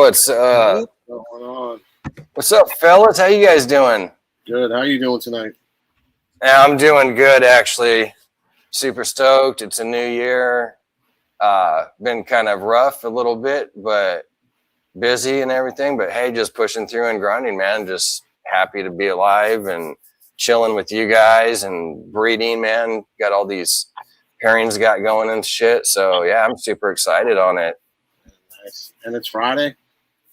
What's What's going on? What's up, fellas? How you guys doing? Good. How you doing tonight? Yeah, I'm doing good, actually. Super stoked. It's a new year. Been kind of rough a little bit, but busy and everything. But hey, just pushing through and grinding, man. Just happy to be alive and chilling with you guys and breeding, man. Got all these pairings got going and shit. So yeah, I'm super excited on it. Nice. And it's Friday?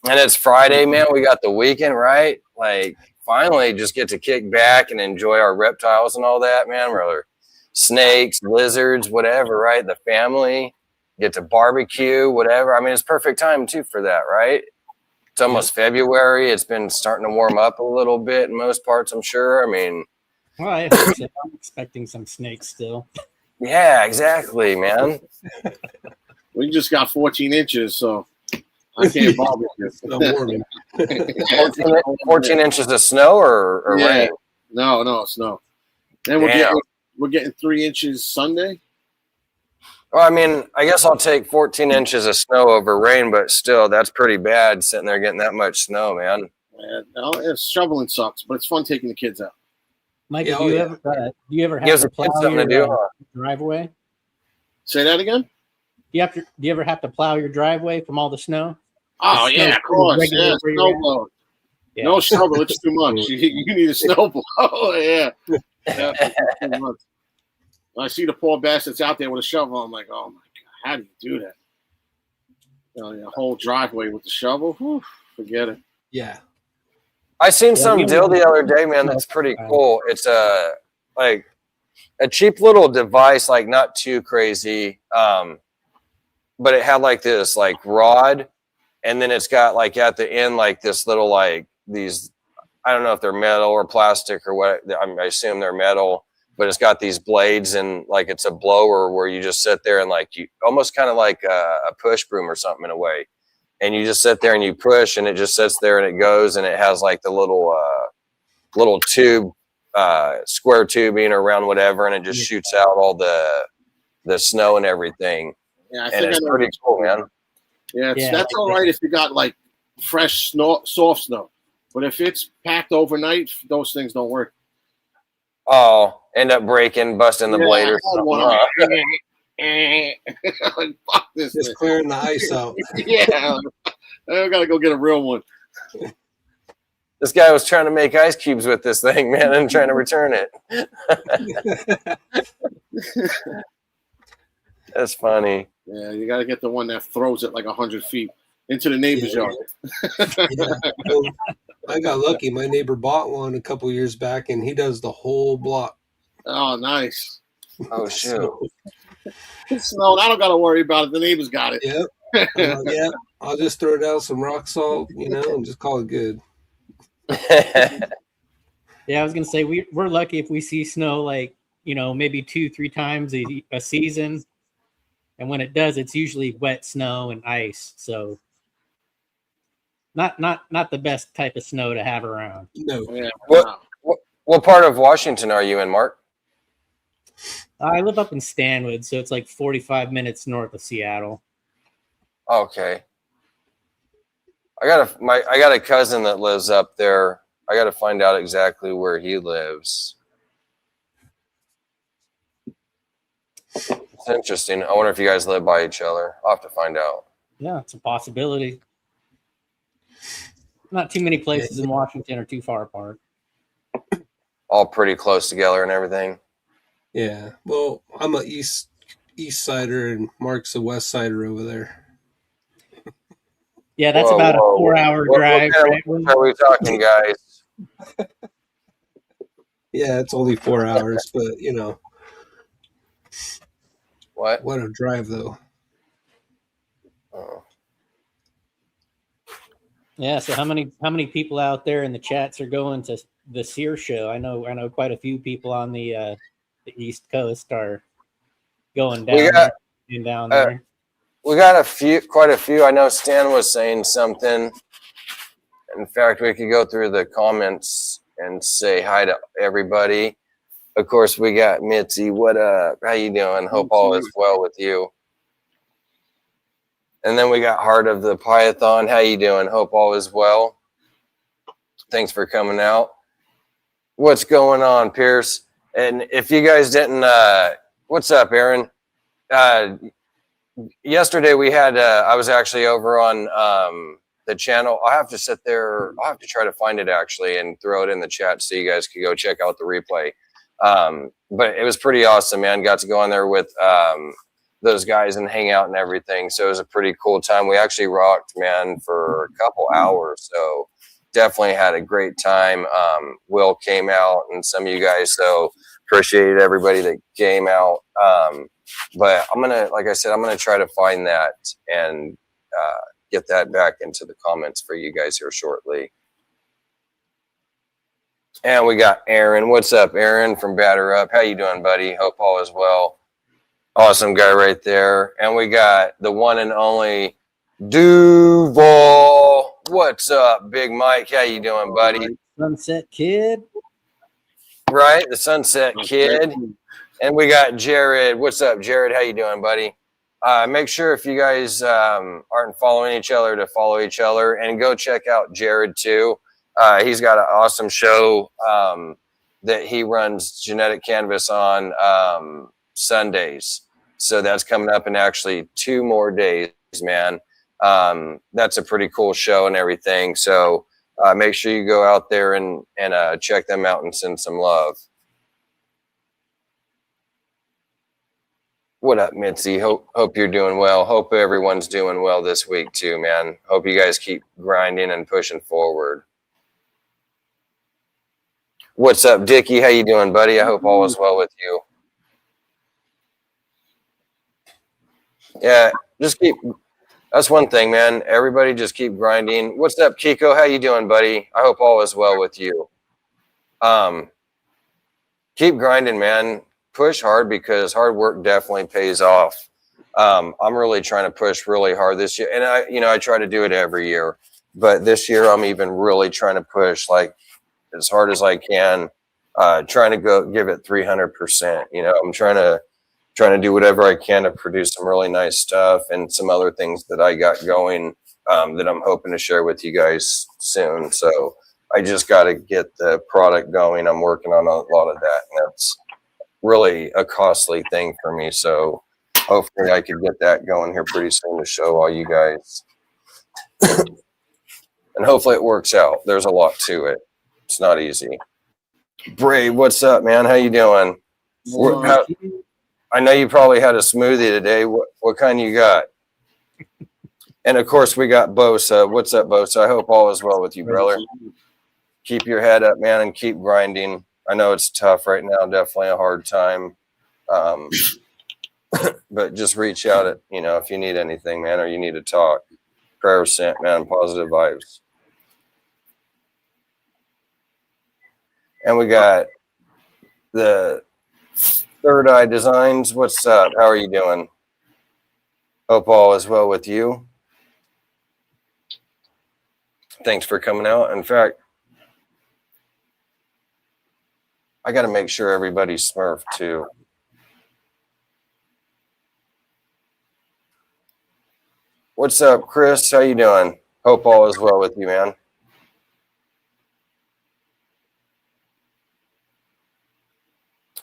And it's Friday, man. We got the weekend, right? Like, finally just get to kick back and enjoy our reptiles and all that, man. Whether snakes, lizards, whatever, right? The family, get to barbecue, whatever. I mean, it's perfect time, too, for that, right? It's almost February. It's been starting to warm up a little bit in most parts, I'm sure. I mean, well, I hope so. I'm expecting some snakes still. Yeah, exactly, man. We just got 14 inches, so I can't barbecue. 14 inches of snow or rain? No, snow. And we're getting 3 inches Sunday. Well, I mean, I guess I'll take 14 inches of snow over rain, but still, that's pretty bad sitting there getting that much snow, man. Shoveling sucks, but it's fun taking the kids out. Mike, do you ever have to plow your driveway? Say that again? Do you ever have to plow your driveway from all the snow? Oh, yeah, of course. Yeah, snowblower. Yeah. No shovel, it's too much. You need a snowblower. Oh, yeah. Too much. When I see the poor bastards out there with a shovel, I'm like, oh, my God, how do you do that? A whole driveway with the shovel? Whew, forget it. Yeah. I seen some deal the other day, man, that's pretty cool. It's like a cheap little device, like not too crazy, but it had like this like rod, and then it's got like at the end like this little like these, I don't know if they're metal or plastic or what, I assume they're metal, but it's got these blades and like it's a blower where you just sit there and like you almost kind of like a push broom or something in a way. And you just sit there and you push and it just sits there and it goes and it has like the little tube, square tubing around whatever, and it just shoots out all the snow and everything. Yeah, and it's pretty cool, man. Yeah, that's all right if you got like fresh snow, soft snow. But if it's packed overnight, those things don't work. Oh, end up breaking, busting the blade or something. Like, fuck this just thing. Clearing the ice out. Yeah, I gotta go get a real one. This guy was trying to make ice cubes with this thing, man, and trying to return it. That's funny. Yeah, you gotta get the one that throws it like 100 feet into the neighbor's yard. Well, I got lucky. My neighbor bought one a couple years back, and he does the whole block. Oh, nice. Oh, shoot. Snow, I don't got to worry about it. The neighbor's got it. Yep. Yeah, I'll just throw down some rock salt, and just call it good. Yeah, I was gonna say we're lucky if we see snow like maybe 2-3 times a season, and when it does, it's usually wet snow and ice. So not the best type of snow to have around. No. Yeah. What part of Washington are you in, Mark? I live up in Stanwood, so it's like 45 minutes north of Seattle. Okay. I got a cousin that lives up there. I got to find out exactly where he lives. It's interesting. I wonder if you guys live by each other. I'll have to find out. Yeah, it's a possibility. Not too many places in Washington are too far apart. All pretty close together and everything. Yeah. Well, I'm a east sider, and Mark's a west sider over there. Yeah, that's about a 4-hour drive. What are we talking, guys? Yeah, it's only 4 hours, but What a drive, though. Oh. Yeah. So how many people out there in the chats are going to the SEER show? I know quite a few people on the East Coast are going down there. We got quite a few. I know Stan was saying something. In fact, we could go through the comments and say hi to everybody. Of course, we got Mitzi. What up? How you doing? Hope all is well with you. And then we got Heart of the Python. How you doing? Hope all is well. Thanks for coming out. What's going on, Pierce? And if you guys didn't, what's up, Aaron? Yesterday we had, I was actually over on the channel. I'll have to sit there. I'll have to try to find it actually and throw it in the chat so you guys could go check out the replay. But it was pretty awesome, man. Got to go on there with those guys and hang out and everything. So it was a pretty cool time. We actually rocked, man, for a couple hours. So definitely had a great time. Will came out and some of you guys, so appreciated everybody that came out. But I'm gonna, like I said, I'm gonna try to find that and get that back into the comments for you guys here shortly. And we got Aaron. What's up, Aaron from Batter Up? How you doing, buddy? Hope all is well. Awesome guy right there. And we got the one and only Duval. What's up, Big Mike? How you doing, buddy? Sunset Kid. Right, the Sunset Kid. And we got Jared. What's up, Jared? How you doing, buddy? Make sure if you guys aren't following each other to follow each other, and go check out Jared too. He's got an awesome show that he runs Genetic Canvas on Sundays. So that's coming up in actually 2 more days, man. That's a pretty cool show and everything. So make sure you go out there and check them out and send some love. What up, Mitzi? Hope you're doing well. Hope everyone's doing well this week too, man. Hope you guys keep grinding and pushing forward. What's up, Dickie? How you doing, buddy? I hope all is well with you. Yeah, just keep. That's one thing, man. Everybody just keep grinding. What's up, Kiko? How you doing, buddy? I hope all is well with you. Keep grinding, man. Push hard because hard work definitely pays off. I'm really trying to push really hard this year, and I try to do it every year, but this year I'm even really trying to push like as hard as I can, trying to go give it 300%. I'm trying to do whatever I can to produce some really nice stuff and some other things that I got going that I'm hoping to share with you guys soon. So I just got to get the product going. I'm working on a lot of that, and that's really a costly thing for me. So hopefully I could get that going here pretty soon to show all you guys. And hopefully it works out. There's a lot to it. It's not easy. Brave, what's up, man? How you doing? I know you probably had a smoothie today. What kind you got? And of course we got Bosa. What's up, Bosa? I hope all is well with you, brother. Keep your head up, man, and keep grinding. I know it's tough right now, definitely a hard time. But just reach out if you need anything, man, or you need to talk. Prayers sent, man, positive vibes. And we got the Third Eye Designs. What's up? How are you doing? Hope all is well with you. Thanks for coming out. In fact, I got to make sure everybody's smurfed too. What's up, Chris? How you doing? Hope all is well with you, man.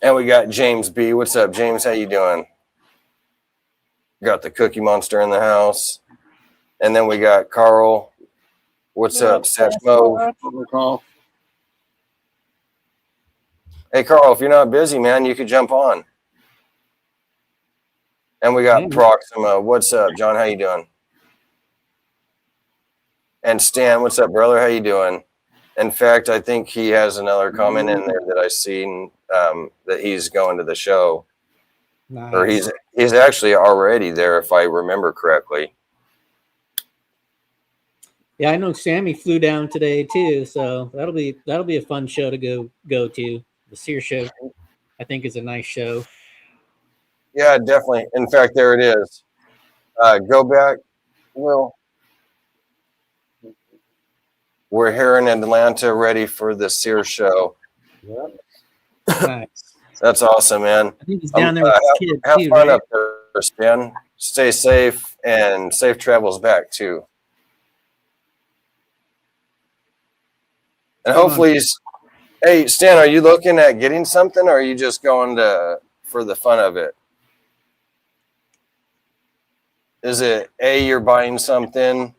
And we got James B. What's up, James? How you doing? Got the Cookie Monster in the house. And then we got Carl. What's up, Satchmo? Hey, Carl, if you're not busy, man, you could jump on. And we got Proxima. What's up, John? How you doing? And Stan, what's up, brother? How you doing? In fact, I think he has another comment in there that I seen that he's going to the show. Nice. Or he's actually already there, if I remember correctly. Yeah, I know Sammy flew down today too, so that'll be a fun show to go to. The Sear show, I think, is a nice show. Yeah, definitely. In fact, there it is. Go back, Will. We're here in Atlanta, ready for the Sear show. Yep. Nice. That's awesome, man. I think he's down there with his kids have too, fun right? up there, Stan. Stay safe and safe travels back too. And hopefully, hey Stan, are you looking at getting something, or are you just going for the fun of it? Is it A, you're buying something,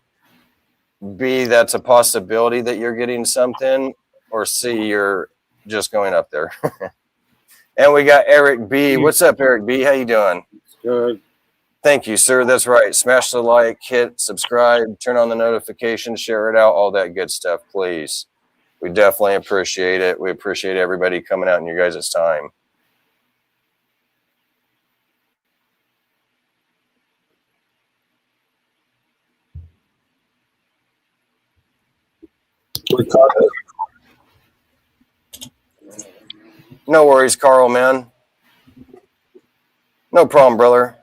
B, that's a possibility that you're getting something, or C, you're just going up there? And we got Eric B. What's up, Eric B? How you doing? Good. Thank you, sir. That's right. Smash the like, hit subscribe, turn on the notifications, share it out, all that good stuff, please. We definitely appreciate it. We appreciate everybody coming out in your guys' time. No worries, Carl, man. No problem, brother.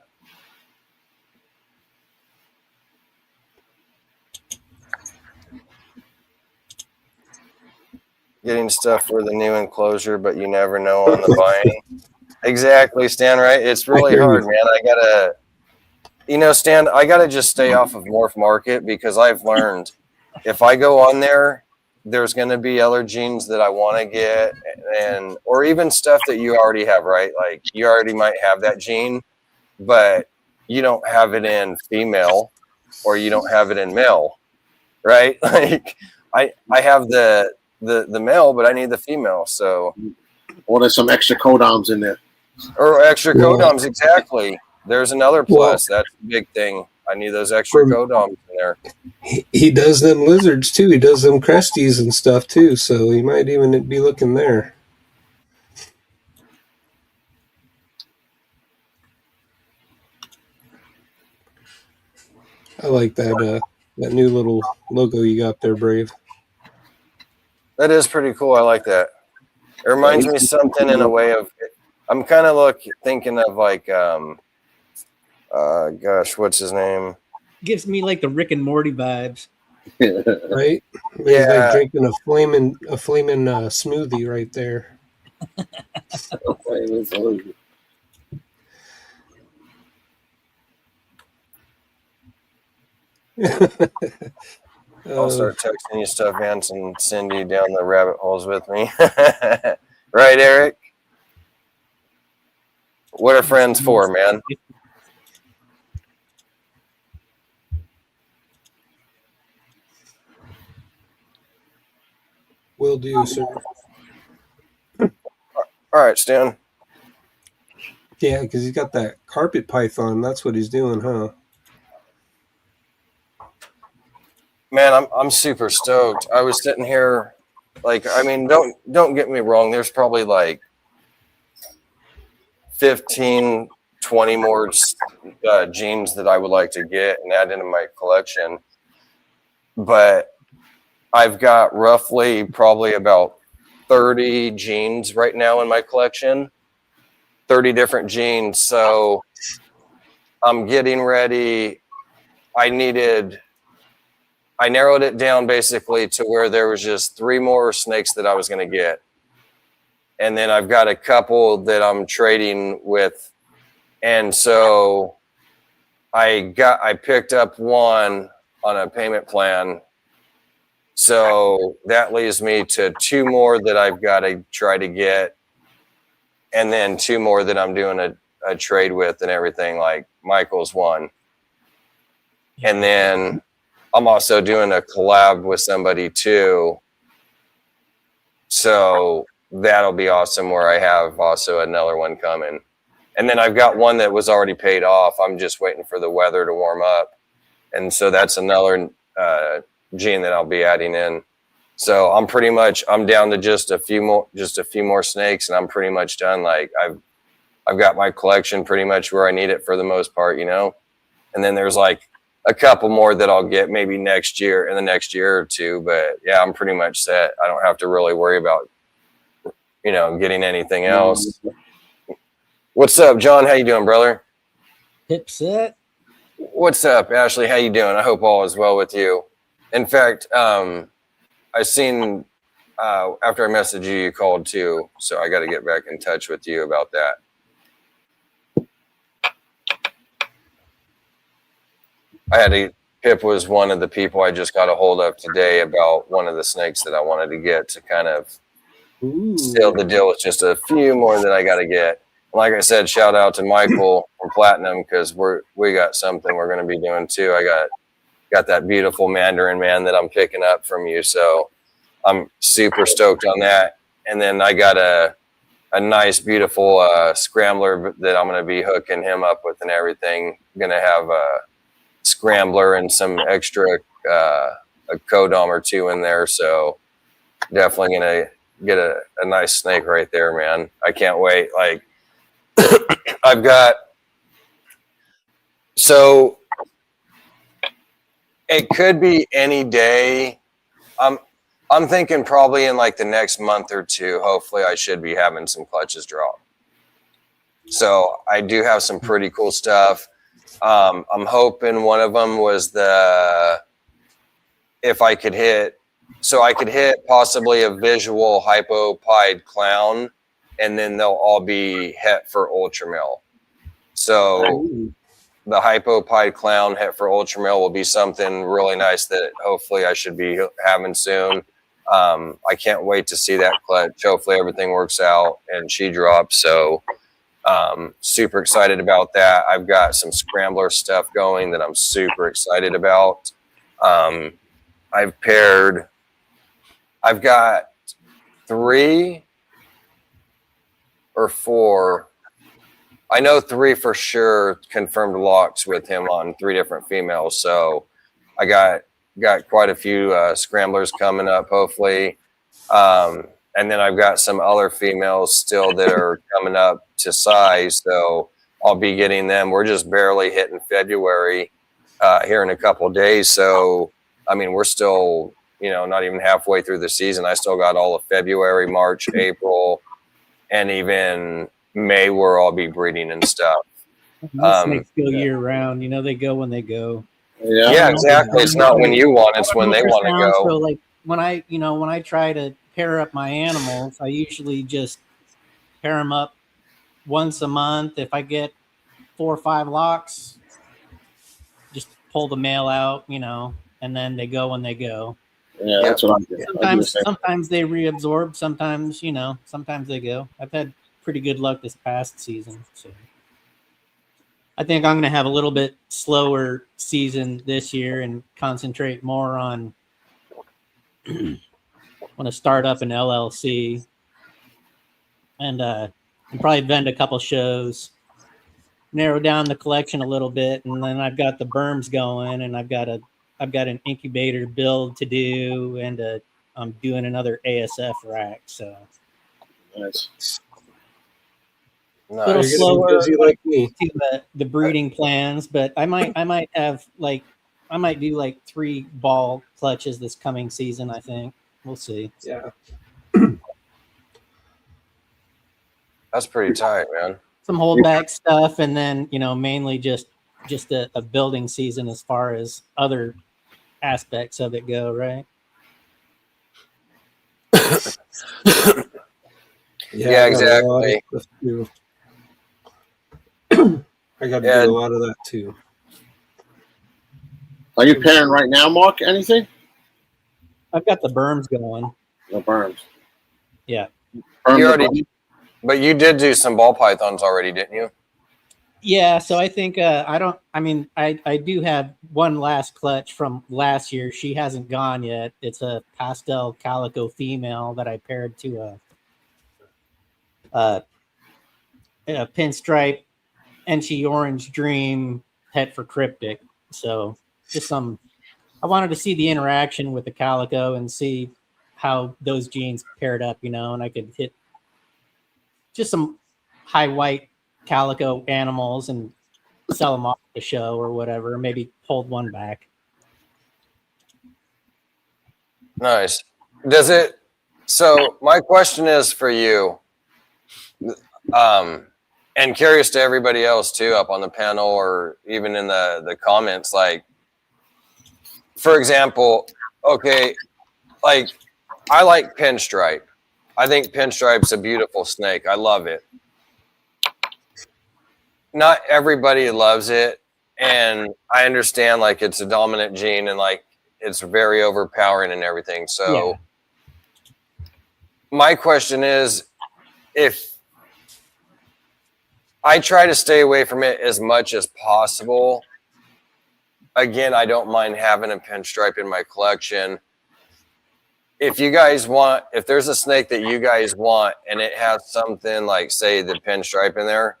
Getting stuff for the new enclosure, but you never know on the buying. Exactly, Stan, right? It's really hard, man. I gotta, Stan, I gotta just stay off of Morph Market because I've learned if I go on there, there's going to be other genes that I want to get, or even stuff that you already have, right? Like you already might have that gene, but you don't have it in female, or you don't have it in male, right? Like I have the male, but I need the female. So, or there's some extra codons in there, or extra codons. Exactly. There's another plus. That's a big thing. I need those extra codons in there. He does them lizards too. He does them cresties and stuff too. So he might even be looking there. I like that that new little logo you got there, Brave. That is pretty cool. I like that. It reminds me something in a way of. I'm kind of thinking of like, gosh, what's his name? Gives me like the Rick and Morty vibes. Right? Yeah. He's like drinking a flaming smoothie right there. I'll start texting you stuff, Vance, and send you down the rabbit holes with me. Right, Eric? What are friends for, man? Will do, sir. All right, Stan. Yeah, because he's got that carpet python. That's what he's doing, huh? Man, I'm super stoked. I was sitting here, like, I mean, don't get me wrong. There's probably like 15, 20 more genes that I would like to get and add into my collection. But I've got roughly probably about 30 genes right now in my collection, 30 different genes. So I'm getting ready. I narrowed it down basically to where there was just 3 more snakes that I was going to get. And then I've got a couple that I'm trading with. And so I picked up one on a payment plan. So that leaves me to 2 more that I've got to try to get. And then 2 more that I'm doing a trade with and everything, like Michael's one. And then I'm also doing a collab with somebody too. So that'll be awesome, where I have also another one coming. And then I've got one that was already paid off. I'm just waiting for the weather to warm up. And so that's another gene that I'll be adding in. So I'm down to just a few more snakes, and I'm pretty much done. Like I've got my collection pretty much where I need it for the most part, And then there's like a couple more that I'll get maybe in the next year or 2. But yeah, I'm pretty much set. I don't have to really worry about, getting anything else. What's up, John? How you doing, brother? Hip set. What's up, Ashley? How you doing? I hope all is well with you. In fact, I seen after I messaged you, you called too. So I got to get back in touch with you about that. Pip was one of the people I just got a hold of today about one of the snakes that I wanted to get to kind of seal the deal with just a few more that I got to get. Like I said, shout out to Michael from Platinum because we got something we're going to be doing too. I got that beautiful Mandarin man that I'm picking up from you, so I'm super stoked on that. And then I got a nice, beautiful scrambler that I'm going to be hooking him up with and everything. Going to have a scrambler and some extra a codom or two in there, so definitely going to get a nice snake right there, man. I can't wait. Like I've got, so it could be any day. I'm thinking probably in like the next month or two, hopefully I should be having some clutches drop. So I do have some pretty cool stuff. I'm hoping one of them was if I could hit, so I could hit possibly a visual hypopide clown, and then they'll all be het for ultramil. So the hypopide clown het for ultramil will be something really nice that hopefully I should be having soon. I can't wait to see that clutch. Hopefully everything works out and she drops. So super excited about that. I've got some scrambler stuff going that I'm super excited about. I've got 3 or 4. I know 3 for sure confirmed locks with him on 3 different females. So I got quite a few scramblers coming up, hopefully. And then I've got some other females still that are coming up to size. So I'll be getting them. We're just barely hitting February here in a couple of days. So, I mean, we're still, not even halfway through the season. I still got all of February, March, April, and even May where I'll be breeding and stuff. Snakes go year round. They go when they go. Yeah, exactly. It's not when you want, it's when they want to go. So like when I try to pair up my animals, I usually just pair them up once a month. If I get 4 or 5 locks, just pull the male out, and then they go when they go. Yeah, that's what I'm doing. Sometimes they reabsorb. Sometimes they go. I've had pretty good luck this past season. So I think I'm going to have a little bit slower season this year and concentrate more on want to start up an LLC and probably vend a couple shows, narrow down the collection a little bit, and then I've got the berms going, and I've got an incubator build to do, and I'm doing another ASF rack. So nice. A little slower like me. To the breeding plans, but I might do like 3 ball clutches this coming season. I think we'll see. Yeah, that's pretty tight, man. Some holdback stuff, and then mainly just a building season as far as other aspects of it go. Right. Yeah, exactly. I got to do a lot of that too. Are you pairing right now, Mark? Anything? I've got the berms going. The berms. Yeah. But you did do some ball pythons already, didn't you? Yeah. So I think I do have one last clutch from last year. She hasn't gone yet. It's a pastel calico female that I paired to a pinstripe Enchi Orange Dream het for cryptic. So just I wanted to see the interaction with the calico and see how those genes paired up, and I could hit just some high white calico animals and sell them off at the show or whatever, maybe hold one back. Nice. So my question is for you, and curious to everybody else too, up on the panel or even in the comments, like, for example, okay, like I like pinstripe. I think pinstripe's a beautiful snake. I love it. Not everybody loves it. and I understand like it's a dominant gene and like it's very overpowering and everything. So my question is, if I try to stay away from it as much as possible, again, I don't mind having a pinstripe in my collection. If you guys want, if there's a snake that you guys want and it has something like, say, the pinstripe in there,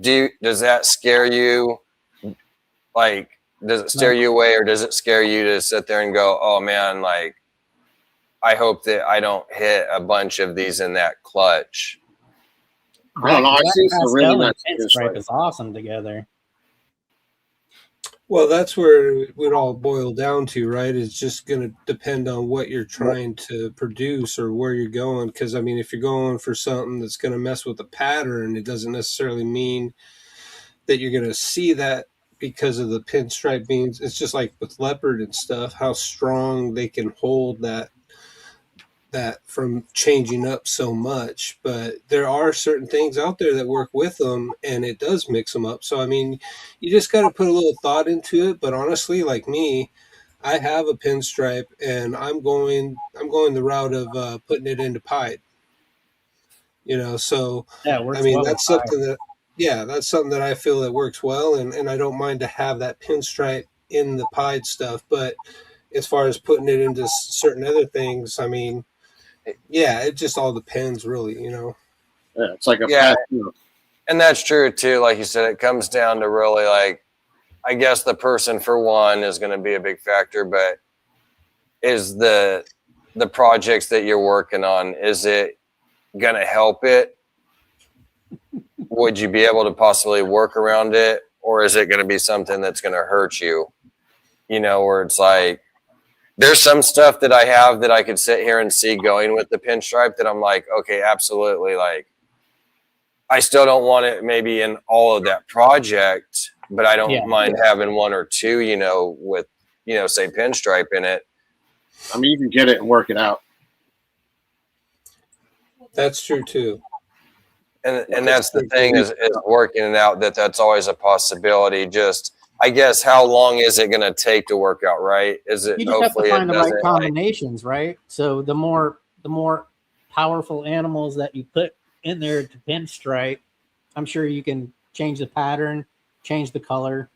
does that scare you? Like, does it scare you away, or does it scare you to sit there and go, oh man, like, I hope that I don't hit a bunch of these in that clutch? I don't know. I see some really nice pinstripe is awesome together. Well, that's where it would all boil down to, right? It's just going to depend on what you're trying to produce or where you're going. Because, I mean, if you're going for something that's going to mess with the pattern, it doesn't necessarily mean that you're going to see that because of the pinstripe beans. It's just like with leopard and stuff, how strong they can hold that from changing up so much. But there are certain things out there that work with them, and it does mix them up. So I mean, you just got to put a little thought into it. But honestly, like me, I have a pinstripe, and I'm going the route of putting it into pied. You know, so yeah, I mean, that's something that I feel that works well, and I don't mind to have that pinstripe in the pied stuff. But as far as putting it into certain other things, I mean, yeah, it just all depends, really, you know. Yeah, it's like and that's true too. Like you said, it comes down to really, like, I guess the person for one is going to be a big factor, but is the projects that you're working on, is it going to help it? Would you be able to possibly work around it, or is it going to be something that's going to hurt you? You know, where it's like, there's some stuff that I have that I could sit here and see going with the pinstripe that I'm like, okay, absolutely. Like, I still don't want it maybe in all of that project, but I don't mind having one or two, you know, with, you know, say pinstripe in it. I mean, you can get it and work it out. That's true too. And that's the thing is working it out, that's always a possibility. Just, I guess, how long is it going to take to work out, right? Is it, you just have to find the right combinations, right? So the more powerful animals that you put in there to pinstripe, I'm sure you can change the pattern, change the color.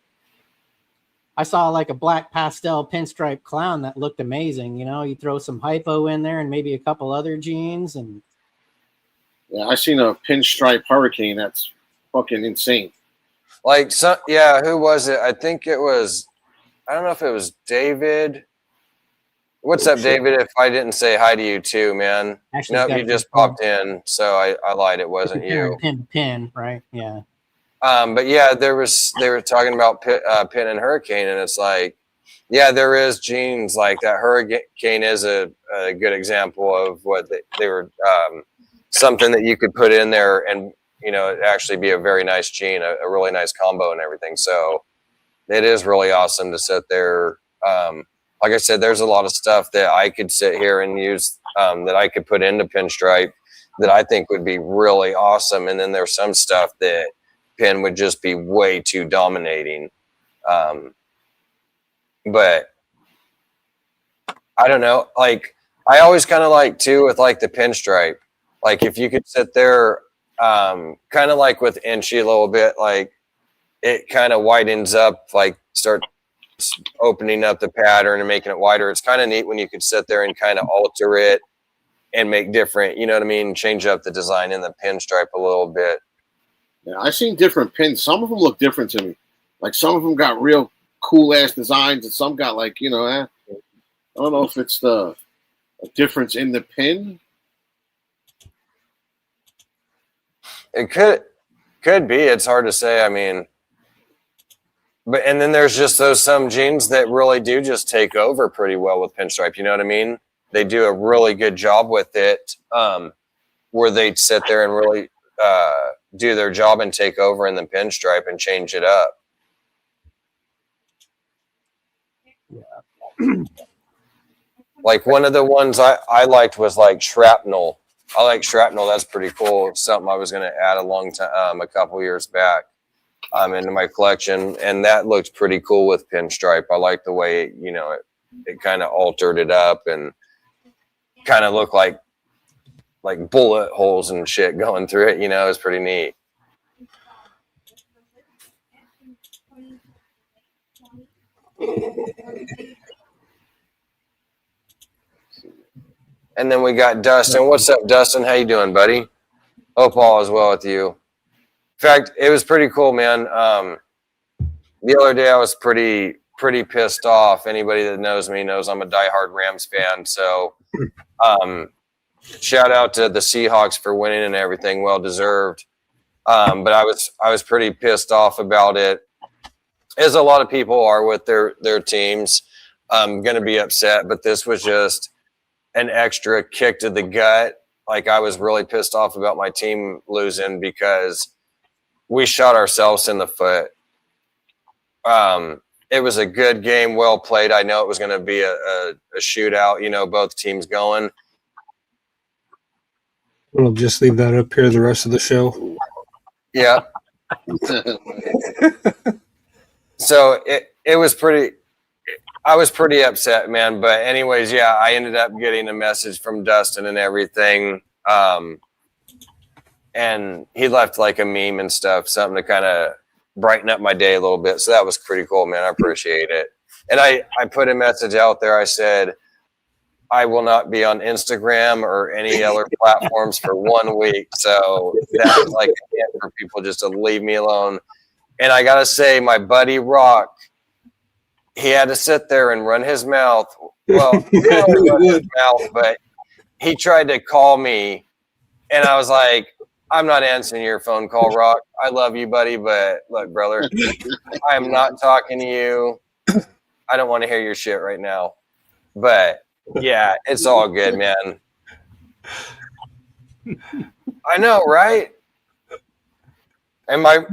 I saw like a black pastel pinstripe clown that looked amazing. You know, you throw some hypo in there and maybe a couple other genes, and yeah, I seen a pinstripe hurricane that's fucking insane. Like, so, yeah, who was it? I think it was, I don't know if it was David. What's up, David? If I didn't say hi to you too, man. Actually, nope, you just popped in, so I lied. It wasn't you. Pin, right? Yeah. But yeah, they were talking about Pin and Hurricane, and it's like, yeah, there is genes like that. Hurricane is a good example of what they were, something that you could put in there and, you know, it'd actually be a very nice gene, a really nice combo and everything. So it is really awesome to sit there. Like I said, there's a lot of stuff that I could sit here and use, that I could put into pinstripe that I think would be really awesome. And then there's some stuff that Pin would just be way too dominating. But I don't know. Like, I always kind of like too with like the pinstripe, like if you could sit there, kind of like with Inchy a little bit, like it kind of widens up, like start opening up the pattern and making it wider. It's kind of neat when you could sit there and kind of alter it and make different, you know what I mean? Change up the design in the pinstripe a little bit. Yeah, I've seen different pins. Some of them look different to me. Like some of them got real cool ass designs, and some got like, you know, I don't know if it's the difference in the pin. It could be. It's hard to say. I mean, but and then there's just those some genes that really do just take over pretty well with pinstripe. You know what I mean? They do a really good job with it, where they sit there and really do their job and take over in the pinstripe and change it up. Yeah. Like one of the ones I liked was like shrapnel. I like shrapnel. That's pretty cool. Something I was going to add a couple years back. into my collection, and that looked pretty cool with pinstripe. I like the way it kind of altered it up and kind of looked like bullet holes and shit going through it. It was pretty neat. And then we got Dustin. What's up, Dustin? How you doing, buddy? Hope all is well with you. In fact, it was pretty cool, man. The other day I was pretty pissed off. Anybody that knows me knows I'm a diehard Rams fan. So shout out to the Seahawks for winning and everything, well deserved. But I was pretty pissed off about it, as a lot of people are with their teams. I'm gonna be upset, but this was just an extra kick to the gut. Like, I was really pissed off about my team losing because we shot ourselves in the foot. It was a good game, well played. I know it was going to be a shootout, both teams going. We'll just leave that up here the rest of the show. Yeah. So it was pretty... I was pretty upset, man. But anyways, yeah, I ended up getting a message from Dustin and everything. And he left like a meme and stuff, something to kind of brighten up my day a little bit. So that was pretty cool, man. I appreciate it. And I put a message out there. I said, I will not be on Instagram or any other platforms for 1 week. So that's like a hint for people just to leave me alone. And I got to say, my buddy Rock, he had to sit there and run his mouth. Well, he didn't really run his mouth, but he tried to call me, and I was like, I'm not answering your phone call, Rock. I love you, buddy, but look, brother, I am not talking to you. I don't want to hear your shit right now. But, yeah, it's all good, man. I know, right? And my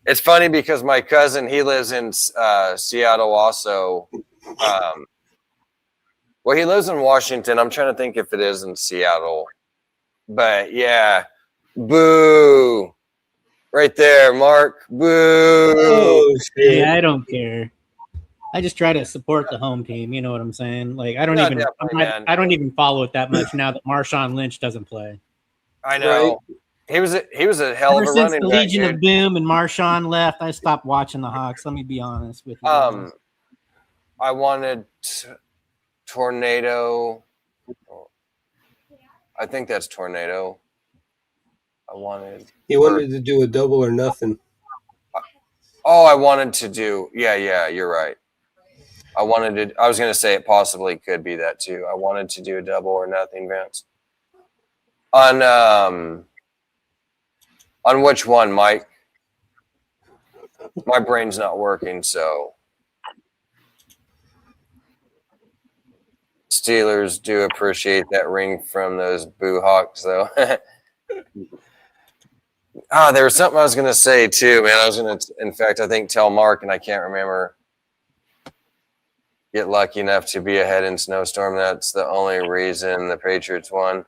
it's funny because my cousin, he lives in Seattle also. Well, he lives in Washington. I'm trying to think if it is in Seattle. But, yeah. Boo. Right there, Mark. Boo. Oh, yeah, I don't care. I just try to support the home team. You know what I'm saying? Like, I don't even follow it that much now that Marshawn Lynch doesn't play. I know. Right. He was a hell of a running back. Since the Legion of Boom and Marshawn left, I stopped watching the Hawks. Let me be honest with you. I wanted Tornado. I think that's Tornado. He wanted to do a double or nothing. Oh, I wanted to do. Yeah, you're right. I was going to say it possibly could be that too. I wanted to do a double or nothing, Vance. On which one, Mike? My brain's not working, so. Steelers do appreciate that ring from those Boo Hawks, though. There was something I was going to say, too, man. I was going to, in fact, I think tell Mark, and I can't remember. Get lucky enough to be ahead in snowstorm. That's the only reason the Patriots won.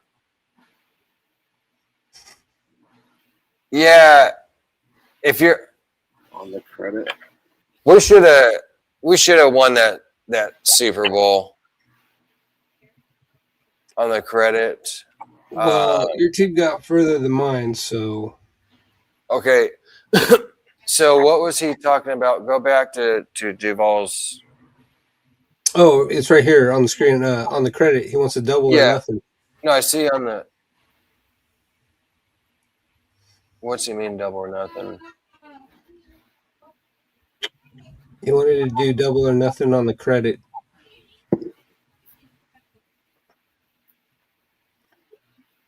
Yeah, if you're on the credit, we should have won that Super Bowl on the credit. Well, your team got further than mine, so okay. So what was he talking about? Go back to Duval's. Oh, it's right here on the screen. On the credit, he wants a double or nothing. No, I see on the. What's he mean, double or nothing? He wanted to do double or nothing on the credit.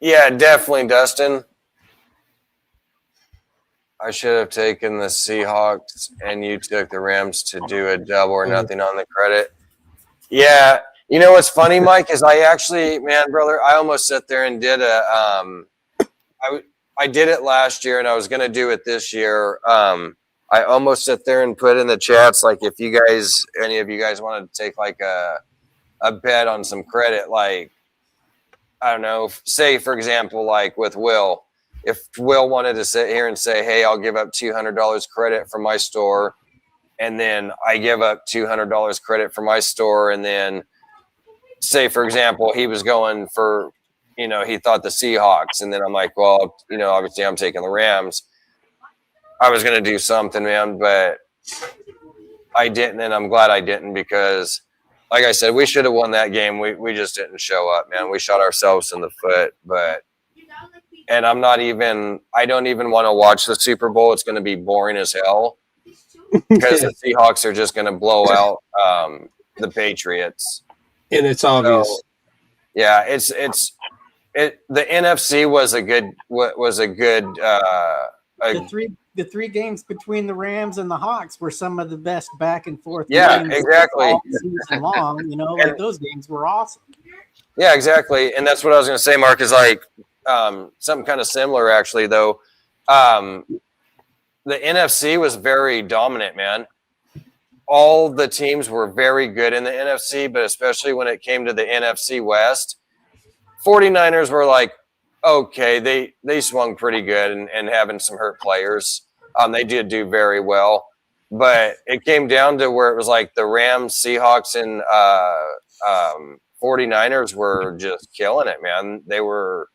Yeah, definitely, Dustin. I should have taken the Seahawks, and you took the Rams to do a double or nothing on the credit. Yeah, you know what's funny, Mike, is I actually, man, brother, I almost sat there and did I did it last year, and I was going to do it this year. I almost sit there and put in the chats, like, if you guys, any of you guys wanted to take like a bet on some credit, like, I don't know, say for example, like with Will, if Will wanted to sit here and say, hey, I'll give up $200 credit for my store, and then I give up $200 credit for my store, and then say, for example, he was going for, he thought the Seahawks, and then I'm like, well, obviously I'm taking the Rams. I was going to do something, man, but I didn't, and I'm glad I didn't because, like I said, we should have won that game. We just didn't show up, man. We shot ourselves in the foot, and I don't even want to watch the Super Bowl. It's going to be boring as hell because the Seahawks are just going to blow out the Patriots. And it's obvious. So, yeah, the NFC was a good the three games between the Rams and the Hawks were some of the best back and forth. Yeah, games exactly. all season long, like those games were awesome. Yeah, exactly. And that's what I was going to say, Mark, is like something kind of similar, actually, though. The NFC was very dominant, man. All the teams were very good in the NFC, but especially when it came to the NFC West, 49ers were like, okay, they swung pretty good and having some hurt players. They did do very well, but it came down to where it was like the Rams, Seahawks, and 49ers were just killing it, man. They were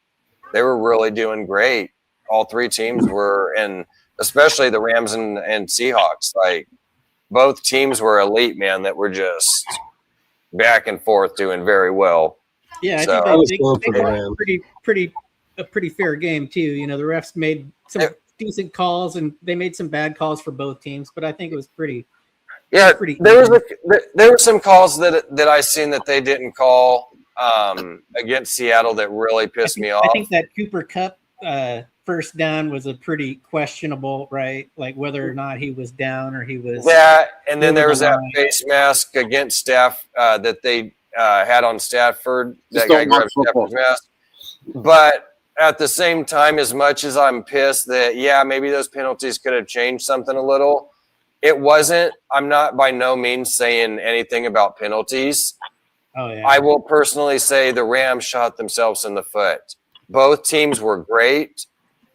really doing great. All three teams were, and especially the Rams and Seahawks. Like both teams were elite, man. That were just back and forth doing very well. Yeah, I think they got a pretty fair game too. The refs made some decent calls and they made some bad calls for both teams, but I think it was pretty. Yeah, there were some calls that I seen that they didn't call against Seattle that really pissed me off. I think that Cooper Kupp first down was a pretty questionable, right? Like whether or not he was down or he was. Yeah, and then there was that face mask against Staff that they had on Stafford. That guy grabbed Stafford's mask. But at the same time, as much as I'm pissed that, maybe those penalties could have changed something a little, it wasn't. I'm not by no means saying anything about penalties. Oh, yeah. I will personally say the Rams shot themselves in the foot. Both teams were great.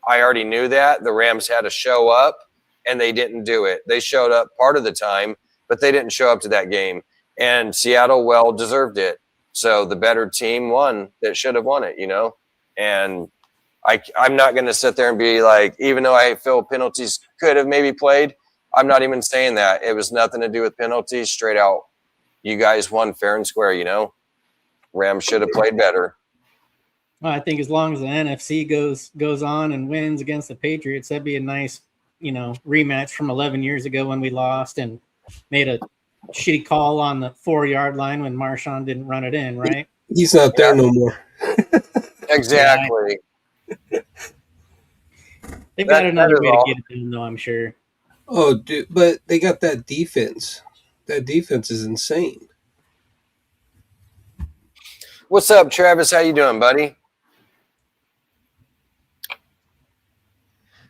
I already knew that. The Rams had to show up, and they didn't do it. They showed up part of the time, but they didn't show up to that game. And Seattle well deserved it. So the better team won that should have won it, And I'm not going to sit there and be like, even though I feel penalties could have maybe played, I'm not even saying that. It was nothing to do with penalties. Straight out, you guys won fair and square, Rams should have played better. Well, I think as long as the NFC goes on and wins against the Patriots, that'd be a nice, rematch from 11 years ago when we lost and made a shitty call on the 4-yard line when Marshawn didn't run it in, right? He's not there no more. Exactly. They've got another way to get it done, though, I'm sure. Oh, dude, but they got that defense. That defense is insane. What's up, Travis? How you doing, buddy?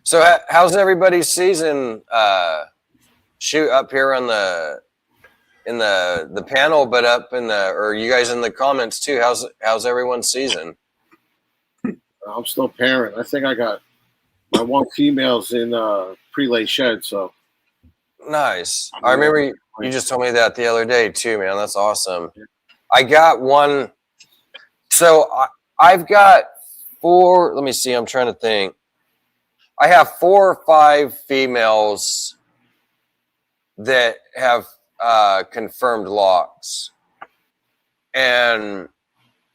So how's everybody's season shoot up here on in the panel, but up in or you guys in the comments too? How's everyone's season? I'm still parent. I think I got my one female's in pre-lay shed, so nice. I remember you just told me that the other day too, man. That's awesome. I got one. So I've got 4. Let me see. I'm trying to think. I have 4 or 5 females that have confirmed locks, and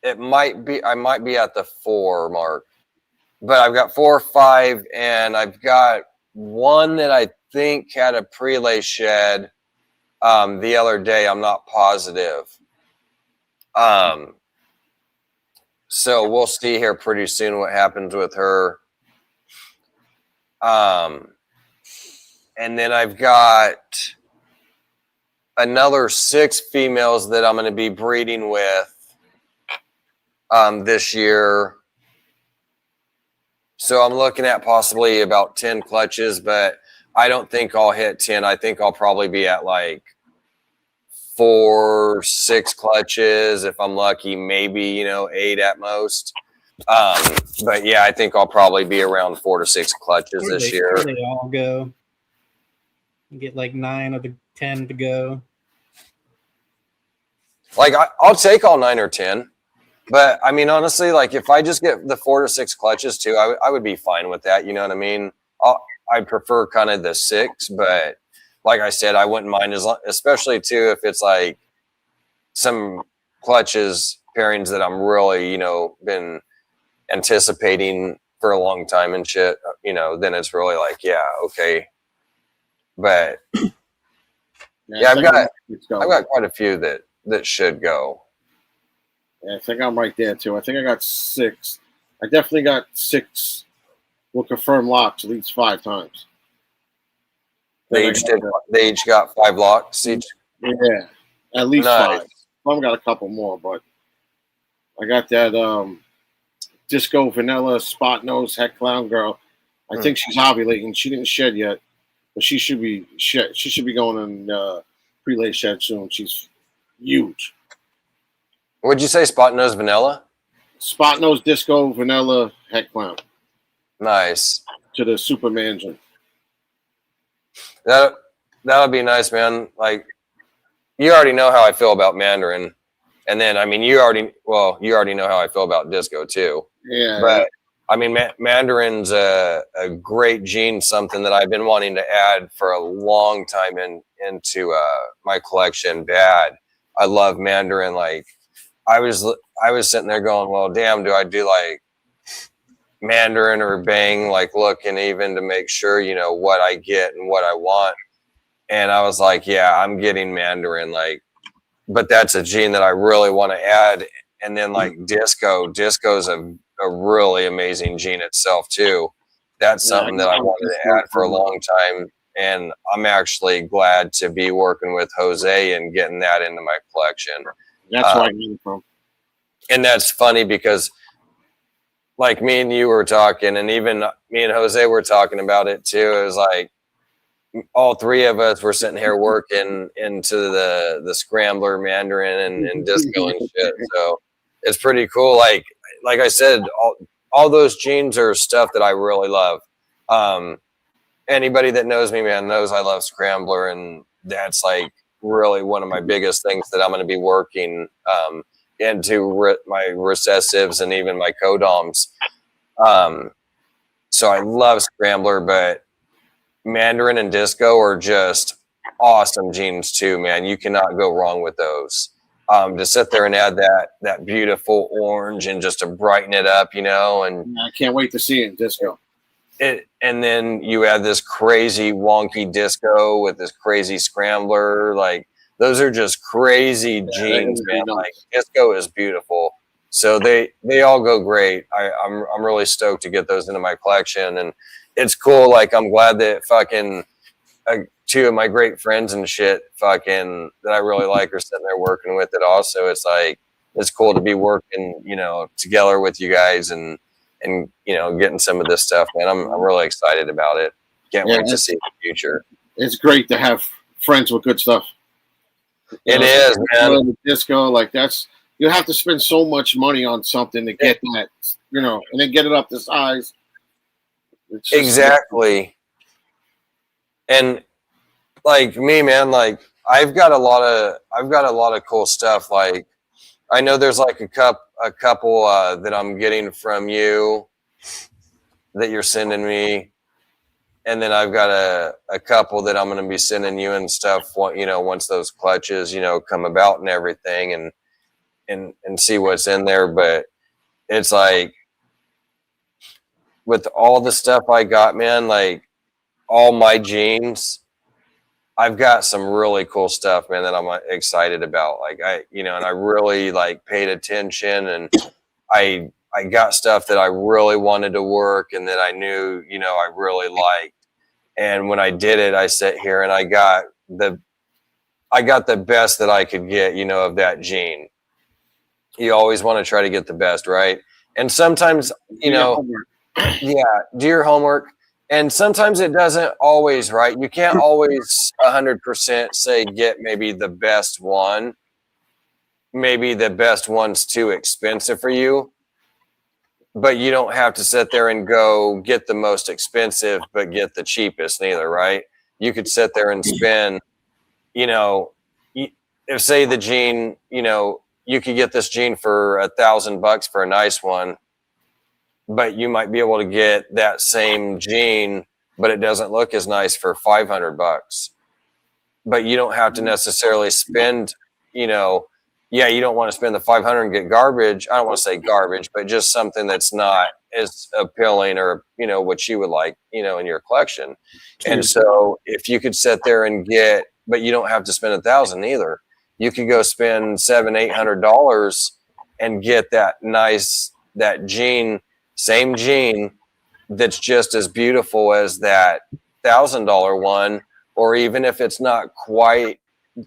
I might be at the 4 mark, but I've got 4 or 5, and I've got one that I think had a prelay shed the other day. I'm not positive. So we'll see here pretty soon what happens with her. And then I've got another 6 females that I'm going to be breeding with this year. So I'm looking at possibly about 10 clutches, but I don't think I'll hit 10. I think I'll probably be at like 4, 6 clutches if I'm lucky, maybe 8 at most. But yeah, I think I'll probably be around 4 to 6 clutches this year. Where they all go. You get like 9 of the 10 to go. Like I'll take all 9 or 10, but I mean, honestly, like if I just get the 4 to 6 clutches too, I would be fine with that. You know what I mean? I prefer kind of the 6, but like I said, I wouldn't mind especially too if it's like some clutches pairings that I'm really, you know, been anticipating for a long time and shit. You know, then it's really like, yeah, okay. But yeah, I've got quite a few that should go. Yeah, I think I'm right there too. I think I got 6. I definitely got 6. Will confirm locks at least 5 times. They each got 5 locks each. Yeah, at least 5. I've got a couple more, but I got that disco vanilla spot nose heck clown girl. I think she's ovulating. She didn't shed yet, but she should be shed. She should be going in pre-lay shed soon. She's huge. What'd you say? Spot nose vanilla? Spot nose disco vanilla heck clown. Nice. To the super mansion. That would be nice, man. Like, you already know how I feel about Mandarin, and then I mean, you already know how I feel about disco too. Yeah. But I mean, Mandarin's a great gene, something that I've been wanting to add for a long time into my collection. Bad. I love Mandarin. Like, I was sitting there going, well, damn, do I do like Mandarin or Bang, like looking even to make sure, you know, what I get and what I want. And I was like, yeah, I'm getting Mandarin, like, but that's a gene that I really want to add. And then like disco's a really amazing gene itself too. That's something that I wanted to add for a long time. And I'm actually glad to be working with Jose and getting that into my collection. That's where I get it from. And that's funny because like me and you were talking, and even me and Jose were talking about it too. It was like all 3 of us were sitting here working into the Scrambler, Mandarin, and disco and shit. So it's pretty cool. Like I said, all those genes are stuff that I really love. Anybody that knows me, man, knows I love Scrambler, and that's like really one of my biggest things that I'm going to be working into my recessives and even my codoms. So I love Scrambler, but Mandarin and disco are just awesome genes too, man. You cannot go wrong with those. To sit there and add that beautiful orange and just to brighten it up, you know, and I can't wait to see it in disco. And then you add this crazy wonky disco with this crazy Scrambler, like those are just crazy genes, man. Nice. Like disco is beautiful. So they all go great. I'm really stoked to get those into my collection, and it's cool. Like I'm glad that fucking 2 of my great friends and shit fucking that I really like are sitting there working with it. Also, it's like it's cool to be working, you know, together with you guys and you know, getting some of this stuff, man. I'm really excited about it. Can't wait to see the future. It's great to have friends with good stuff. It is, man. Disco, like that's. You have to spend so much money on something to get that, you know, and then get it up to size. Exactly. And like me, man, like I've got a lot of cool stuff. Like I know there's like a couple that I'm getting from you that you're sending me, and then I've got a couple that I'm going to be sending you and stuff. You know, once those clutches, you know, come about and everything, and see what's in there. But it's like with all the stuff I got, man, like all my genes, I've got some really cool stuff, man, that I'm excited about. Like and I really like paid attention, and I got stuff that I really wanted to work and that I knew, you know, I really liked. And when I did it, I sat here and I got the best that I could get, you know, of that gene. You always want to try to get the best, right? And sometimes, you know, do your homework. And sometimes it doesn't always, right? You can't always 100% say get maybe the best one. Maybe the best one's too expensive for you. but you don't have to sit there and go get the most expensive, but get the cheapest neither, right? You could sit there and spend, you know, if say the gene, you know, you could get this gene for $1,000 for a nice one, but you might be able to get that same gene, but it doesn't look as nice for $500. But you don't have to necessarily spend, you know, yeah, you don't want to spend the 500 and get garbage. I don't want to say garbage, but just something that's not as appealing or, you know, what you would like, you know, in your collection. And so if you could sit there and get, but you don't have to spend $1,000 either. You could go spend $700-800 and get that that gene, same gene that's just as beautiful as that $1,000 one, or even if it's not quite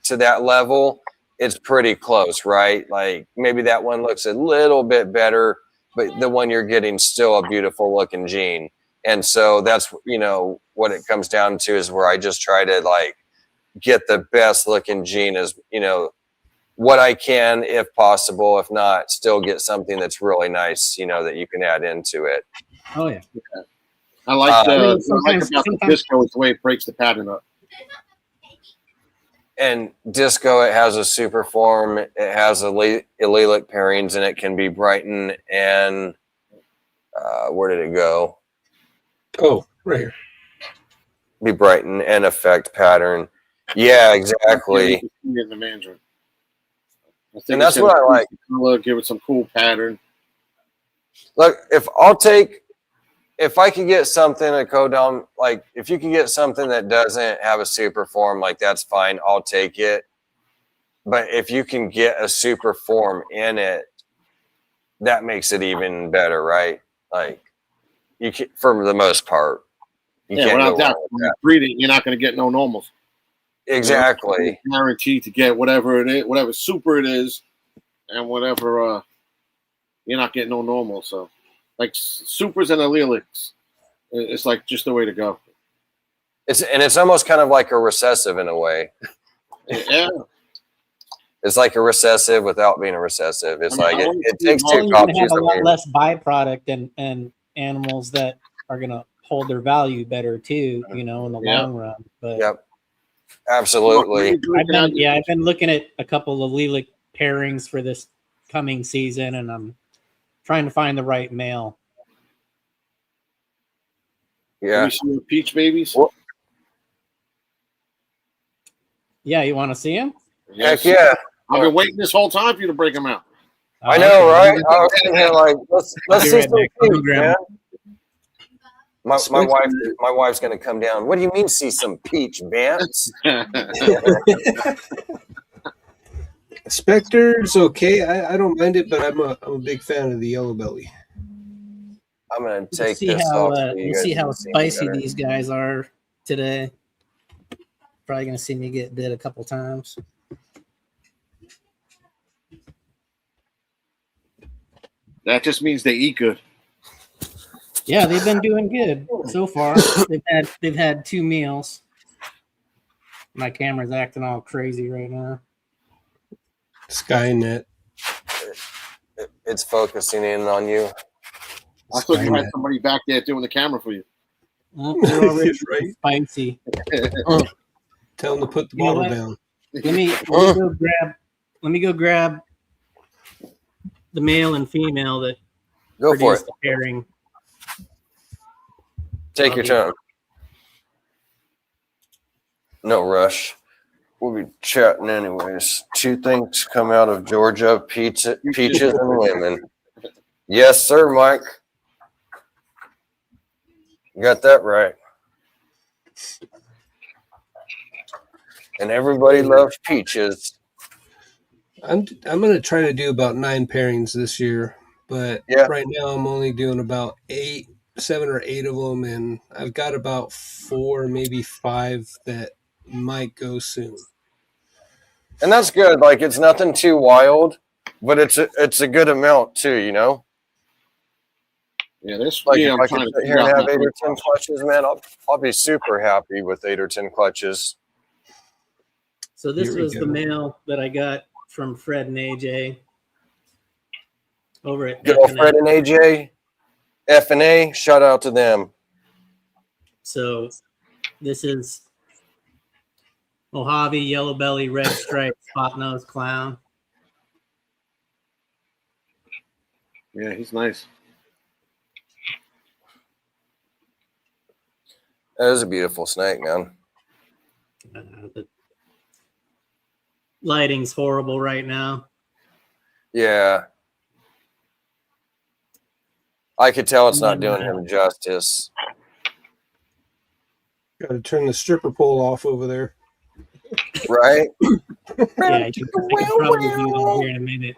to that level, it's pretty close, right? Like maybe that one looks a little bit better, but the one you're getting still a beautiful looking gene. And so that's, you know, what it comes down to is where I just try to like get the best looking gene as, you know, what I can, if possible. If not, still get something that's really nice, you know, that you can add into it. Oh yeah. I like about the disco is the way it breaks the pattern up. And disco, it has a super form. It has allelic pairings, and it can be brighten and where did it go? Oh, right here. Be brighten and effect pattern. Yeah, exactly. In the Mandarin. And that's what I like. Color, give it some cool pattern. Look, if I could get something a codom, like if you can get something that doesn't have a super form, like that's fine. I'll take it. But if you can get a super form in it, that makes it even better, right? Like you can, for the most part. You can't without go doubt. wrong with When that. you're breeding, you're not going to get no normals. Exactly. You're guaranteed to get whatever it is, whatever super it is, and whatever you're not getting no normal. So, like supers and allelics, it's like just the way to go. It's almost kind of like a recessive in a way. Yeah. It's like a recessive without being a recessive. It's like it takes Well, two you're gonna copies. have a lot less byproduct and animals that are gonna hold their value better too, you know, in the long run. But yep, absolutely. I've been looking at a couple of allelic pairings for this coming season, and I'm trying to find the right male. Yeah. You see the peach babies? Well, yeah, you want to see him? Yes. Heck yeah. I've been waiting this whole time for you to break them out. I know, right? I was sitting here like, let's see some peach, man. My wife's gonna come down. What do you mean, see some peach, Vance? Spectre's okay. I don't mind it, but I'm a big fan of the yellow belly. I'm gonna take this off. We'll see how spicy these guys are today. Probably gonna see me get bit a couple times. That just means they eat good. Yeah, they've been doing good so far. They've had 2 meals. My camera's acting all crazy right now. Skynet. It's focusing in on you. I thought you had somebody back there doing the camera for you. They're already spicy. Tell them to put the bottle down. Let me go grab the male and female that go for it. The pairing. Take your time. No rush. We'll be chatting anyways. 2 things come out of Georgia: peaches and women. Yes, sir, Mike. You got that right. And everybody loves peaches. I'm gonna try to do about 9 pairings this year, but right now I'm only doing about 7 or 8 of them, and I've got about 4, maybe 5 that might go soon. And that's good. Like it's nothing too wild, but it's a good amount too, you know. Yeah, this like if I could sit here and have 8 or 10 clutches, man, I'll be super happy with 8 or 10 clutches. So this was the male that I got from Fred and AJ over at Good old Fred and AJ. F&A, shout out to them. So this is Mojave, yellow belly, red stripe, spot nose clown. Yeah, he's nice. That is a beautiful snake, man. The lighting's horrible right now. Yeah. I could tell it's not doing him justice. Got to turn the stripper pole off over there. Right? Yeah, I can probably do that here in a minute.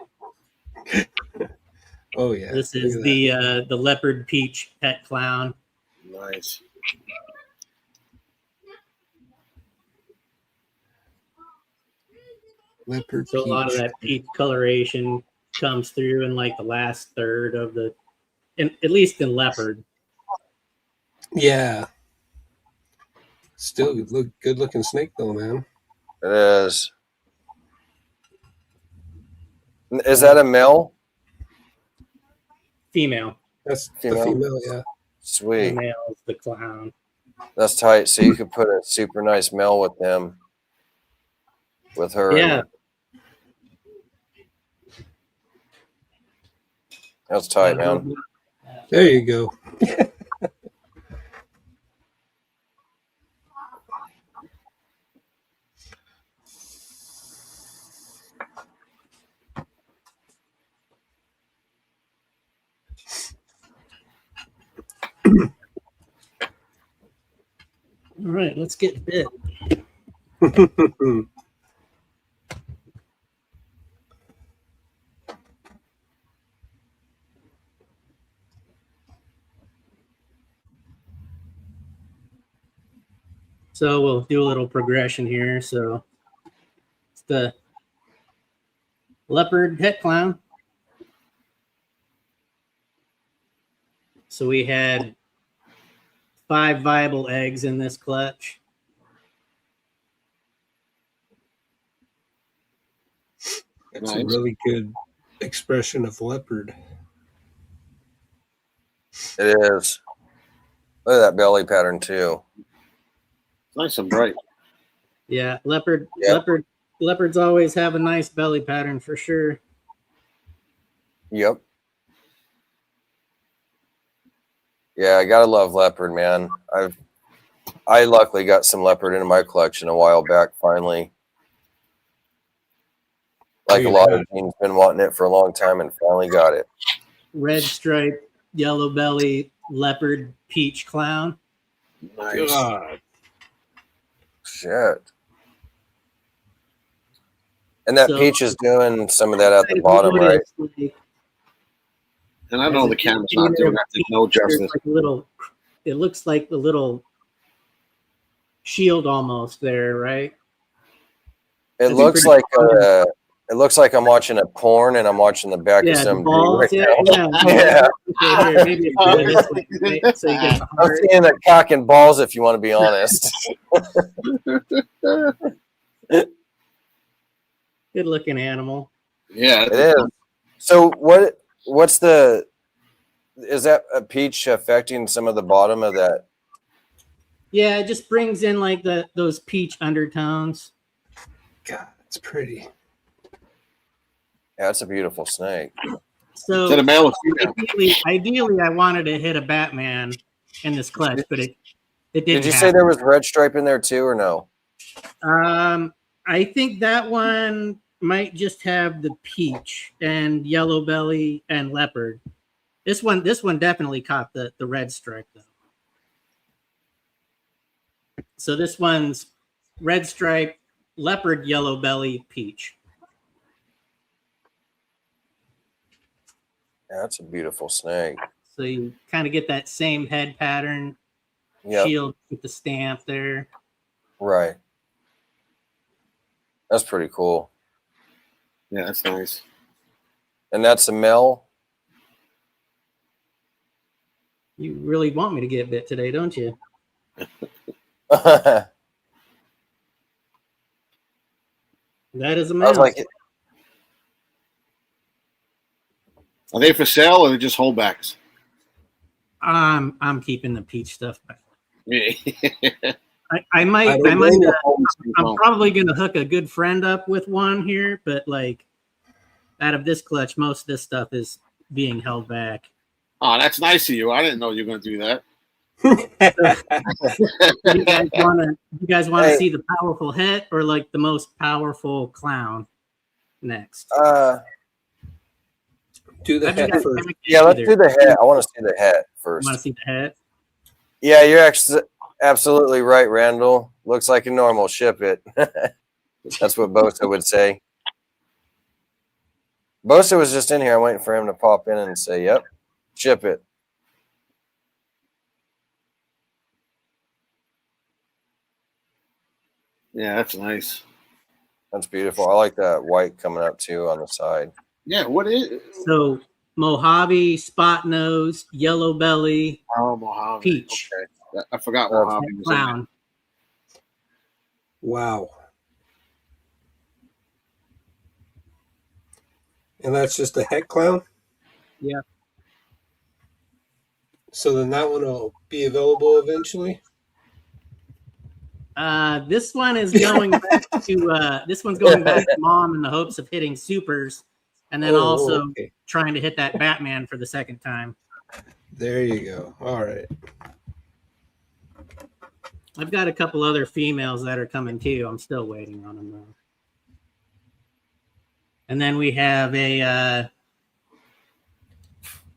Oh yeah. This is the leopard peach pet clown. Nice. Leopard So a lot of that peach coloration comes through in like the last third of the, at least in leopard. Yeah. Still good looking snake though, man. It is. Is that a male? Female. That's Female? the female, yeah. Sweet. Female is the clown. That's tight. So you could put a super nice male with him. With her. Yeah. That's tight, man. There you go. All right, let's get bit. So we'll do a little progression here. So it's the leopard pet clown. So we had 5 viable eggs in this clutch. That's a really good expression of leopard. It is. Look at that belly pattern too. Nice and bright. Yeah, leopard. Yep. Leopards always have a nice belly pattern for sure. Yep. Yeah, I gotta love leopard, man. I luckily got some leopard in my collection a while back. Finally, like a lot of teams been wanting it for a long time, and finally got it. Red stripe, yellow belly, leopard, peach clown. Nice. God. Shit. And that peach is doing some of that at the bottom, right? And I know the camera's not doing that to no justice. Like it looks like the little shield almost there, right? It looks like I'm watching a porn and I'm watching the back of some dude right now. Yeah. Okay, here, maybe it's this way, right? So you get the I'm heart. seeing the cock and balls, if you want to be honest. Good looking animal. Yeah, it is. So what's is that a peach affecting some of the bottom of that? Yeah, it just brings in like those peach undertones. God, it's pretty. Yeah, it's a beautiful snake. So is that a male or female? Ideally, I wanted to hit a Batman in this clutch, but it didn't. Did you say there was red stripe in there too, or no? I think that one might just have the peach and yellow belly and leopard. This one definitely caught the red stripe though. So this one's red stripe, leopard, yellow belly, peach. Yeah, that's a beautiful snake. So you kind of get that same head pattern, shield with the stamp there. Right. That's pretty cool. Yeah, that's nice. And that's a male? You really want me to get bit today, don't you? That is a male. Are they for sale or are they just holdbacks? I'm keeping the peach stuff back. Yeah. I'm probably gonna hook a good friend up with one here, but like out of this clutch, most of this stuff is being held back. Oh, that's nice of you. I didn't know you were going to do that. You guys want to see the powerful het or like the most powerful clown next? Do the het first. Yeah, let's do the het. I want to see the het first. Want to see the het? Yeah, you're absolutely right, Randall. Looks like a normal. Ship it. That's what Bosa would say. Bosa was just in here. I'm waiting for him to pop in and say, "Yep, ship it." Yeah, that's nice. That's beautiful. I like that white coming up too on the side. Yeah, what is so Mojave, spot nose, yellow belly, Mojave, peach. Okay. I forgot Mojave was clown. Wow. And that's just a het clown? Yeah. So then that one will be available eventually? This one is going back to this one's going back to mom in the hopes of hitting supers, and then trying to hit that Batman for the second time. There you go. All right. I've got a couple other females that are coming too. I'm still waiting on them though. And then we have a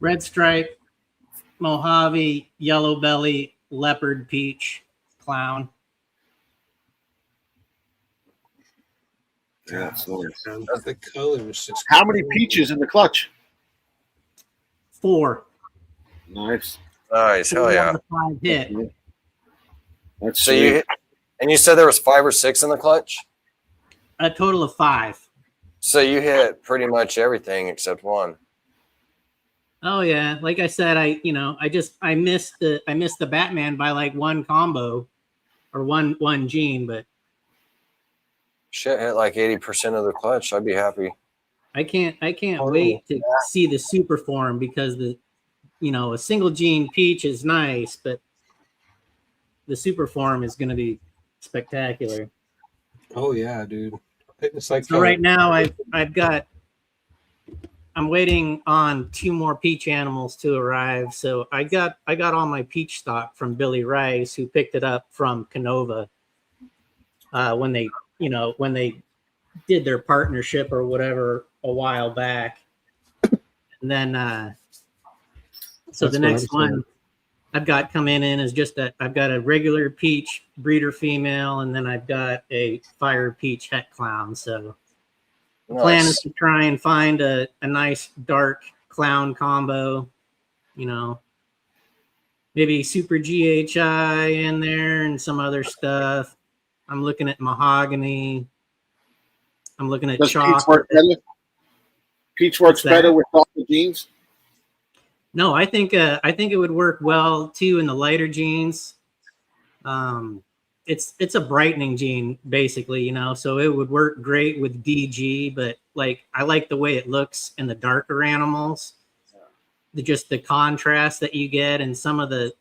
red stripe, Mojave, yellow belly, leopard peach, clown. Yeah, that's nice. The color was just. How many peaches in the clutch? 4. Nice. Hell yeah. 5 hit. That's so you said there was 5 or 6 in the clutch? A total of 5. So you hit pretty much everything except one. Oh yeah, like I said, I missed the Batman by like one combo or one gene, but shit hit like 80% of the clutch. I'd be happy. I can't wait to see the super form because a single gene peach is nice, but the super form is going to be spectacular. Oh yeah, dude. It's like so right now I'm waiting on 2 more peach animals to arrive. So I got all my peach stock from Billy Rice, who picked it up from Canova when they did their partnership or whatever a while back. And then so the next one I've got coming in is just I've got a regular peach breeder female, and then I've got a fire peach het clown. So the plan is to try and find a nice dark clown combo, maybe super GHI in there and some other stuff. I'm looking at mahogany. I'm looking at chocolate. Peach works better with all the genes? No, I think it would work well too in the lighter genes. It's a brightening gene basically, so it would work great with DG, but like I like the way it looks in the darker animals. Just the contrast that you get and some of the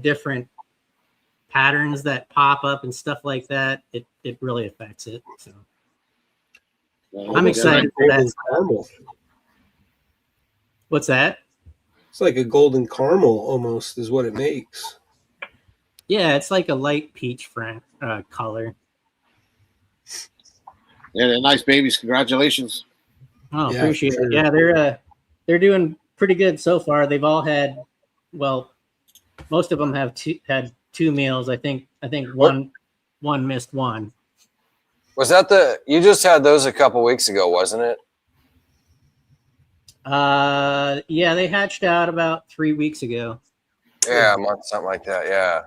different patterns that pop up and stuff like that, it really affects it. So I'm excited for that. Caramel. What's that? It's like a golden caramel almost is what it makes. Yeah, it's like a light peach color. Yeah, they're nice babies. Congratulations. Oh, yeah, appreciate it. Yeah, they're doing pretty good so far. They've all had, most of them have had 2 meals. I think one missed one. Was that you just had those a couple weeks ago, wasn't it? Yeah, they hatched out about 3 weeks ago. Yeah, a month, something like that. Yeah.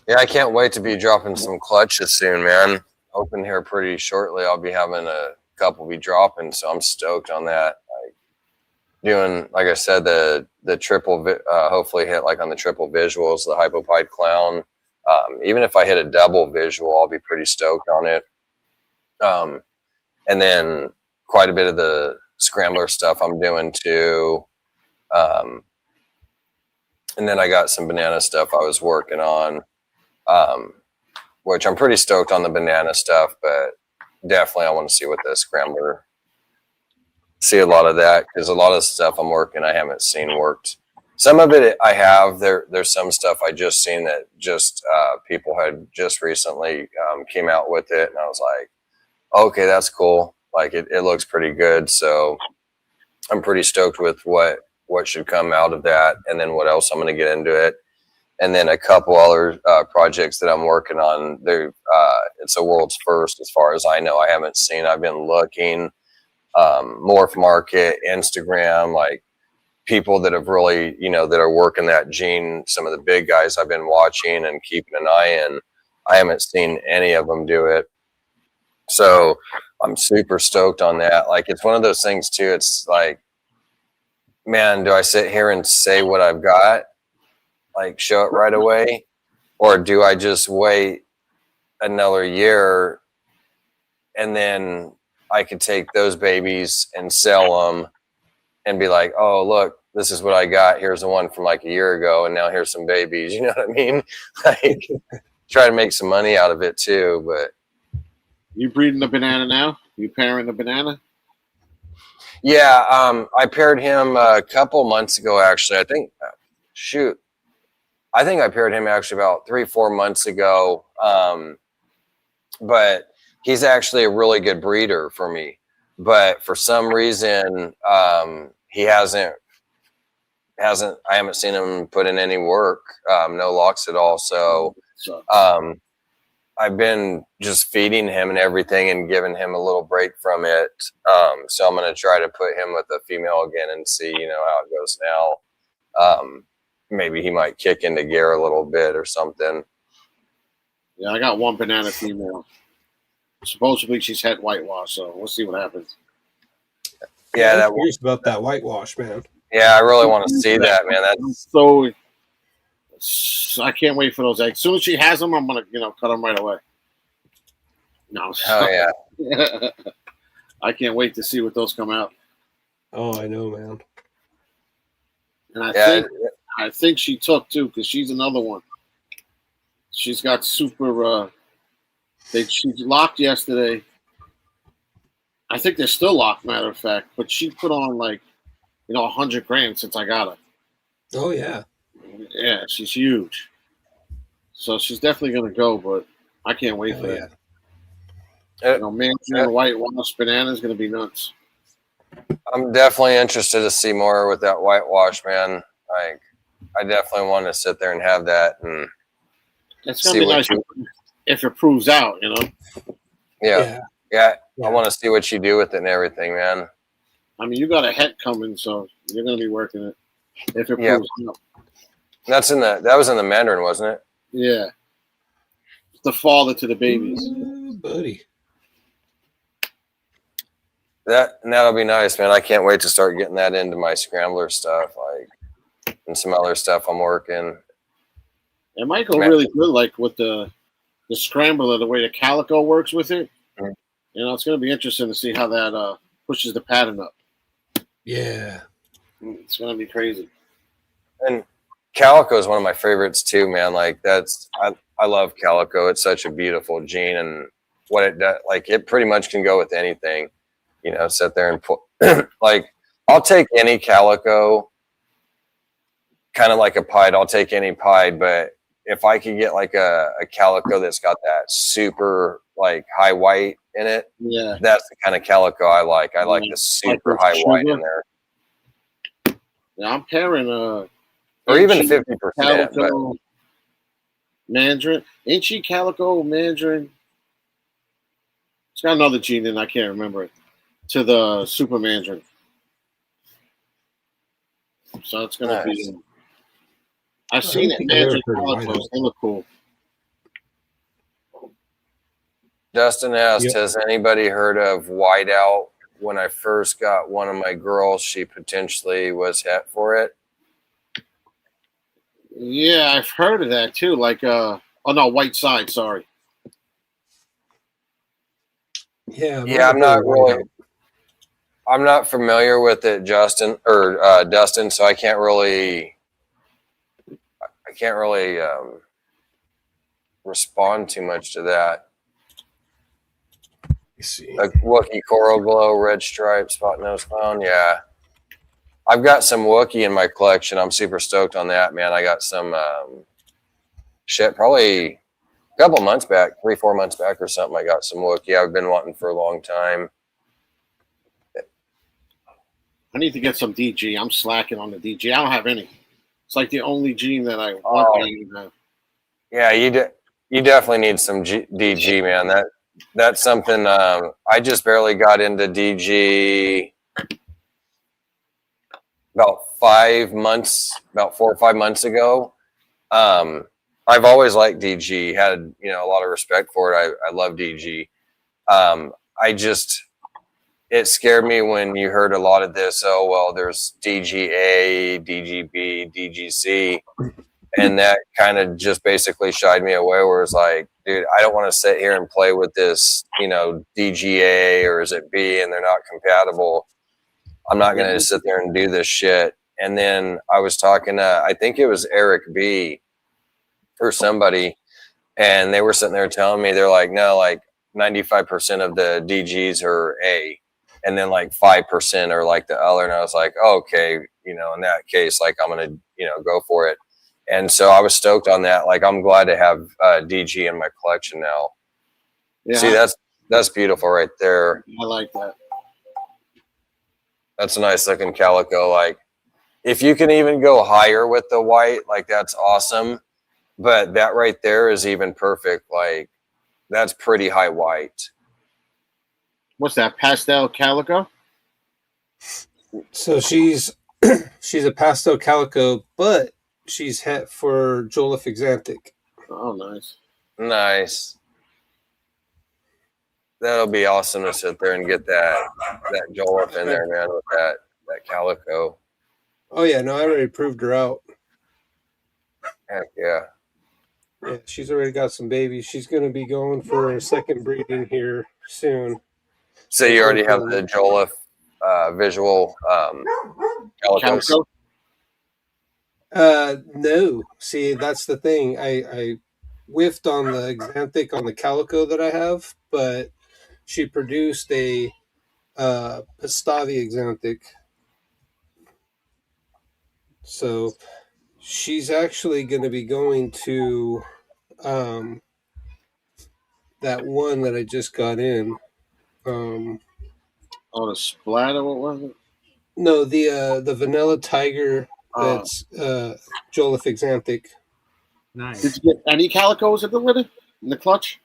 Yeah, I can't wait to be dropping some clutches soon, man. Hoping here pretty shortly I'll be having a couple be dropping, so I'm stoked on that. Like doing, like I said, the triple, hopefully hit like on the triple visuals, the hypopide clown. Even if I hit a double visual, I'll be pretty stoked on it. And then quite a bit of the scrambler stuff I'm doing too. And then I got some banana stuff I was working on, which I'm pretty stoked on the banana stuff, but definitely I want to see what the scrambler, see a lot of that, because a lot of stuff I'm working I haven't seen worked. Some of it I have. There's some stuff I just seen that just people had just recently came out with it, and I was like, okay, that's cool. Like it looks pretty good. So I'm pretty stoked with what should come out of that, and then what else I'm going to get into it. And then a couple other projects that I'm working on. It's a world's first as far as I know. I haven't seen. I've been looking, Morph Market, Instagram, like people that have really, that are working that gene. Some of the big guys I've been watching and keeping an eye in. I haven't seen any of them do it. So I'm super stoked on that. Like, it's one of those things too. It's like, man, do I sit here and say what I've got, like show it right away? Or do I just wait another year and then I could take those babies and sell them and be like, oh, look, this is what I got. Here's the one from like a year ago. And now here's some babies. You know what I mean? Like, try to make some money out of it too. But you breeding the banana now? You pairing the banana? Yeah, I paired him a couple months ago, actually. I think I paired him actually about 3-4 months ago. But he's actually a really good breeder for me. But for some reason, he hasn't, I haven't seen him put in any work, no locks at all. So, I've been just feeding him and everything and giving him a little break from it. So I'm going to try to put him with a female again and see, how it goes now. Maybe he might kick into gear a little bit or something. Yeah, I got one banana female. Supposedly she's head whitewash, so we'll see what happens. Yeah, I'm curious about that whitewash, man. Yeah, I really want to see that, man. That's so. I can't wait for those eggs. As soon as she has them, I'm gonna, cut them right away. No. Oh yeah. I can't wait to see what those come out. Oh, I know, man. And I think she took too, because she's another one. She's got super. She locked yesterday. I think they're still locked, matter of fact. But she put on 100 grams since I got her. Oh yeah. Yeah, she's huge. So she's definitely gonna go, but I can't wait for that. Mandarin whitewash banana is gonna be nuts. I'm definitely interested to see more with that whitewash, man. Like, I definitely want to sit there and have that and it's gonna be nice if it proves out, Yeah. I want to see what you do with it and everything, man. I mean, you got a het coming, so you're gonna be working it if it proves out. That was in the Mandarin, wasn't it? Yeah. It's the father to the babies. Ooh, buddy. That'll be nice, man. I can't wait to start getting that into my scrambler stuff, and some other stuff I'm working. It might go really good, like with the scrambler, the way the calico works with it. Mm-hmm. It's going to be interesting to see how that pushes the pattern up. Yeah. It's going to be crazy. And calico is one of my favorites too, man. Like, I love calico. It's such a beautiful gene, and what it does, like, it pretty much can go with anything. Sit there and put like, I'll take any calico, kind of like a pied. I'll take any pied, but if I could get like a calico that's got that super like high white in it, yeah, that's the kind of calico I like. I like the super high white in there. Yeah, I'm pairing or even 50%. Mandarin, ain't she calico Mandarin? It's got another gene in, I can't remember it. To the super Mandarin. So it's gonna be. I've seen it. Mandarin calicos, they look cool. Dustin asked, has anybody heard of whiteout? When I first got one of my girls, she potentially was het for it. Yeah, I've heard of that too. Like, white side. Sorry. Yeah, I'm not really. I'm not familiar with it, Justin or Dustin, so I can't really respond too much to that. You see. Like Wookiee Coral Glow, Red Stripe, Spot Nose Clown. Yeah. I've got some Wookiee in my collection. I'm super stoked on that, man. I got some shit probably a couple months back, 3-4 months back or something. I got some Wookiee I've been wanting for a long time. I need to get some DG. I'm slacking on the DG. I don't have any. It's like the only gene that I want that I even have. Yeah, you definitely need some DG, man. That's something. I just barely got into DG about 5 months, about 4 or 5 months ago. I've always liked DG. Had a lot of respect for it. I love DG. It scared me when you heard a lot of this. Oh well, there's DGA, DGB, DGC. And that kind of just basically shied me away where it's like, dude, I don't want to sit here and play with this, DGA or is it B and they're not compatible. I'm not going to sit there and do this shit. And then I was talking to, I think it was Eric B or somebody, and they were sitting there telling me, they're like, no, like 95% of the DGs are A. And then like 5% are like the other. And I was like, oh, okay, in that case, like I'm going to, go for it. And so I was stoked on that. Like, I'm glad to have DG in my collection now. Yeah. See, that's beautiful right there. I like that. That's a nice looking calico. Like, if you can even go higher with the white, like that's awesome. But that right there is even perfect. Like, that's pretty high white. What's that, pastel calico? So she's a pastel calico, but she's het for Joliffe Xanthic. Oh, nice. Nice. That'll be awesome to sit there and get that Joliffe in there, man, with that calico. Oh, yeah. No, I already proved her out. Heck yeah. Yeah, she's already got some babies. She's going to be going for a second breeding here soon. So you already have the Joliffe visual calicos? No. See, that's the thing. I whiffed on the Xanthic on the calico that I have, but she produced a Pastavi Xanthic. So she's actually going to be going to that one that I just got in. The splatter, what was it? No, the Vanilla Tiger that's Joliffe Xanthic. Nice. Did you get any calicos in the litter? In the clutch?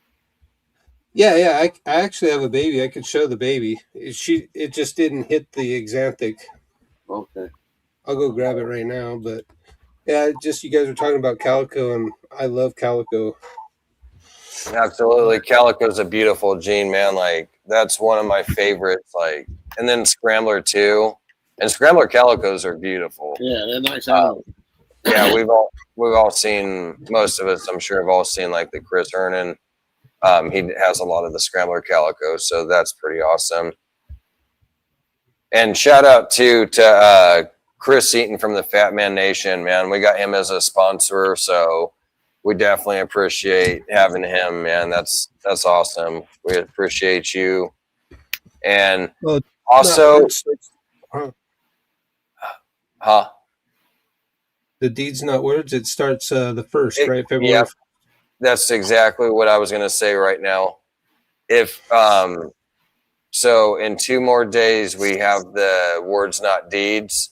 Yeah. I actually have a baby. I could show the baby. It just didn't hit the Xanthic. Okay. I'll go grab it right now. But yeah, just you guys were talking about calico, and I love calico. Absolutely. Calico's a beautiful gene, man. Like, that's one of my favorites. Like, and then Scrambler too. And Scrambler calicos are beautiful. Yeah, they're nice. Yeah, we've all seen, most of us, I'm sure, have all seen like the Chris Hernan. He has a lot of the Scrambler calicos, so that's pretty awesome. And shout out to Chris Eaton from the Fat Man Nation, man. We got him as a sponsor, so we definitely appreciate having him, man. That's awesome. We appreciate you. And also, The deed's not words. It starts the 1st, right? February. Yeah, that's exactly what I was going to say right now. If so, in 2 more days, we have the Words Not Deeds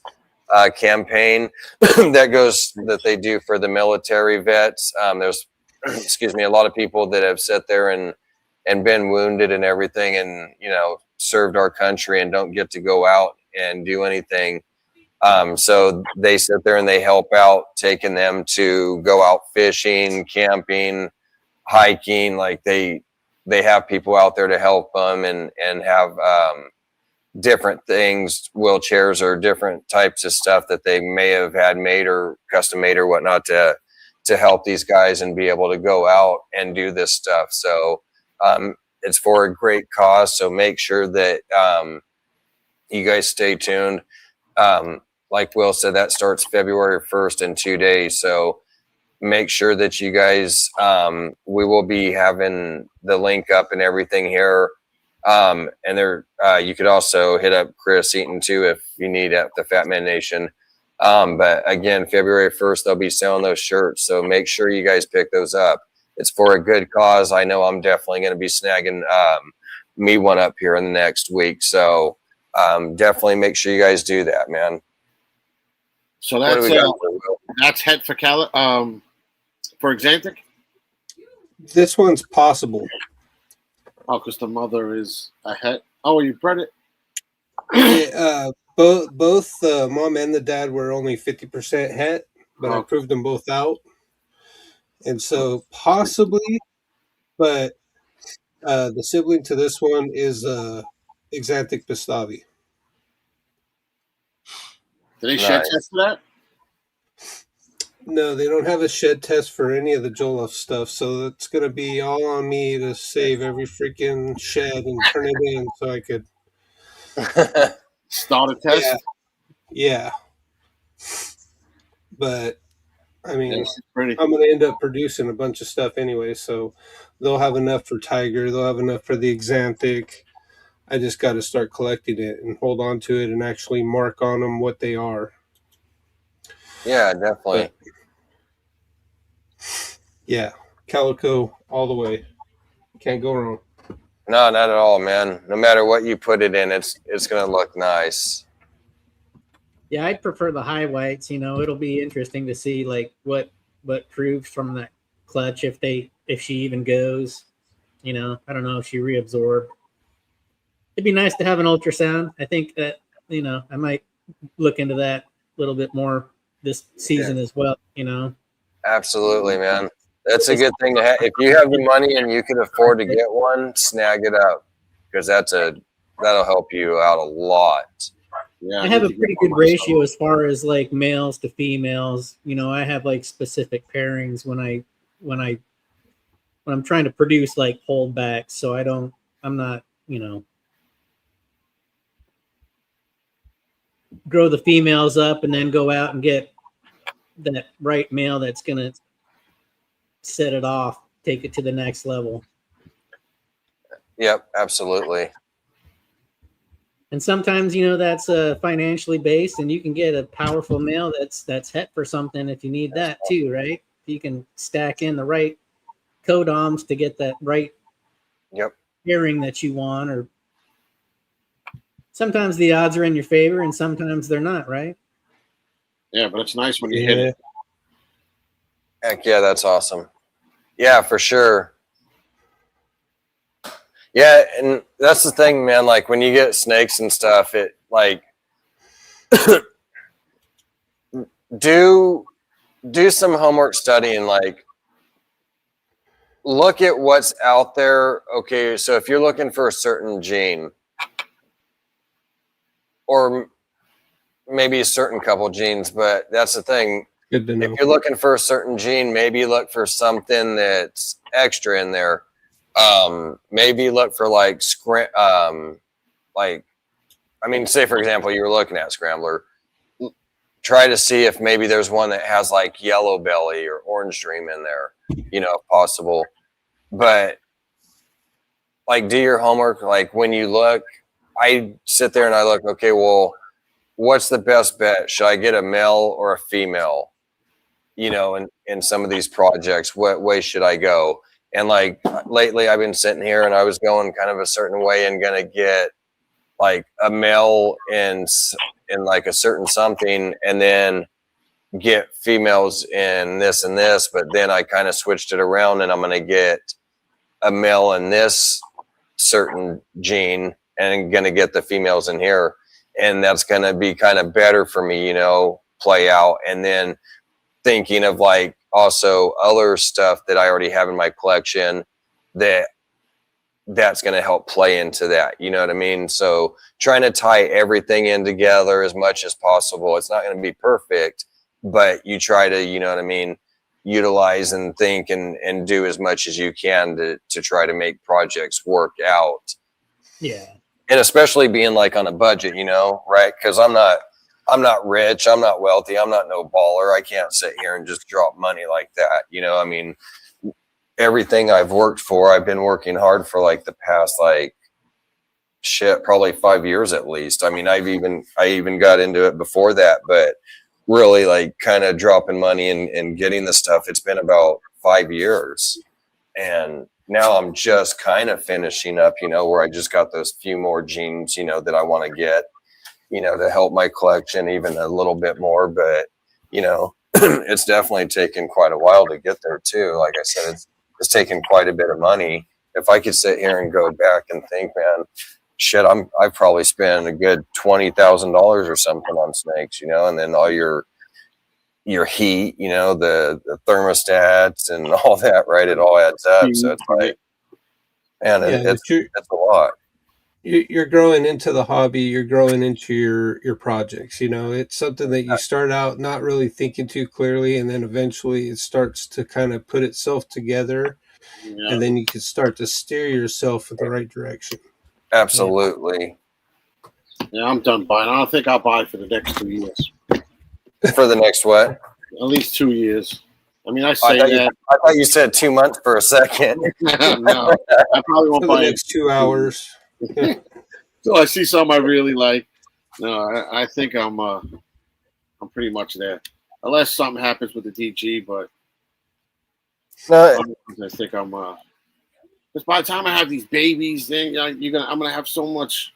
campaign that they do for the military vets. There's, a lot of people that have sat there and been wounded and everything, and served our country and don't get to go out and do anything. So they sit there and they help out, taking them to go out fishing, camping, hiking. Like they have people out there to help them and have different things, wheelchairs or different types of stuff that they may have had made or custom made or whatnot to help these guys and be able to go out and do this stuff. So it's for a great cause. So make sure that you guys stay tuned. Like Will said, that starts February 1st in 2 days. So make sure that you guys, we will be having the link up and everything here. And there, you could also hit up Chris Eaton too if you need at the Fat Man Nation. But again, February 1st, they'll be selling those shirts. So make sure you guys pick those up. It's for a good cause. I know I'm definitely going to be snagging me one up here in the next week. So definitely make sure you guys do that, man. So that's het for for Exantic? This one's possible. Oh, because the mother is a het. Oh, you bred it? Yeah, both the mom and the dad were only 50% het, but I proved them both out. And so possibly, but the sibling to this one is Exantic Pistavi. Do they shed test for that? No, they don't have a shed test for any of the Jollof stuff, so it's going to be all on me to save every freaking shed and turn it in so I could start a test. Yeah. But I mean, I'm going to end up producing a bunch of stuff anyway, so they'll have enough for Tiger, they'll have enough for the Exantic. I just got to start collecting it and hold on to it and actually mark on them what they are. Yeah, definitely. But, yeah, calico all the way. Can't go wrong. No, not at all, man. No matter what you put it in, it's going to look nice. Yeah, I'd prefer the high whites. You know, it'll be interesting to see like what proves from that clutch if she even goes. You know, I don't know if she reabsorbed. It'd be nice to have an ultrasound. I think that, you know, I might look into that a little bit more this season as well, you know. Absolutely, man. That's a good thing to have. If you have the money and you can afford to get one, snag it up, because that'll help you out a lot. Yeah, I have a pretty good ratio as far as like males to females. You know, I have like specific pairings when I'm trying to produce like holdbacks, so I'm not, you know, grow the females up and then go out and get that right male that's gonna set it off, take it to the next level. Yep, absolutely. And sometimes, you know, that's financially based, and you can get a powerful male that's het for something if you need that too, right? You can stack in the right codoms to get that right pairing that you want, or sometimes the odds are in your favor and sometimes they're not, right? Yeah, but it's nice when you hit it. Heck yeah, that's awesome. Yeah, for sure. Yeah, and that's the thing, man. Like when you get snakes and stuff, it like do some homework studying. Like look at what's out there. Okay, so if you're looking for a certain gene, or maybe a certain couple genes, but that's the thing. Good to know. If you're looking for a certain gene, maybe look for something that's extra in there. Maybe look for like say for example, you were looking at Scrambler. Try to see if maybe there's one that has like yellow belly or orange dream in there, you know, if possible. But like do your homework. Like when you look, I sit there and I look, okay, well, what's the best bet? Should I get a male or a female? You know, in some of these projects, what way should I go? And like lately I've been sitting here and I was going kind of a certain way and going to get like a male in like a certain something and then get females in this and this. But then I kind of switched it around and I'm going to get a male in this certain gene and going to get the females in here. And that's going to be kind of better for me, you know, play out. And then thinking of like also other stuff that I already have in my collection that's going to help play into that. You know what I mean? So trying to tie everything in together as much as possible. It's not going to be perfect, but you try to, you know what I mean, utilize and think and do as much as you can to try to make projects work out. Yeah. and especially being like on a budget, you know, right? Because I'm not rich, I'm not wealthy, I'm not no baller. I can't sit here and just drop money like that, you know. I mean, everything I've worked for, I've been working hard for like the past like probably 5 years at least. I mean, I even got into it before that, but really like kind of dropping money and getting the stuff, it's been about 5 years. And now I'm just kind of finishing up, you know, where I just got those few more genes, you know, that I want to get, you know, to help my collection even a little bit more. But, you know, it's definitely taken quite a while to get there too. Like I said, it's taken quite a bit of money. If I could sit here and go back and think, man, shit, I've probably spent a good $20,000 or something on snakes, you know, and then all your heat, you know, the thermostats and all that, right? It all adds up. So it's like, man, it's a lot. You're growing into the hobby. You're growing into your projects. You know, it's something that you start out not really thinking too clearly, and then eventually it starts to kind of put itself together, and then you can start to steer yourself in the right direction. Absolutely. Yeah, I'm done buying. I don't think I'll buy for the next 2 years. For the next what? At least 2 years. I mean, I thought you said 2 months for a second. No, I probably won't buy the next 2 hours. So I see something I really like. No, I think I'm pretty much there, unless something happens with the DG. But I think I'm. Because by the time I have these babies, then I'm gonna have so much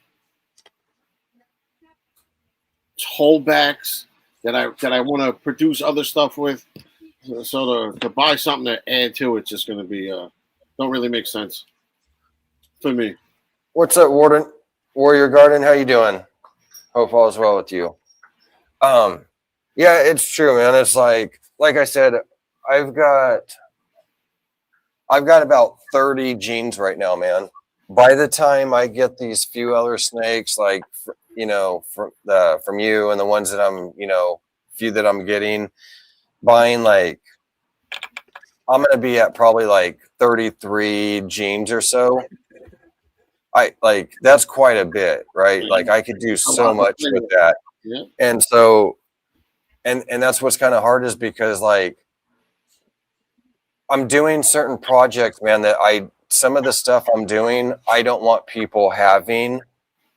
holdbacks that I want to produce other stuff with. So to buy something to add to it's just gonna be don't really make sense for me. What's up, Warrior Garden? How you doing? Hope all is well with you. Yeah, it's true, man. It's like I said, I've got about 30 genes right now, man. By the time I get these few other snakes, like, you know, from you and the ones that I'm, you know, few that I'm buying, like, I'm going to be at probably like 33 genes or so. That's quite a bit, right? Like I could do so much with that. Yeah. And so, and that's what's kind of hard is because like, I'm doing certain projects, man, that some of the stuff I'm doing, I don't want people having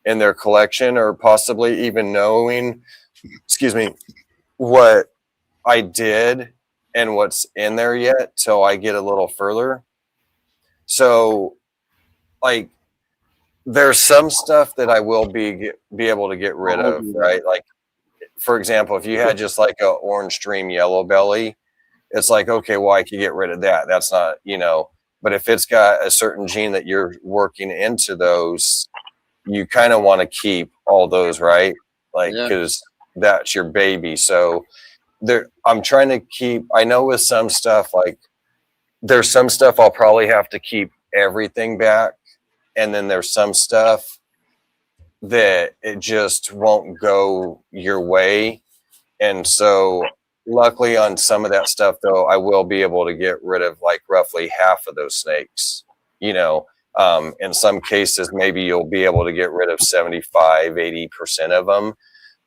in their collection or possibly even knowing, what I did and what's in there yet till I get a little further. So like there's some stuff that I will be able to get rid of, right? Like, for example, if you had just like a orange stream yellow belly, it's like, okay, well, I could get rid of that. That's not, you know, but if it's got a certain gene that you're working into those, you kind of want to keep all those, right? Like, because that's your baby. So I'm trying to keep, I know with some stuff, like there's some stuff I'll probably have to keep everything back. And then there's some stuff that it just won't go your way. And so luckily on some of that stuff, though, I will be able to get rid of like roughly half of those snakes, you know. In some cases, maybe you'll be able to get rid of 75, 80% of them.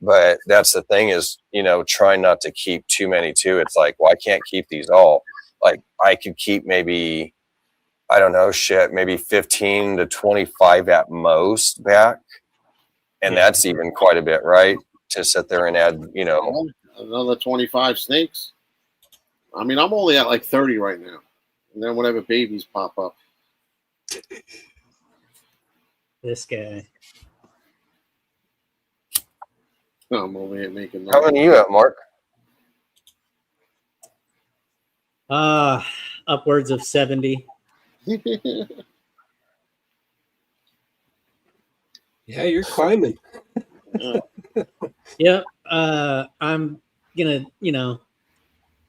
But that's the thing is, you know, trying not to keep too many too. It's like, well, I can't keep these all. Like I could keep maybe, I don't know, maybe 15 to 25 at most back. And that's even quite a bit, right? To sit there and add, you know. Another 25 snakes. I mean, I'm only at like 30 right now. And then whenever babies pop up. This guy. I'm over here making How many are you at, Mark? Upwards of 70. Yeah, you're climbing. Yeah. I'm gonna, you know,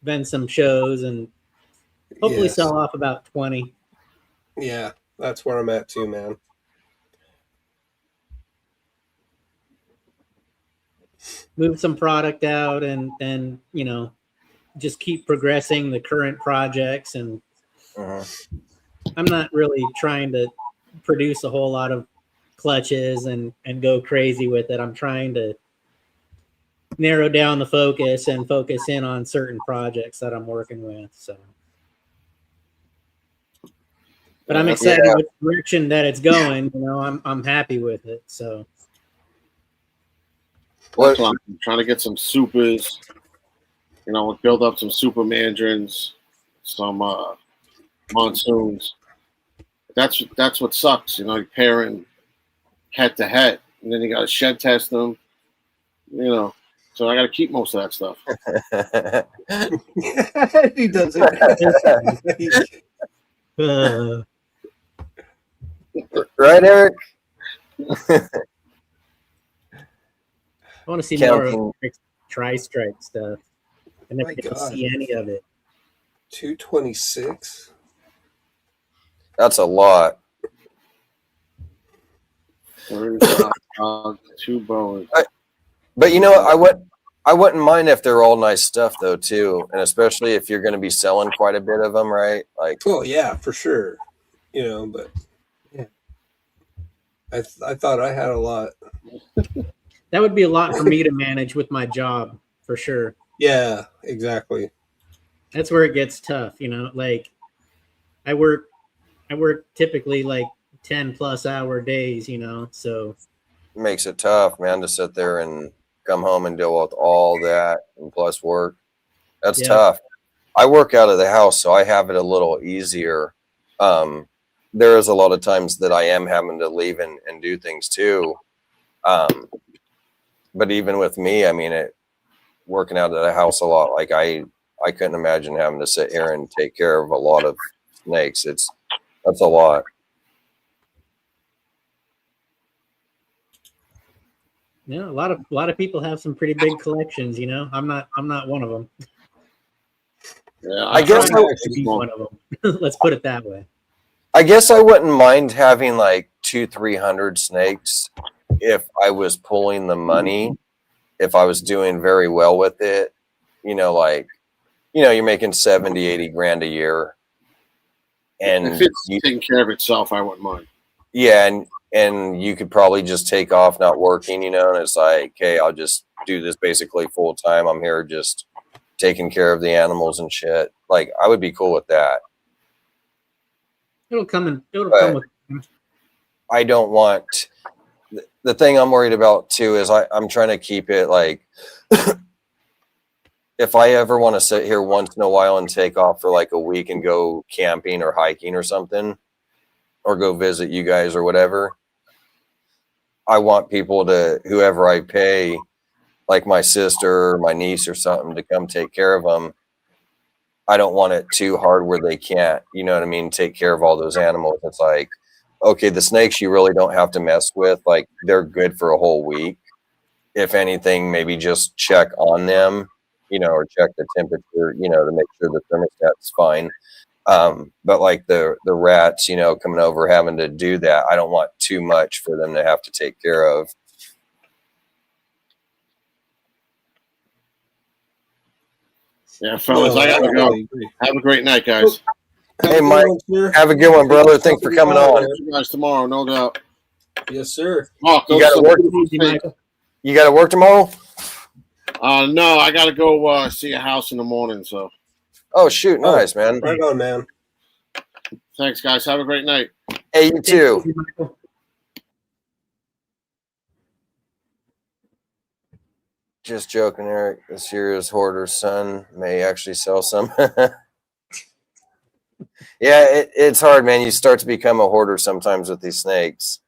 vend some shows and hopefully sell off about 20. Yeah, that's where I'm at too, man. Move some product out and you know, just keep progressing the current projects. And I'm not really trying to produce a whole lot of clutches and go crazy with it. I'm trying to narrow down the focus and focus in on certain projects that I'm working with. So, but I'm excited with the direction that it's going. You know, I'm happy with it. So, I'm trying to get some supers. You know, build up some super mandrins, some monsoons. That's what sucks. You know, you're pairing head to head, and then you got to shed test them. You know, so I got to keep most of that stuff. He does it. Right, Eric? I want to see more of tri-strike stuff. I never get to see any of it. 226. That's a lot. 2 bows. But you know, I wouldn't mind if they're all nice stuff though too, and especially if you're going to be selling quite a bit of them, right? Like, oh yeah, for sure. You know, but yeah, I thought I had a lot. That would be a lot for me to manage with my job, for sure. Yeah, exactly. That's where it gets tough, you know. Like, I work typically like 10+ hour days, you know. So makes it tough, man, to sit there and come home and deal with all that and plus work. That's tough. I work out of the house, so I have it a little easier. There is a lot of times that I am having to leave and do things too. But even with me, I mean, working out of the house a lot, like I couldn't imagine having to sit here and take care of a lot of snakes. That's a lot. Yeah, a lot of people have some pretty big collections, you know. I'm not one of them. Yeah, I guess I would be one of them. Let's put it that way. I guess I wouldn't mind having like 200-300 snakes if I was pulling the money, if I was doing very well with it. You know, like, you know, you're making 70-80 grand a year, and if it's taking care of itself, I wouldn't mind. Yeah, and you could probably just take off not working, you know, and it's like, hey, I'll just do this basically full time. I'm here just taking care of the animals and shit. Like, I would be cool with that. It'll come with. I don't want the thing I'm worried about too is I'm trying to keep it like if I ever want to sit here once in a while and take off for like a week and go camping or hiking or something, or go visit you guys or whatever, I want people to, whoever I pay, like my sister or my niece or something, to come take care of them. I don't want it too hard where they can't, you know what I mean, take care of all those animals. It's like, okay, the snakes you really don't have to mess with. Like, they're good for a whole week. If anything, maybe just check on them, you know, or check the temperature, you know, to make sure the thermostat's fine. But like the rats, you know, coming over, having to do that, I don't want too much for them to have to take care of. Yeah, fellas, I gotta go. Have a great night, guys. Hey, Mike, have a good one, brother. Thanks for coming on. See you guys tomorrow, no doubt. Yes, sir. Mark, you got to work. You got to work tomorrow? No, I got to go see a house in the morning. So. Oh shoot! Nice, man. Right on, man. Thanks, guys. Have a great night. Hey, you too. Just joking, Eric. This year's hoarder's son may actually sell some. Yeah, it's hard, man. You start to become a hoarder sometimes with these snakes.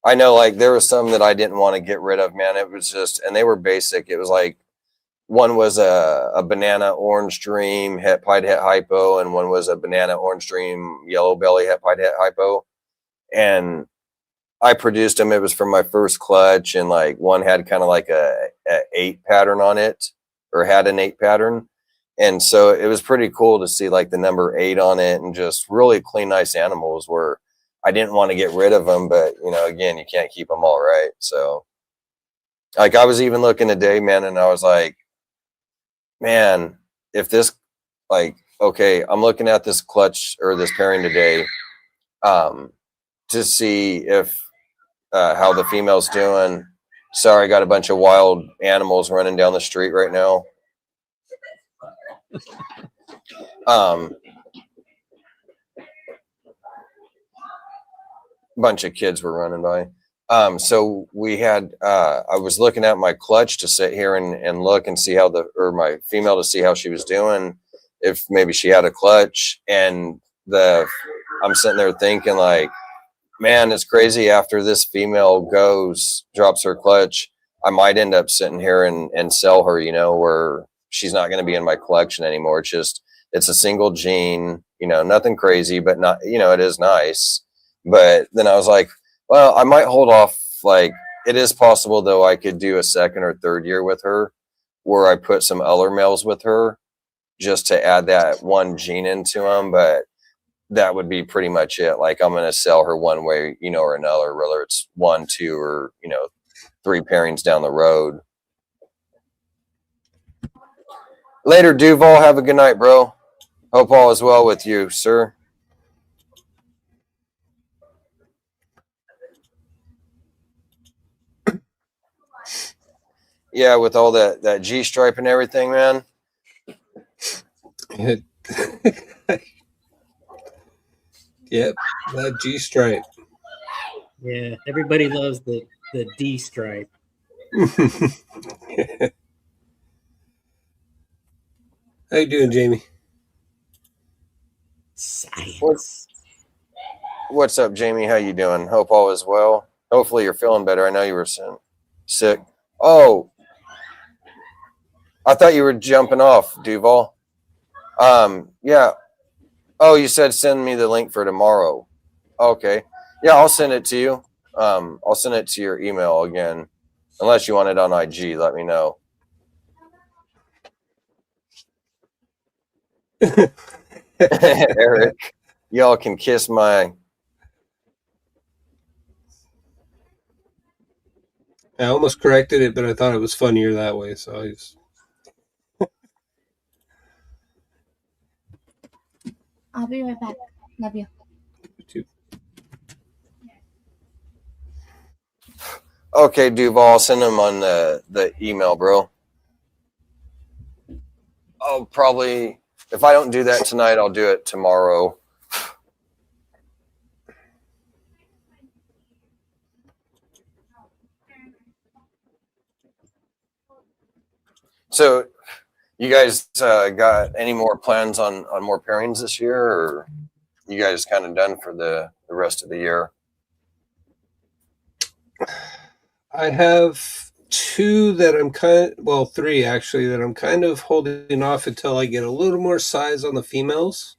I know, like, there was some that I didn't want to get rid of, man. It was just, and they were basic. It was like, one was a banana orange dream het pied het hypo, and one was a banana orange dream yellow belly het pied het hypo. And I produced them. It was from my first clutch, and like one had kind of like a 8 pattern on it, or had an 8 pattern. And so it was pretty cool to see like the number 8 on it, and just really clean, nice animals where I didn't want to get rid of them. But, you know, again, you can't keep them all, right? So like I was even looking today, man, and I was like, man, if this, like, okay, I'm looking at this clutch or this pairing today, to see if how the female's doing. Sorry, I got a bunch of wild animals running down the street right now. Bunch of kids were running by. So we had, I was looking at my clutch to sit here and look and see how my female to see how she was doing, if maybe she had a clutch. And I'm sitting there thinking like, man, it's crazy. After this female drops her clutch, I might end up sitting here and sell her, where she's not going to be in my collection anymore. It's a single gene, nothing crazy, but not, it is nice. But then I was like, well, I might hold off. Like, it is possible though, I could do a second or third year with her where I put some other males with her just to add that one gene into them. But that would be pretty much it. Like, I'm going to sell her one way, or another, whether it's 1, 2, or, 3 pairings down the road. Later, Duval. Have a good night, bro. Hope all is well with you, sir. Yeah, with all that G stripe and everything, man. Yep, that G stripe. Yeah, everybody loves the D stripe. How you doing, Jamie? Science. What's up, Jamie? How you doing? Hope all is well. Hopefully you're feeling better. I know you were sick. Oh, I thought you were jumping off, Duval. Yeah. Oh, you said send me the link for tomorrow. Okay. Yeah, I'll send it to you. I'll send it to your email again. Unless you want it on IG, let me know. Eric, y'all can kiss my... I almost corrected it, but I thought it was funnier that way, so I just... I'll be right back. Love you. Okay, Duval, I'll send them on the email, bro. I'll probably, if I don't do that tonight, I'll do it tomorrow. So, you guys got any more plans on more pairings this year, or you guys kind of done for the rest of the year? I have 2 that I'm well, 3 actually, that I'm kind of holding off until I get a little more size on the females.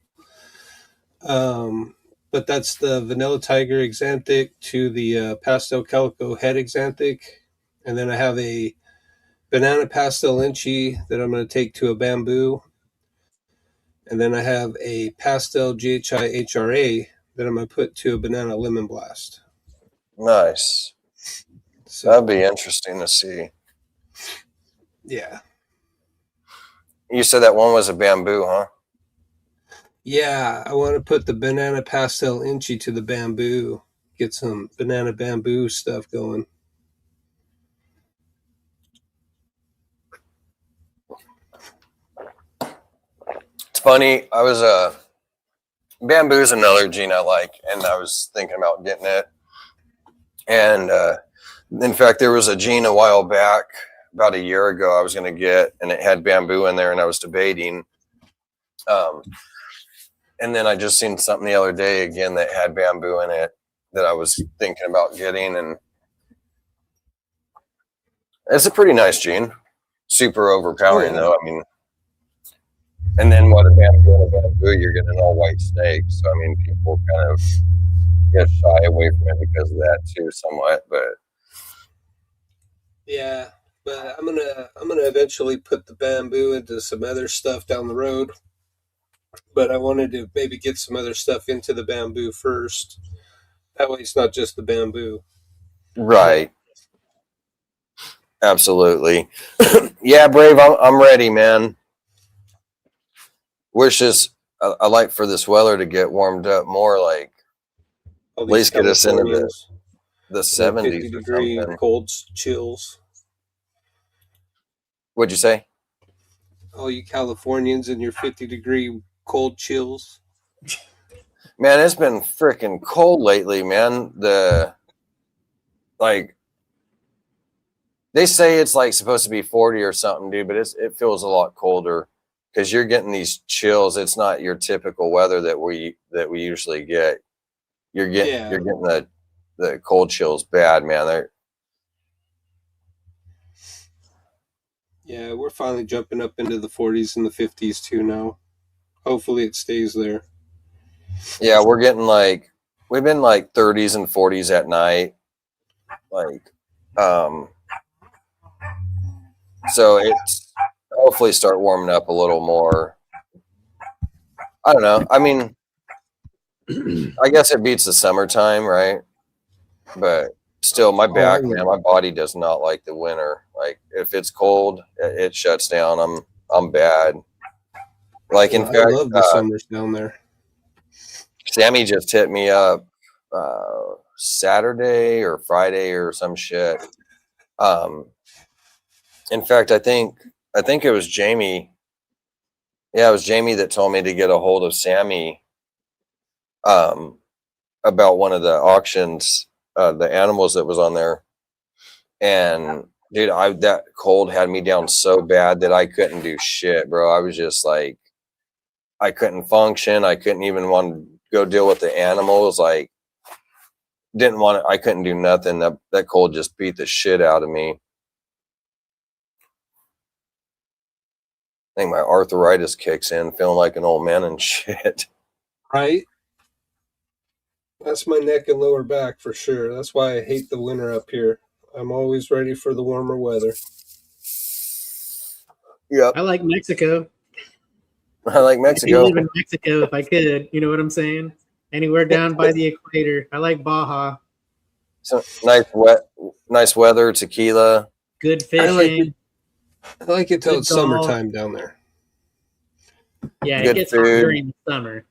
But that's the Vanilla Tiger Exanthic to the Pastel Calico Head Exanthic. And then I have a Banana Pastel Inchy that I'm going to take to a Bamboo. And then I have a Pastel GHI HRA that I'm going to put to a Banana Lemon Blast. Nice. So that'd be interesting to see. Yeah. You said that one was a Bamboo, huh? Yeah, I want to put the Banana Pastel Inchy to the Bamboo. Get some Banana Bamboo stuff going. It's funny. I was Bamboo is another gene I like, and I was thinking about getting it. And in fact, there was a gene a while back, about a year ago, I was going to get, and it had Bamboo in there, and I was debating. And then I just seen something the other day again that had Bamboo in it that I was thinking about getting, and it's a pretty nice gene. Super overpowering, though. I mean, and then what a Bamboo and a Bamboo, you're getting an all white snake. So I mean, people kind of get shy away from it because of that too, somewhat. But yeah, but I'm gonna eventually put the Bamboo into some other stuff down the road. But I wanted to maybe get some other stuff into the Bamboo first. That way, it's not just the Bamboo. Right. Absolutely. Yeah, Brave, I'm ready, man. I like for this weather to get warmed up more. Like, All At least get us into Californians the in 70s 50 or degree something. cold chills. What'd you say? All you Californians in your 50 degree cold chills. Man, it's been freaking cold lately, man. Like they say it's like supposed to be 40 or something, dude, but it feels a lot colder because you're getting these chills. It's not your typical weather that we usually get. You're getting the cold chills bad, man. Yeah, we're finally jumping up into the 40s and the 50s too now. Hopefully it stays there. Yeah, we're getting we've been like 30s and 40s at night. So it's hopefully start warming up a little more. I don't know. I mean, I guess it beats the summertime, right? But still, my back, man, my body does not like the winter. Like if it's cold, it shuts down. I'm bad. Like in fact, I love the summers down there. Sammy just hit me up Saturday or Friday or some shit. In fact, I think it was Jamie. Yeah, it was Jamie that told me to get a hold of Sammy about one of the auctions, the animals that was on there. And dude, that cold had me down so bad that I couldn't do shit, bro. I was just like, I couldn't function. I couldn't even want to go deal with the animals. Like, I couldn't do nothing. That cold just beat the shit out of me. I think my arthritis kicks in, feeling like an old man and shit. Right? That's my neck and lower back for sure. That's why I hate the winter up here. I'm always ready for the warmer weather. Yep. I like Mexico. I like Mexico. I'd live in Mexico if I could. You know what I'm saying? Anywhere down by the equator. I like Baja. So nice weather, tequila. Good fishing. I like it till it's summertime down there. Yeah, it gets hot during the summer.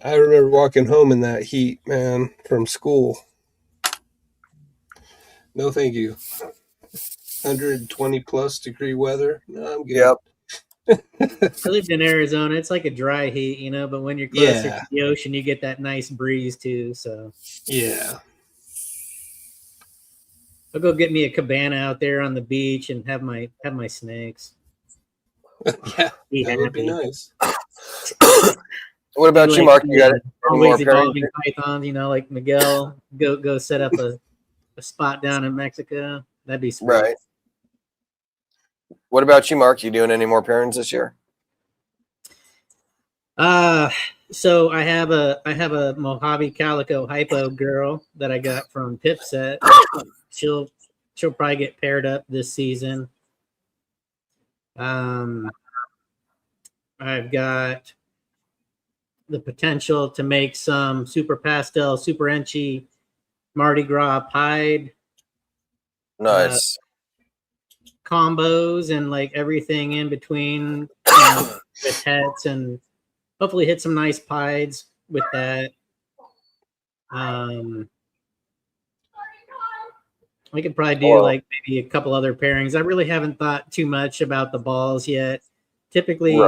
I remember walking home in that heat, man, from school. No, thank you. 120 plus degree weather. No, I'm good. Yep. I lived in Arizona. It's like a dry heat, you know, but when you're closer to the ocean, you get that nice breeze too. So yeah. I'll go get me a cabana out there on the beach and have my snakes. Yeah, that would be nice. What about you, Mark? You got any more evolving pythons, you know, like Miguel. Go set up a spot down in Mexico. That'd be sweet. Right. What about you, Mark? You doing any more pairings this year? So I have a Mojave Calico Hypo girl that I got from Pipset. She'll probably get paired up this season. I've got the potential to make some super pastel, super inchy Mardi Gras pied. Nice. Combos and like everything in between, you know, with heads, and hopefully hit some nice pieds with that. We could probably do like maybe a couple other pairings. I really haven't thought too much about the balls yet. Typically,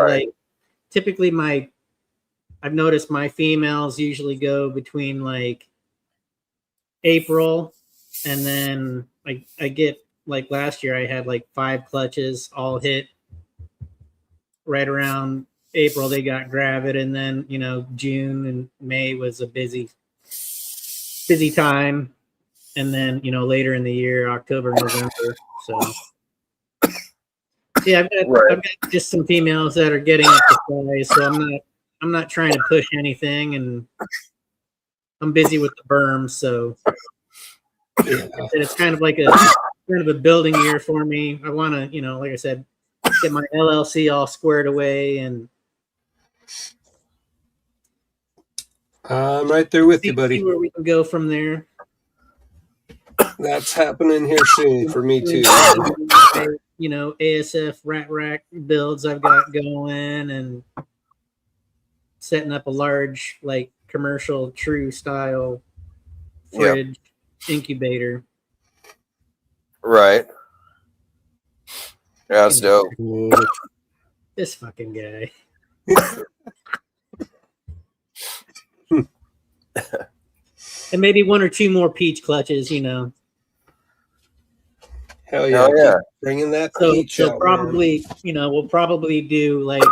I've noticed my females usually go between like April, and then I get, like last year I had like 5 clutches all hit right around April. They got gravid, and then, you know, June and May was a busy time. And then, you know, later in the year, October, November. So, yeah, I've got just some females that are getting up to size. So I'm not trying to push anything, and I'm busy with the berms. So it's kind of like a building year for me. I want to, you know, like I said, get my LLC all squared away, and I'm right there with you, buddy. See where we can go from there. That's happening here soon for me too. You know, ASF rack builds I've got going, and setting up a large like commercial true style Yep. fridge incubator. Right. Yeah, that's dope. This fucking guy. And maybe one or two more peach clutches, you know. Hell yeah! Hell yeah. Keep bringing that So, peach so out, probably, man. you know, we'll probably do like,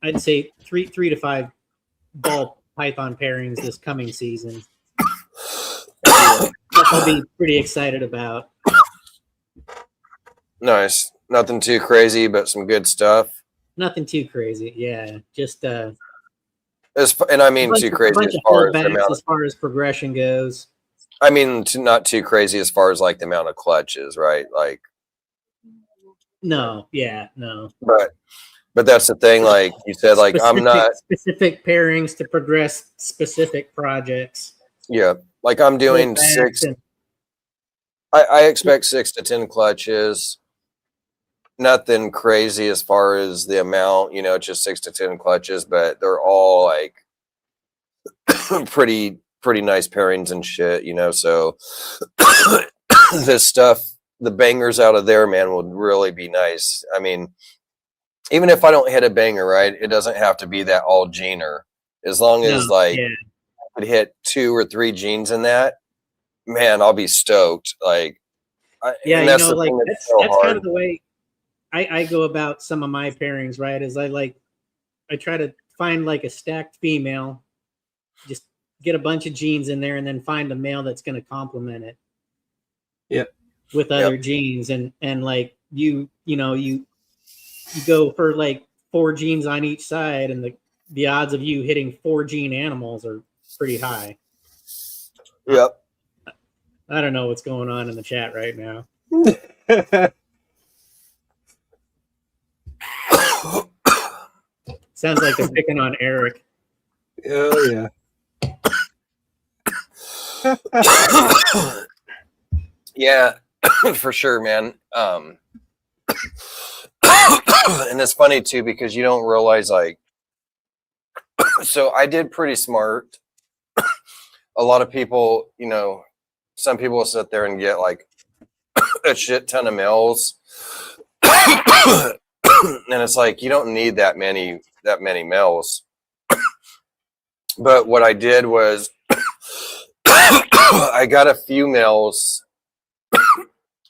I'd say three to 5 ball python pairings this coming season. I'll be pretty excited about. Nice. Nothing too crazy, but some good stuff. Nothing too crazy. Yeah. Just and I mean too crazy as far as the amount as far as progression goes. I mean not too crazy as far as like the amount of clutches, right? Like no, yeah, no. But that's the thing, like you said, like I'm not specific pairings to progress specific projects. Yeah. Like I'm doing 6. I expect 6 to 10 clutches. Nothing crazy as far as the amount, you know, just 6 to 10 clutches, but they're all like pretty nice pairings and shit, you know. So this stuff, the bangers out of there, man, would really be nice. I mean, even if I don't hit a banger, right, it doesn't have to be that all gener. As long as I could hit 2 or 3 genes in that, man, I'll be stoked. Like, you know, like that's kind of the way I go about some of my pairings, right? Is I try to find like a stacked female, just get a bunch of genes in there, and then find a male that's going to complement it. Yep. With other genes, and like you go for like 4 genes on each side, and the odds of you hitting 4 gene animals are pretty high. Yep. I don't know what's going on in the chat right now. Sounds like they're picking on Eric. Oh yeah. Yeah, for sure, man. And it's funny too because you don't realize, like, so I did pretty smart. A lot of people, you know, some people will sit there and get like a shit ton of males. And it's like you don't need that many males. But what I did was I got a few males,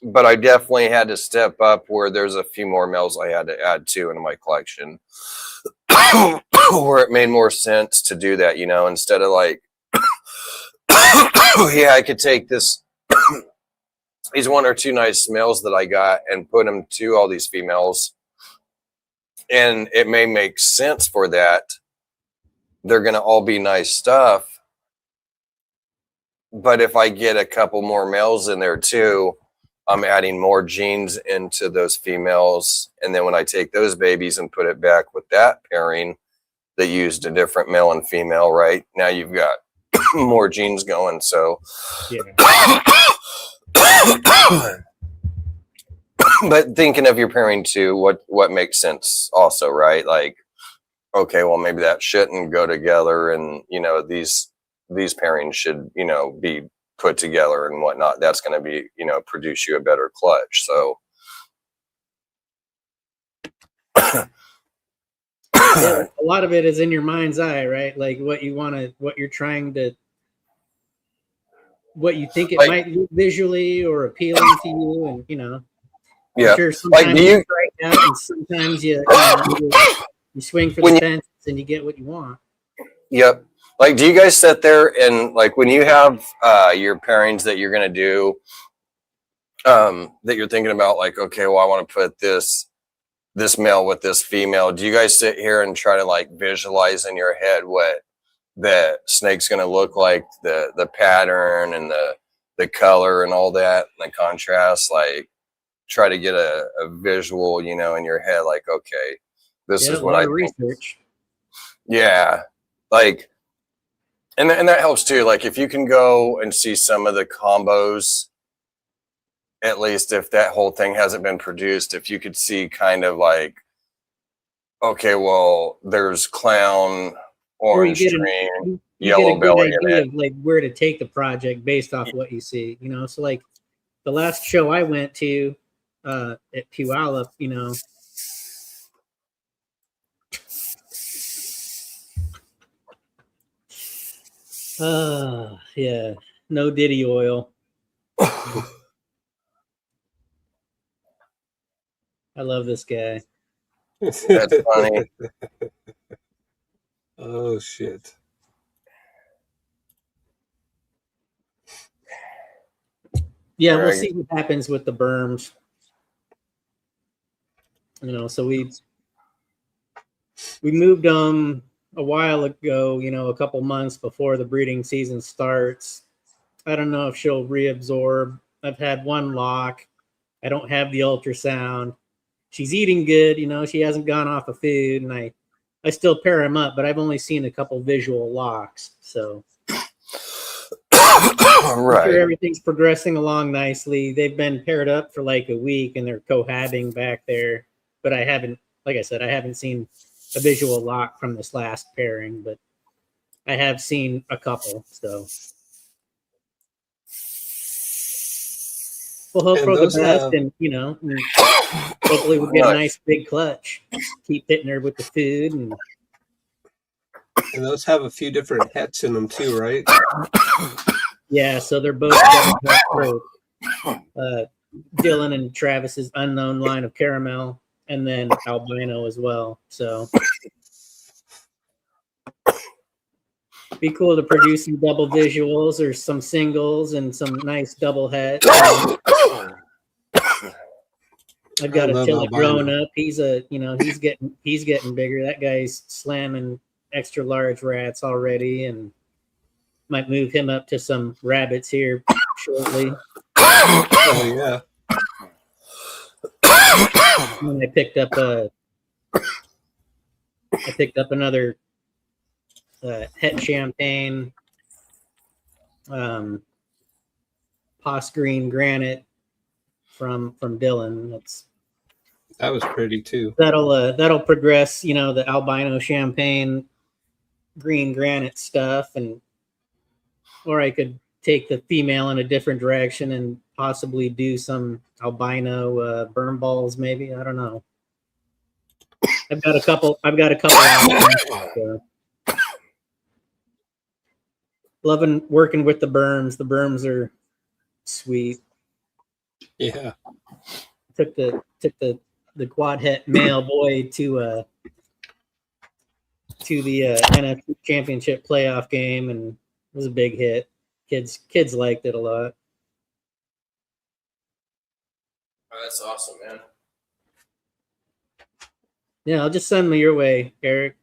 but I definitely had to step up where there's a few more males I had to add to into my collection. Where it made more sense to do that, you know, instead of like yeah, I could take these 1 or 2 nice males that I got and put them to all these females. And it may make sense for that. They're going to all be nice stuff. But if I get a couple more males in there too, I'm adding more genes into those females. And then when I take those babies and put it back with that pairing that used a different male and female, right? Now you've got more genes going. So, but thinking of your pairing too, what makes sense also, right? Like, okay, well, maybe that shouldn't go together, and you know, these pairings should, you know, be put together and whatnot. That's going to be, you know, produce you a better clutch. So yeah, a lot of it is in your mind's eye, right? Like what you want to, what you're trying to, what you think it might look visually or appealing to you, and you know, yeah. Sure, sometimes you strike out, and sometimes you swing for the fence and you get what you want. Yep. Like, do you guys sit there and like when you have your pairings that you're gonna do, that you're thinking about, like, okay, well, I want to put this male with this female. Do you guys sit here and try to like visualize in your head what the snake's gonna look like, the pattern and the color and all that, and the contrast? Like, try to get a visual, you know, in your head, like, okay, this is what I think. Research. Yeah, like, and that helps too. Like, if you can go and see some of the combos, at least if that whole thing hasn't been produced, if you could see kind of like, okay, well, there's clown orange you string, get yellow a good belly in idea it. of like where to take the project based off what you see, you know. So like the last show I went to at Puyallup, you know, yeah, no Diddy oil. I love this guy. That's funny. Oh shit. Yeah, There we'll I see what happens with the berms. You know, so we moved them a while ago, you know, a couple months before the breeding season starts. I don't know if she'll reabsorb. I've had one lock. I don't have the ultrasound. She's eating good, you know, she hasn't gone off of food, and I still pair them up, but I've only seen a couple visual locks. So I'm sure everything's progressing along nicely. They've been paired up for like a week and they're cohabiting back there. But I haven't, like I said, I haven't seen a visual lock from this last pairing, but I have seen a couple. So we'll hope for the best, and you know, and hopefully we'll get a nice big clutch. Keep hitting her with the food, and those have a few different hets in them too, right? Yeah, so they're both double for Dylan and Travis's unknown line of caramel, and then albino as well. So be cool to produce some double visuals or some singles and some nice double heads. I've got Attila growing up. He's he's getting bigger. That guy's slamming extra large rats already, and might move him up to some rabbits here shortly. Oh yeah. And I picked up another het champagne, Poss green granite from Dylan. That was pretty too. That'll progress, you know, the albino champagne green granite stuff, and or I could take the female in a different direction and possibly do some albino burn balls, maybe. I don't know. I've got a couple options, loving working with the berms. The berms are sweet. Yeah. Took the quad het male boy to the NFC championship playoff game, and it was a big hit. Kids liked it a lot. Oh, that's awesome, man. Yeah, I'll just send them your way, Eric.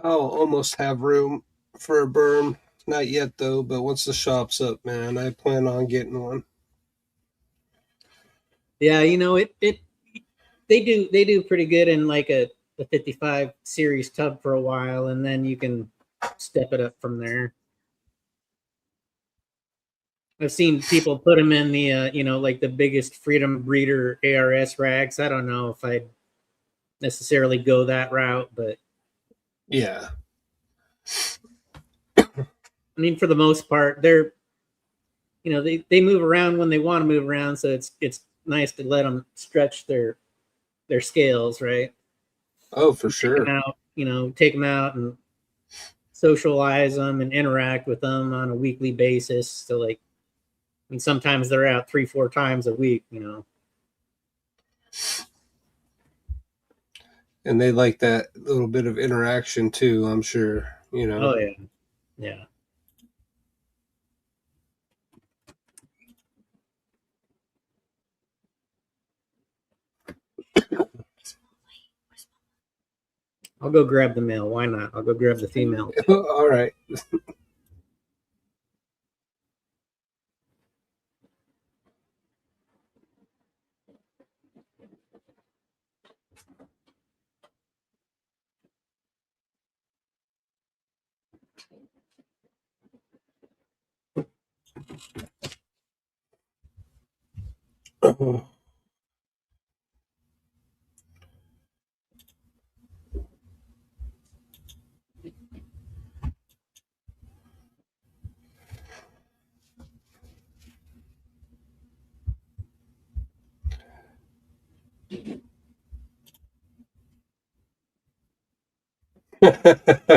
I'll almost have room for a berm. Not yet though, but once the shop's up, man, I plan on getting one. Yeah, you know, they do pretty good in like a 55 series tub for a while, and then you can step it up from there. I've seen people put them in the you know, like the biggest Freedom Breeder ARS racks. I don't know if I'd necessarily go that route, but yeah. I mean, for the most part, they're, you know, they move around when they want to move around, so it's nice to let them stretch their scales, right? Oh, for sure. Take them out and socialize them and interact with them on a weekly basis. So, like, I mean, sometimes they're out 3-4 times a week, you know. And they like that little bit of interaction too, I'm sure, you know. Oh, yeah. Yeah. I'll go grab the male. Why not? I'll go grab the female. All right.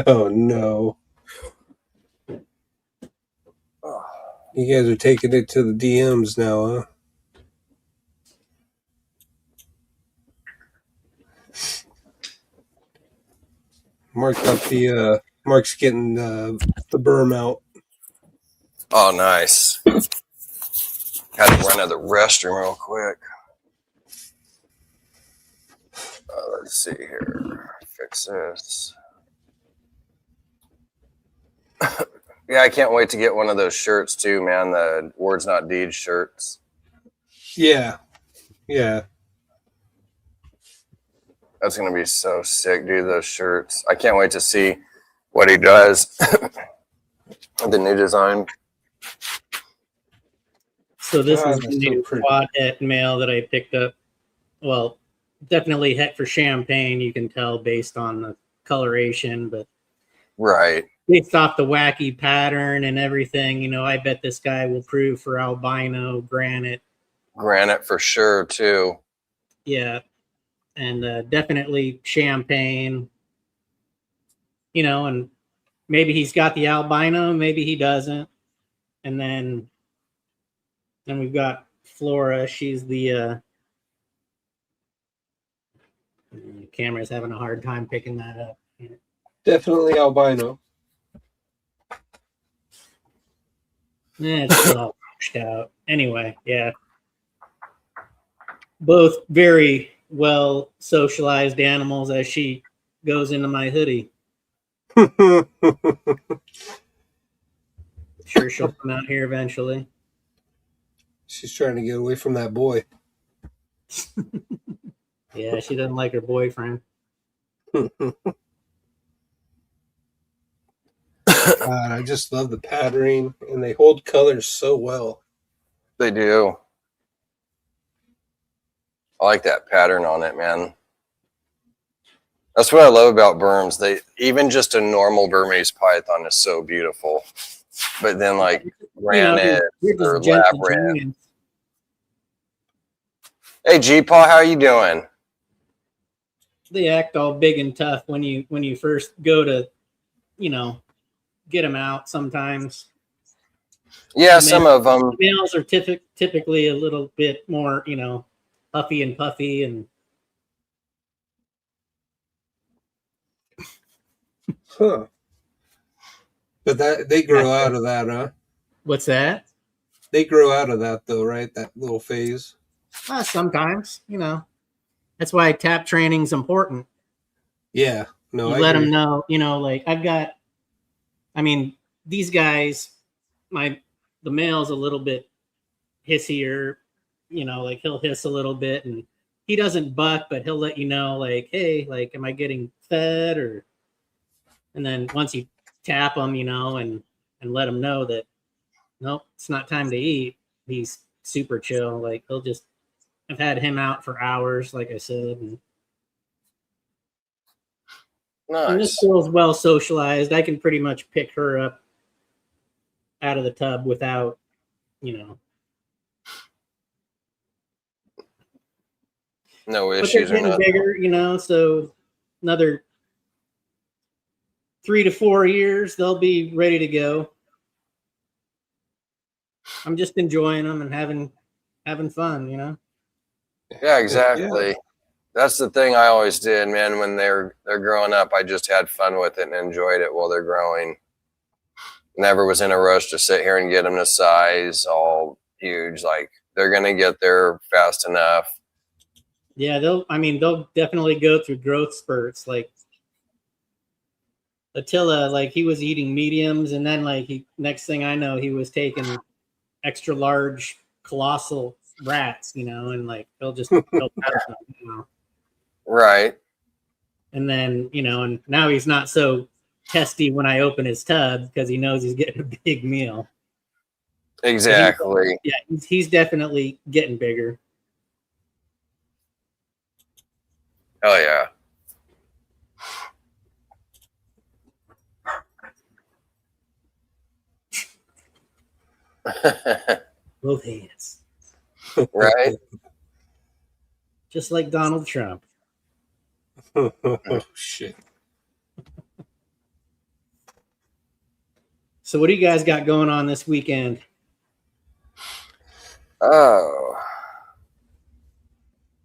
Oh no. You guys are taking it to the DMs now, huh? Mark's getting the berm out. Oh, nice. Had to run to the restroom real quick. Let's see here. Fix this. Yeah, I can't wait to get one of those shirts too, man. The Words Not Deeds shirts. Yeah. Yeah. That's going to be so sick, dude, those shirts. I can't wait to see what he does. The new design. So this is the new quad het male that I picked up. Well, definitely het for champagne, you can tell based on the coloration, but right. Based off the wacky pattern and everything, you know, I bet this guy will prove for albino, granite. Granite for sure, too. Yeah. And definitely champagne, you know, and maybe he's got the albino, maybe he doesn't. And then we've got Flora. She's the camera's having a hard time picking that up. Definitely albino. Yeah, it's still all washed out. Anyway, yeah. Both very well socialized animals as she goes into my hoodie. Sure she'll come out here eventually. She's trying to get away from that boy. Yeah, she doesn't like her boyfriend. I just love the patterning, and they hold colors so well. They do. I like that pattern on it, man. That's what I love about Burms. They even just a normal Burmese python is so beautiful, but then like granite or labyrinth. Hey, G-Paw, how you doing? They act all big and tough when you first go to, you know, get them out. Sometimes. Yeah, some of them. Males are typically a little bit more, you know, huffy and puffy and. Huh. But that they grow out of that, huh? What's that? They grow out of that though, right? That little phase. Sometimes, you know. That's why tap training is important. Yeah. No, you let them know, you know, like I mean, these guys, the male's a little bit hissier, you know, like he'll hiss a little bit and he doesn't buck, but he'll let you know, like, hey, like, am I getting fed? And then once you tap him, you know, and let him know that, nope, it's not time to eat. He's super chill. Like I've had him out for hours, like I said. And this girl's well socialized. I can pretty much pick her up out of the tub without, you know. No issues. But they're getting bigger, you know, so another 3 to 4 years, they'll be ready to go. I'm just enjoying them and having fun, you know. Yeah, exactly. Yeah. That's the thing I always did, man. When they're growing up, I just had fun with it and enjoyed it while they're growing. Never was in a rush to sit here and get them to size all huge. Like they're gonna get there fast enough. Yeah, they'll definitely go through growth spurts. Like Attila, like he was eating mediums, and then like next thing I know, he was taking extra large, colossal rats, you know, and like they'll pass them, you know. Right. And then, you know, and now he's not so testy when I open his tub because he knows he's getting a big meal. Exactly. He's definitely getting bigger. Oh yeah. Both hands. Right? Just like Donald Trump. Oh shit. So what do you guys got going on this weekend? Oh.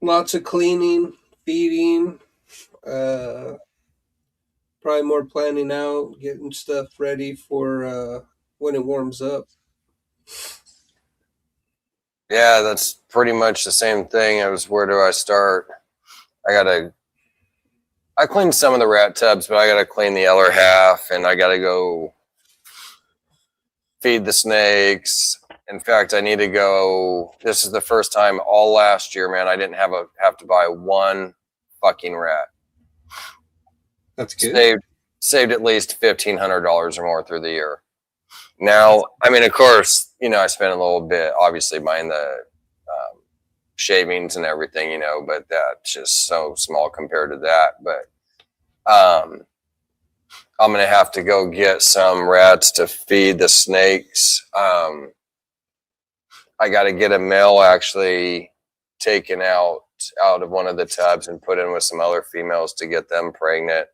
Lots of cleaning, feeding, probably more planning out, getting stuff ready for when it warms up. Yeah, that's pretty much the same thing. Where do I start? I cleaned some of the rat tubs, but I gotta clean the other half, and I gotta go feed the snakes. In fact, I need to go. This is the first time all last year, man. I didn't have to buy one fucking rat. That's good. Saved at least $1,500 or more through the year. Now, I mean, of course, I spent a little bit, obviously, buying the shavings and everything, but that's just so small compared to that. But I'm gonna have to go get some rats to feed the snakes. I got to get a male actually taken out of one of the tubs and put in with some other females to get them pregnant.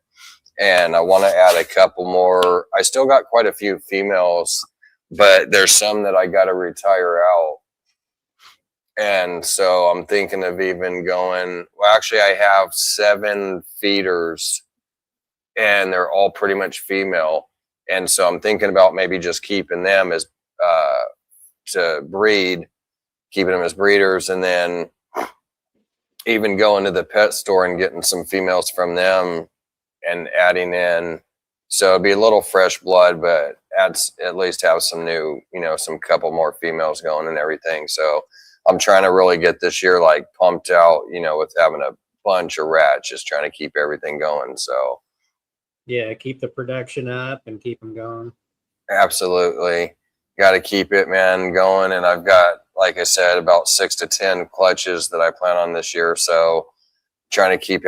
And I want to add a couple more. I still got quite a few females, but there's some that I got to retire out. And so I'm thinking of even going. Well, actually, I have 7 feeders, and they're all pretty much female. And so I'm thinking about maybe just keeping them as to breed, keeping them as breeders, and then even going to the pet store and getting some females from them and adding in. So it'd be a little fresh blood, but at least have some new, some couple more females going and everything. So I'm trying to really get this year like pumped out, with having a bunch of rats, just trying to keep everything going. So yeah, keep the production up and keep them going. Absolutely. Got to keep it, man, going. And I've got, like I said, about 6 to 10 clutches that I plan on this year. So trying to keep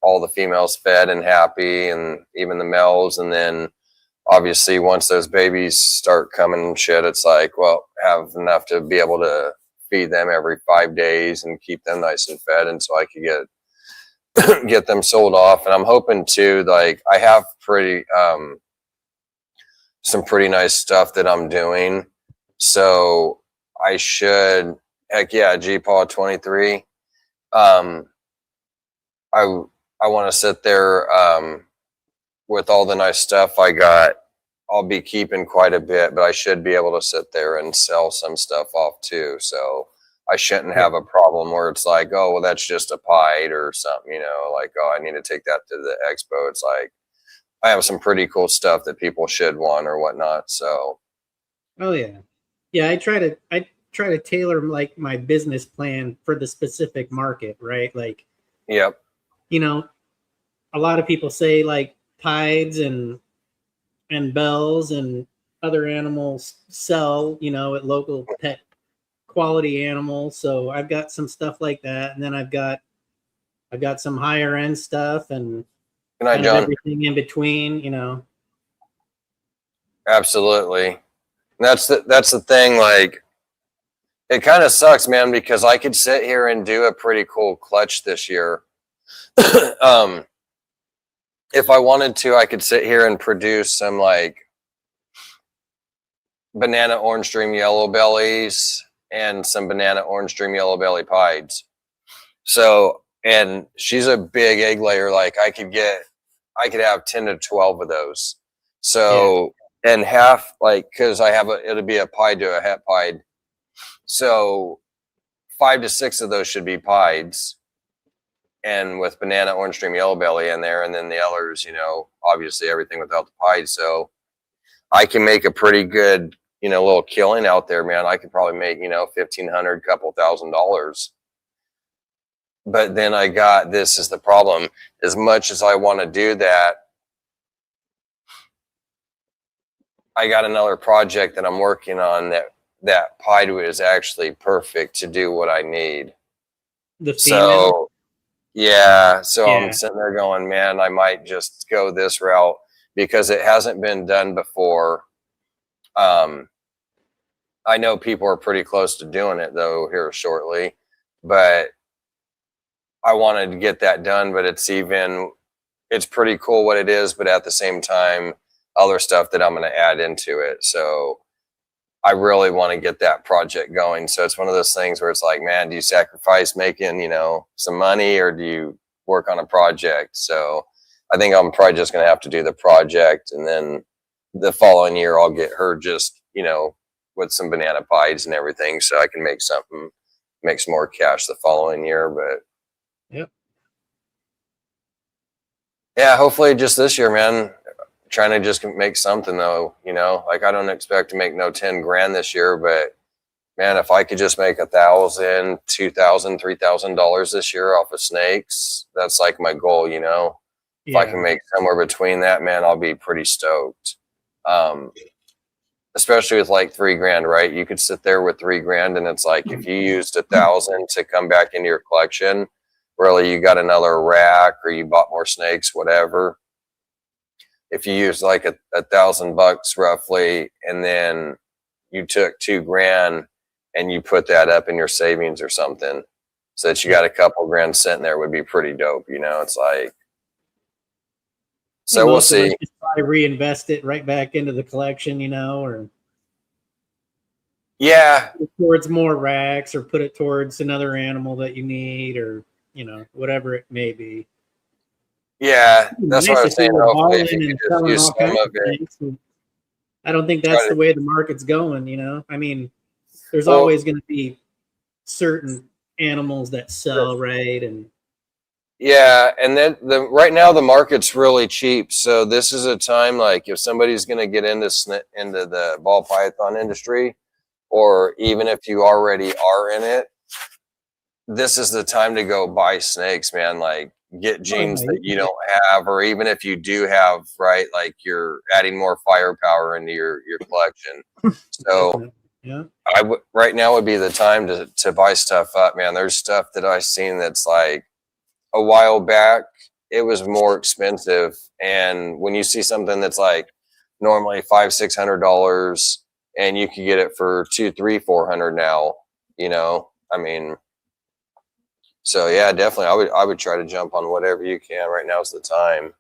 all the females fed and happy, and even the males. And then obviously once those babies start coming and shit, it's like, well, have enough to be able to feed them every 5 days and keep them nice and fed. And so I could get them sold off. And I'm hoping to, like, I have some pretty nice stuff that I'm doing. So I should, heck yeah, GPaw 23. I want to sit there with all the nice stuff I got. I'll be keeping quite a bit, but I should be able to sit there and sell some stuff off too. So I shouldn't have a problem where it's like, oh, well, that's just a pied or something, like, oh, I need to take that to the expo. It's like, I have some pretty cool stuff that people should want or whatnot. So, oh yeah, I try to tailor like my business plan for the specific market, right? Like, yep. A lot of people say like tides and bells and other animals sell, at local pet quality animals. So I've got some stuff like that, and then I've got some higher end stuff and Good night, John. everything in between, Absolutely. And that's the thing. Like, it kind of sucks, man, because I could sit here and do a pretty cool clutch this year. If I wanted to, I could sit here and produce some like banana orange dream yellow bellies and some banana orange dream yellow belly pieds. So, and she's a big egg layer. Like I could have 10 to 12 of those. So, yeah. And half, like, cause it'll be a pied to a het pied. So 5 to 6 of those should be pieds, and with banana orange dream yellow belly in there. And then the others, obviously everything without the pied. So I can make a pretty good, little killing out there, man. I could probably make, $1,500, couple $1,000. But then this is the problem. As much as I want to do that, I got another project that I'm working on that pied is actually perfect to do what I need. The female? Yeah, so Yeah. I'm sitting there going, man, I might just go this route because it hasn't been done before. I know people are pretty close to doing it though here shortly, but I wanted to get that done. But it's pretty cool what it is, but at the same time, other stuff that I'm going to add into it. So I really want to get that project going. So it's one of those things where it's like, man, do you sacrifice making, some money, or do you work on a project? So I think I'm probably just going to have to do the project, and then the following year I'll get her just, with some banana pies and everything, so I can make some more cash the following year. But Yep. yeah, hopefully just this year, man. Trying to just make something though, like I don't expect to make no 10 grand this year, but man, if I could just make $1,000, $2,000, $3,000 this year off of snakes, that's like my goal. If I can make somewhere between that, man, I'll be pretty stoked. Especially with like 3 grand, right? You could sit there with 3 grand, and it's like if you used 1,000 to come back into your collection, really you got another rack, or you bought more snakes, whatever. If you use like $1,000 roughly, and then you took 2 grand and you put that up in your savings or something, so that you got a couple grand sitting there, would be pretty dope. It's like, so we'll see. Just probably reinvest it right back into the collection, or yeah, towards more racks, or put it towards another animal that you need, or whatever it may be. Yeah, that's what I was saying. Hopefully, if you could just use some of it. I don't think that's the way the market's going. I mean, there's always going to be certain animals that sell, right? And yeah, and then right now the market's really cheap. So this is a time, like, if somebody's going to get into the ball python industry, or even if you already are in it, this is the time to go buy snakes, man. Like, get genes that you don't have, or even if you do have, right, like you're adding more firepower into your collection. So yeah, right now would be the time to buy stuff up, man. There's stuff that I've seen that's like, a while back it was more expensive, and when you see something that's like normally $500-$600, and you can get it for $200, $300, $400 now, I mean. So yeah, definitely, I would try to jump on whatever you can. Right now is the time.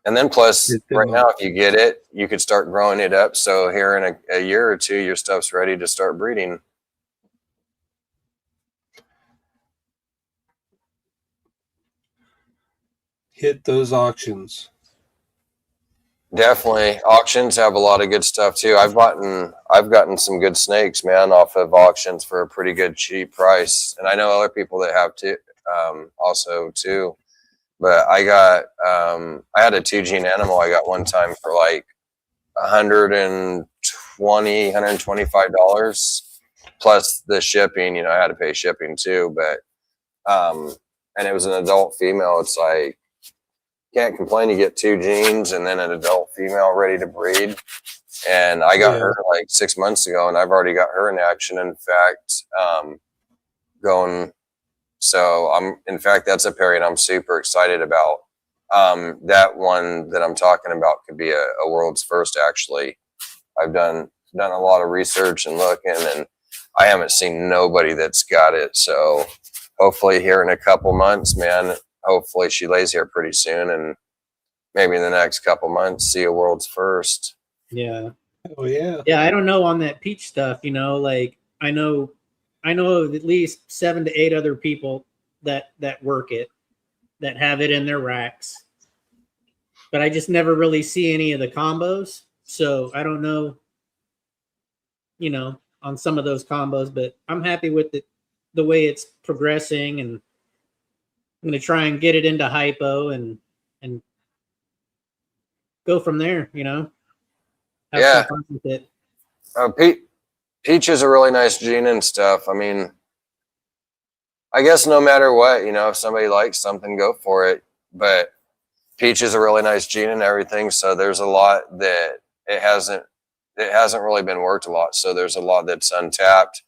And then plus, right now, if you get it, you could start growing it up. So here in a year or two, your stuff's ready to start breeding. Hit those auctions. Definitely, auctions have a lot of good stuff too. I've gotten some good snakes, man, off of auctions for a pretty good cheap price, and I know other people that have too, also too. But I had a 2-gene animal I got one time for like $125 plus the shipping. I had to pay shipping too, but and it was an adult female. It's like, can't complain. You get 2 genes and then an adult female ready to breed. And I got her like 6 months ago, and I've already got her in action. In fact, going. So that's a pairing I'm super excited about. That one that I'm talking about could be a world's first. Actually, I've done a lot of research and looking, and I haven't seen nobody that's got it. So hopefully here in a couple months, man, hopefully she lays here pretty soon, and maybe in the next couple months see a world's first. Yeah. Oh yeah. Yeah, I don't know on that peach stuff, like I know of at least 7 to 8 other people that work it, that have it in their racks. But I just never really see any of the combos. So I don't know, on some of those combos, but I'm happy with the way it's progressing, and I'm going to try and get it into hypo and go from there, Have some fun with it. Peach is a really nice gene and stuff. I mean, I guess no matter what, if somebody likes something, go for it. But Peach is a really nice gene and everything. So there's a lot that it hasn't really been worked a lot. So there's a lot that's untapped.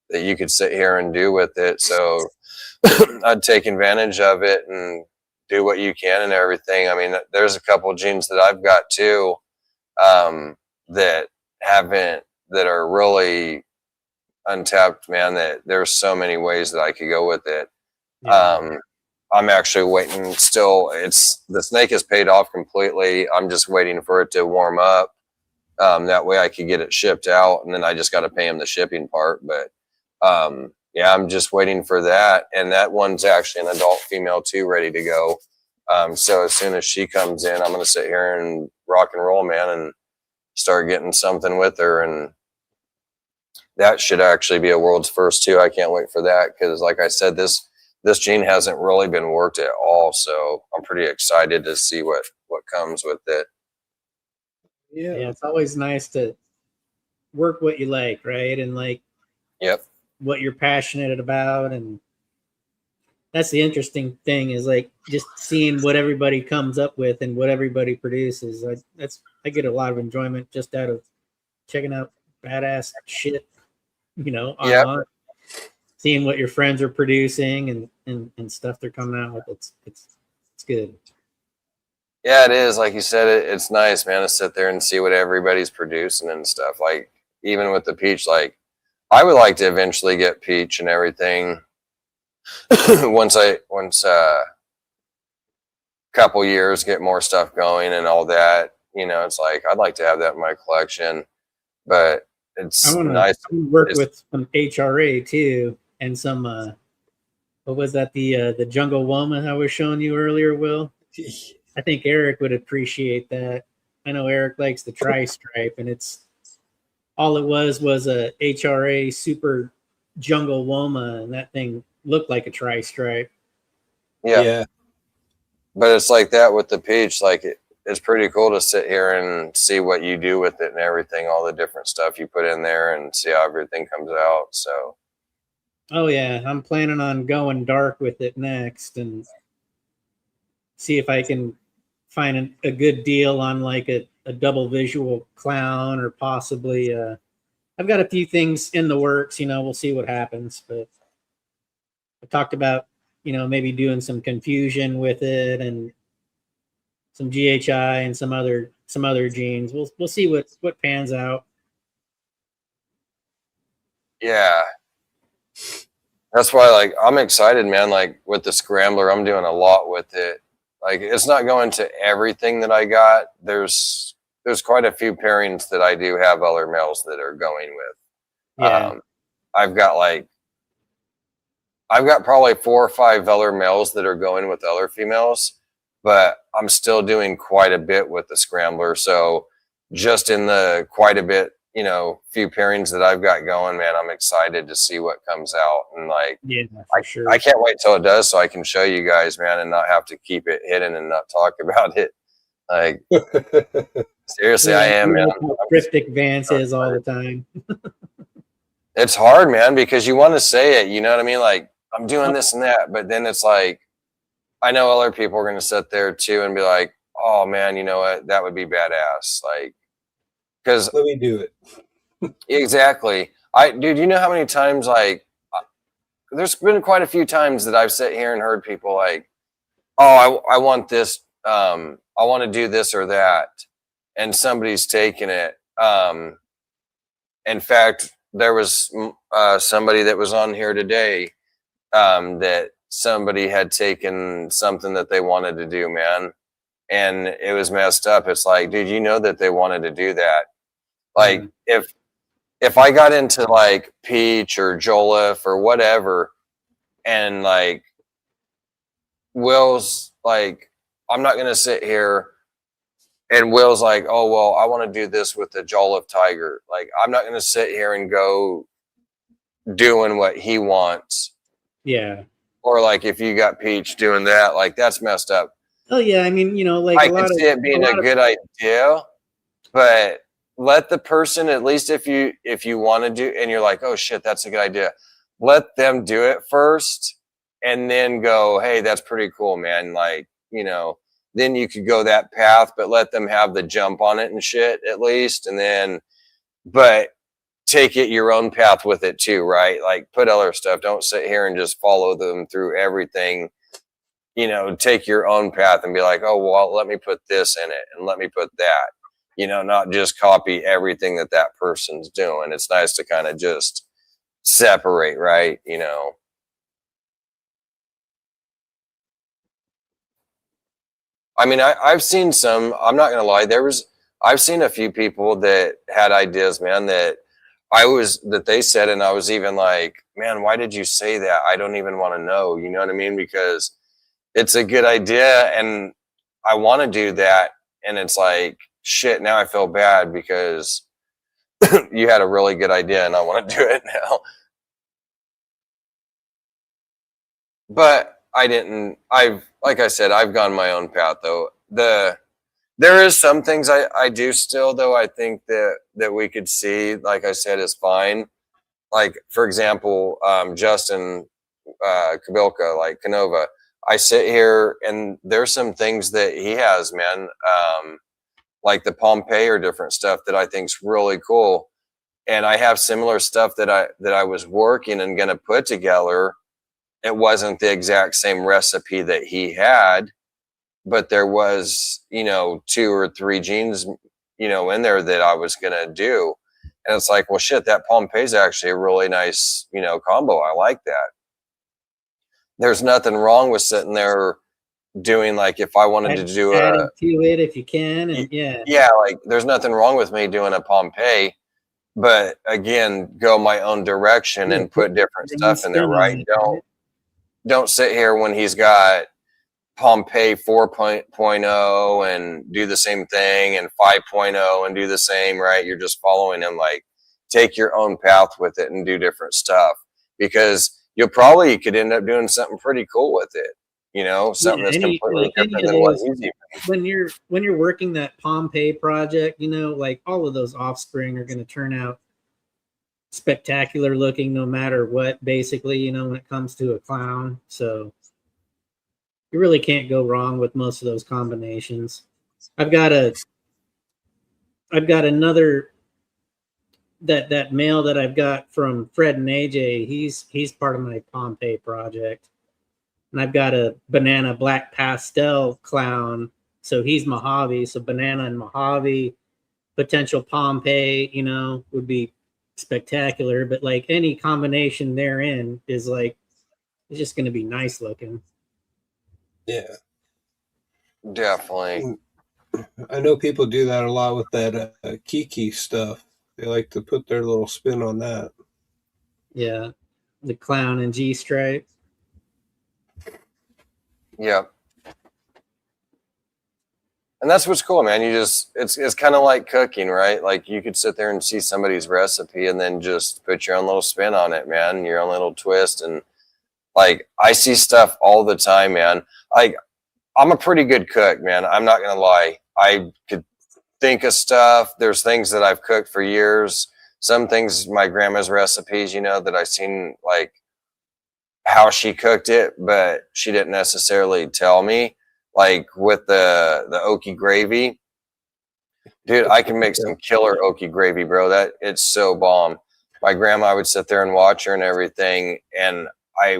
that you could sit here and do with it. So I'd take advantage of it and do what you can and everything. I mean, there's a couple of genes that I've got too, that are really untapped, man, that there's so many ways that I could go with it. Yeah. I'm actually waiting still. The snake is paid off completely. I'm just waiting for it to warm up. That way I could get it shipped out, and then I just got to pay him the shipping part. But yeah, I'm just waiting for that. And that one's actually an adult female too, ready to go. So as soon as she comes in, I'm going to sit here and rock and roll, man, and start getting something with her. And that should actually be a world's first too. I can't wait for that, because like I said, this gene hasn't really been worked at all. So I'm pretty excited to see what comes with it. Yeah, it's always nice to work what you like, right? And like, yep, what you're passionate about. And that's the interesting thing, is like just seeing what everybody comes up with and what everybody produces. I get a lot of enjoyment just out of checking out badass shit, online. Seeing what your friends are producing and stuff they're coming out with. It's good. Yeah, it is. Like you said, it's nice, man, to sit there and see what everybody's producing and stuff. Like, even with the peach, like, I would like to eventually get peach and everything once couple years, get more stuff going and all that. It's like, I'd like to have that in my collection, but it's nice to work with some HRA too, and some what was that, the jungle woman I was showing you earlier, Will? I think Eric would appreciate that. I know Eric likes the tri-stripe, and it's all it was a HRA super jungle woma, and that thing looked like a tri-stripe. Yeah. But it's like that with the peach. Like, it's pretty cool to sit here and see what you do with it and everything, all the different stuff you put in there, and see how everything comes out. So, oh yeah, I'm planning on going dark with it next, and see if I can find a good deal on like a double visual clown, or possibly I've got a few things in the works. We'll see what happens. But I talked about maybe doing some confusion with it, and some GHI and some other genes. We'll see what pans out. Yeah, that's why, like, I'm excited, man. Like, with the scrambler, I'm doing a lot with it. Like, it's not going to everything that I got. There's quite a few pairings that I do have other males that are going with. Yeah. I've got probably 4 or 5 other males that are going with other females, but I'm still doing quite a bit with the scrambler. So just in the quite a bit, few pairings that I've got going, man, I'm excited to see what comes out. And like, yeah, for sure. I can't wait till it does, so I can show you guys, man, and not have to keep it hidden and not talk about it. Like, seriously, I am, man. Cryptic Vance is all the time. It's hard, man, because you want to say it, you know what I mean? Like, I'm doing this and that, but then it's like, I know other people are going to sit there too and be like, oh man, you know what? That would be badass. Like, because let me do it. Exactly. Dude, you know how many times, like, there's been quite a few times that I've sat here and heard people like, oh, I want this. I want to do this or that. And somebody's taken it. In fact, there was somebody that was on here today, that somebody had taken something that they wanted to do, man. And it was messed up. It's like, dude, you know that they wanted to do that. Like, if I got into like peach or Joliffe or whatever, and like Will's like, I'm not going to sit here, and Will's like, oh, well, I want to do this with the Joliffe tiger. Like, I'm not going to sit here and go doing what he wants. Yeah. Or like, if you got peach doing that, like, that's messed up. Oh yeah. I mean, like, I can see it being a good idea, but let the person, at least if you want to do, and you're like, oh shit, that's a good idea, let them do it first, and then go, hey, that's pretty cool, man. Like, then you could go that path, but let them have the jump on it and shit at least. And then, but take it your own path with it too, right? Like put other stuff. Don't sit here and just follow them through everything. You know, take your own path and be like, oh, well, let me put this in it and let me put that. You know, not just copy everything that that person's doing. It's nice to kind of just separate, right? You know. I mean, I've seen some, I'm not going to lie. I've seen a few people that had ideas, man, that they said, and I was even like, man, why did you say that? I don't even want to know. You know what I mean? Because it's a good idea and I want to do that. And it's like, shit, now I feel bad because you had a really good idea and I want to do it now. But like I said, I've gone my own path though. There is some things I do still though. I think that we could see, like I said, is fine. Like for example, Justin Kabilka, like Canova. I sit here and there's some things that he has, man. Like the Pompeii or different stuff that I think's really cool. And I have similar stuff that I was working and gonna put together. It wasn't the exact same recipe that he had, but there was, you know, 2 or 3 genes, you know, in there that I was going to do. And it's like, well, shit, that Pompeii is actually a really nice, you know, combo. I like that. There's nothing wrong with sitting there doing, like, if I wanted to do adding to it if you can. And yeah, like there's nothing wrong with me doing a Pompeii, but again, go my own direction and put different stuff in there, right? Don't sit here when he's got Pompeii 4.0 and do the same thing and 5.0 and do the same, right? You're just following him. Like, take your own path with it and do different stuff because you could end up doing something pretty cool with it. You know, something that's completely different than what he's using. When you're working that Pompeii project, you know, like all of those offspring are going to turn out spectacular looking no matter what, basically, you know, when it comes to a clown. So you really can't go wrong with most of those combinations. I've got another that male that I've got from Fred and AJ. He's part of my Pompeii project. And I've got a banana black pastel clown. So he's Mojave. So banana and Mojave, potential Pompeii, you know, would be spectacular. But like any combination therein is like, it's just going to be nice looking. Yeah. Definitely. I know people do that a lot with that Kiki stuff. They like to put their little spin on that. Yeah. The clown and G-stripe. Yeah. And that's what's cool, man. It's kind of like cooking, right? Like you could sit there and see somebody's recipe and then just put your own little spin on it, man, your own little twist. And like, I see stuff all the time, man. Like, I'm a pretty good cook, man. I'm not going to lie. I could think of stuff. There's things that I've cooked for years. Some things, my grandma's recipes, you know, that I've seen, like, how she cooked it, but she didn't necessarily tell me. Like with the okie gravy, dude, I can make some killer okie gravy, bro. That it's so bomb. My grandma would sit there and watch her and everything, and I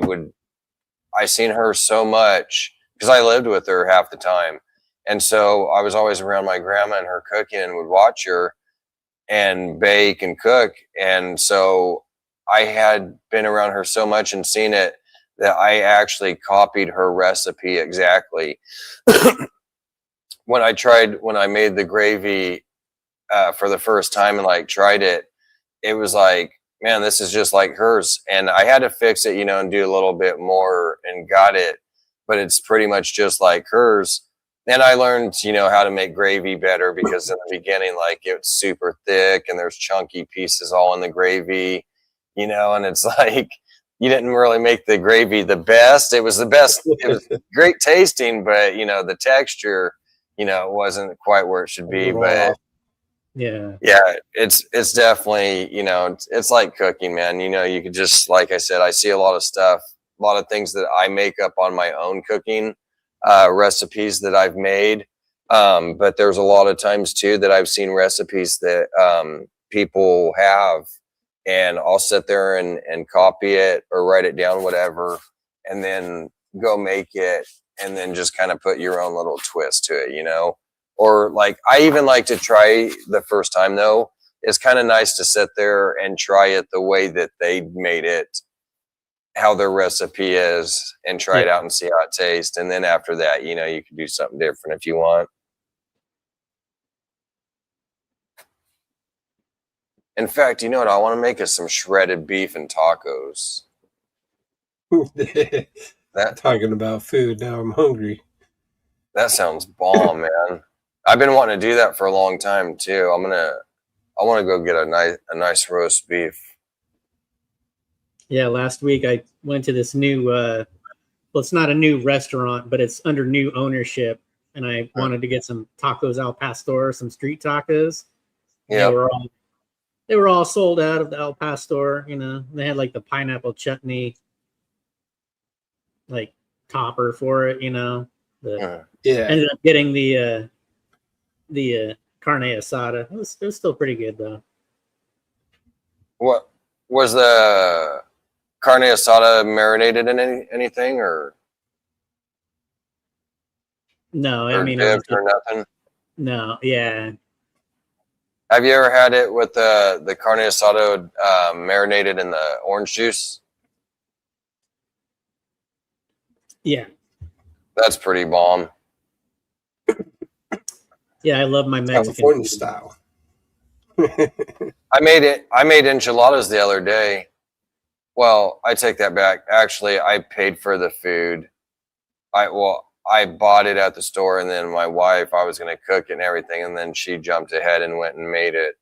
seen her so much because I lived with her half the time, and so I was always around my grandma and her cooking, and would watch her and bake and cook, and so I had been around her so much and seen it that I actually copied her recipe exactly. When I made the gravy for the first time and like tried it, it was like, man, this is just like hers. And I had to fix it, you know, and do a little bit more and got it, but it's pretty much just like hers. And I learned, you know, how to make gravy better because in the beginning, like it's super thick and there's chunky pieces all in the gravy, you know, and it's like, you didn't really make the gravy the best. It was the best. It was great tasting, but you know, the texture, you know, wasn't quite where it should be. But yeah, it's definitely, you know, it's like cooking, man. You know, you could just, like I said, I see a lot of stuff, a lot of things that I make up on my own cooking recipes that I've made. But there's a lot of times too that I've seen recipes that people have and I'll sit there and copy it or write it down, whatever, and then go make it, and then just kind of put your own little twist to it, you know? Or like, I even like to try the first time though. It's kind of nice to sit there and try it the way that they made it, how their recipe is, and try it out and see how it tastes. And then after that, you know, you can do something different if you want. In fact, you know what? I want to make us some shredded beef and tacos. Talking about food, now I'm hungry. That sounds bomb, man. I've been wanting to do that for a long time too. I want to go get a nice roast beef. Yeah, last week I went to this new well, it's not a new restaurant, but it's under new ownership, and I wanted to get some tacos al pastor, some street tacos. Yeah. They were all sold out of the al pastor, you know. They had like the pineapple chutney like topper for it, you know. Ended up getting the carne asada. It was still pretty good though. What was the carne asada marinated in anything or? No, I mean, dipped or nothing. No, yeah. Have you ever had it with the carne asada marinated in the orange juice? Yeah. That's pretty bomb. Yeah, I love my Mexican California style. I made enchiladas the other day. Well, I take that back. Actually, I paid for the food. I bought it at the store, and then my wife, I was going to cook it and everything, and then she jumped ahead and went and made it.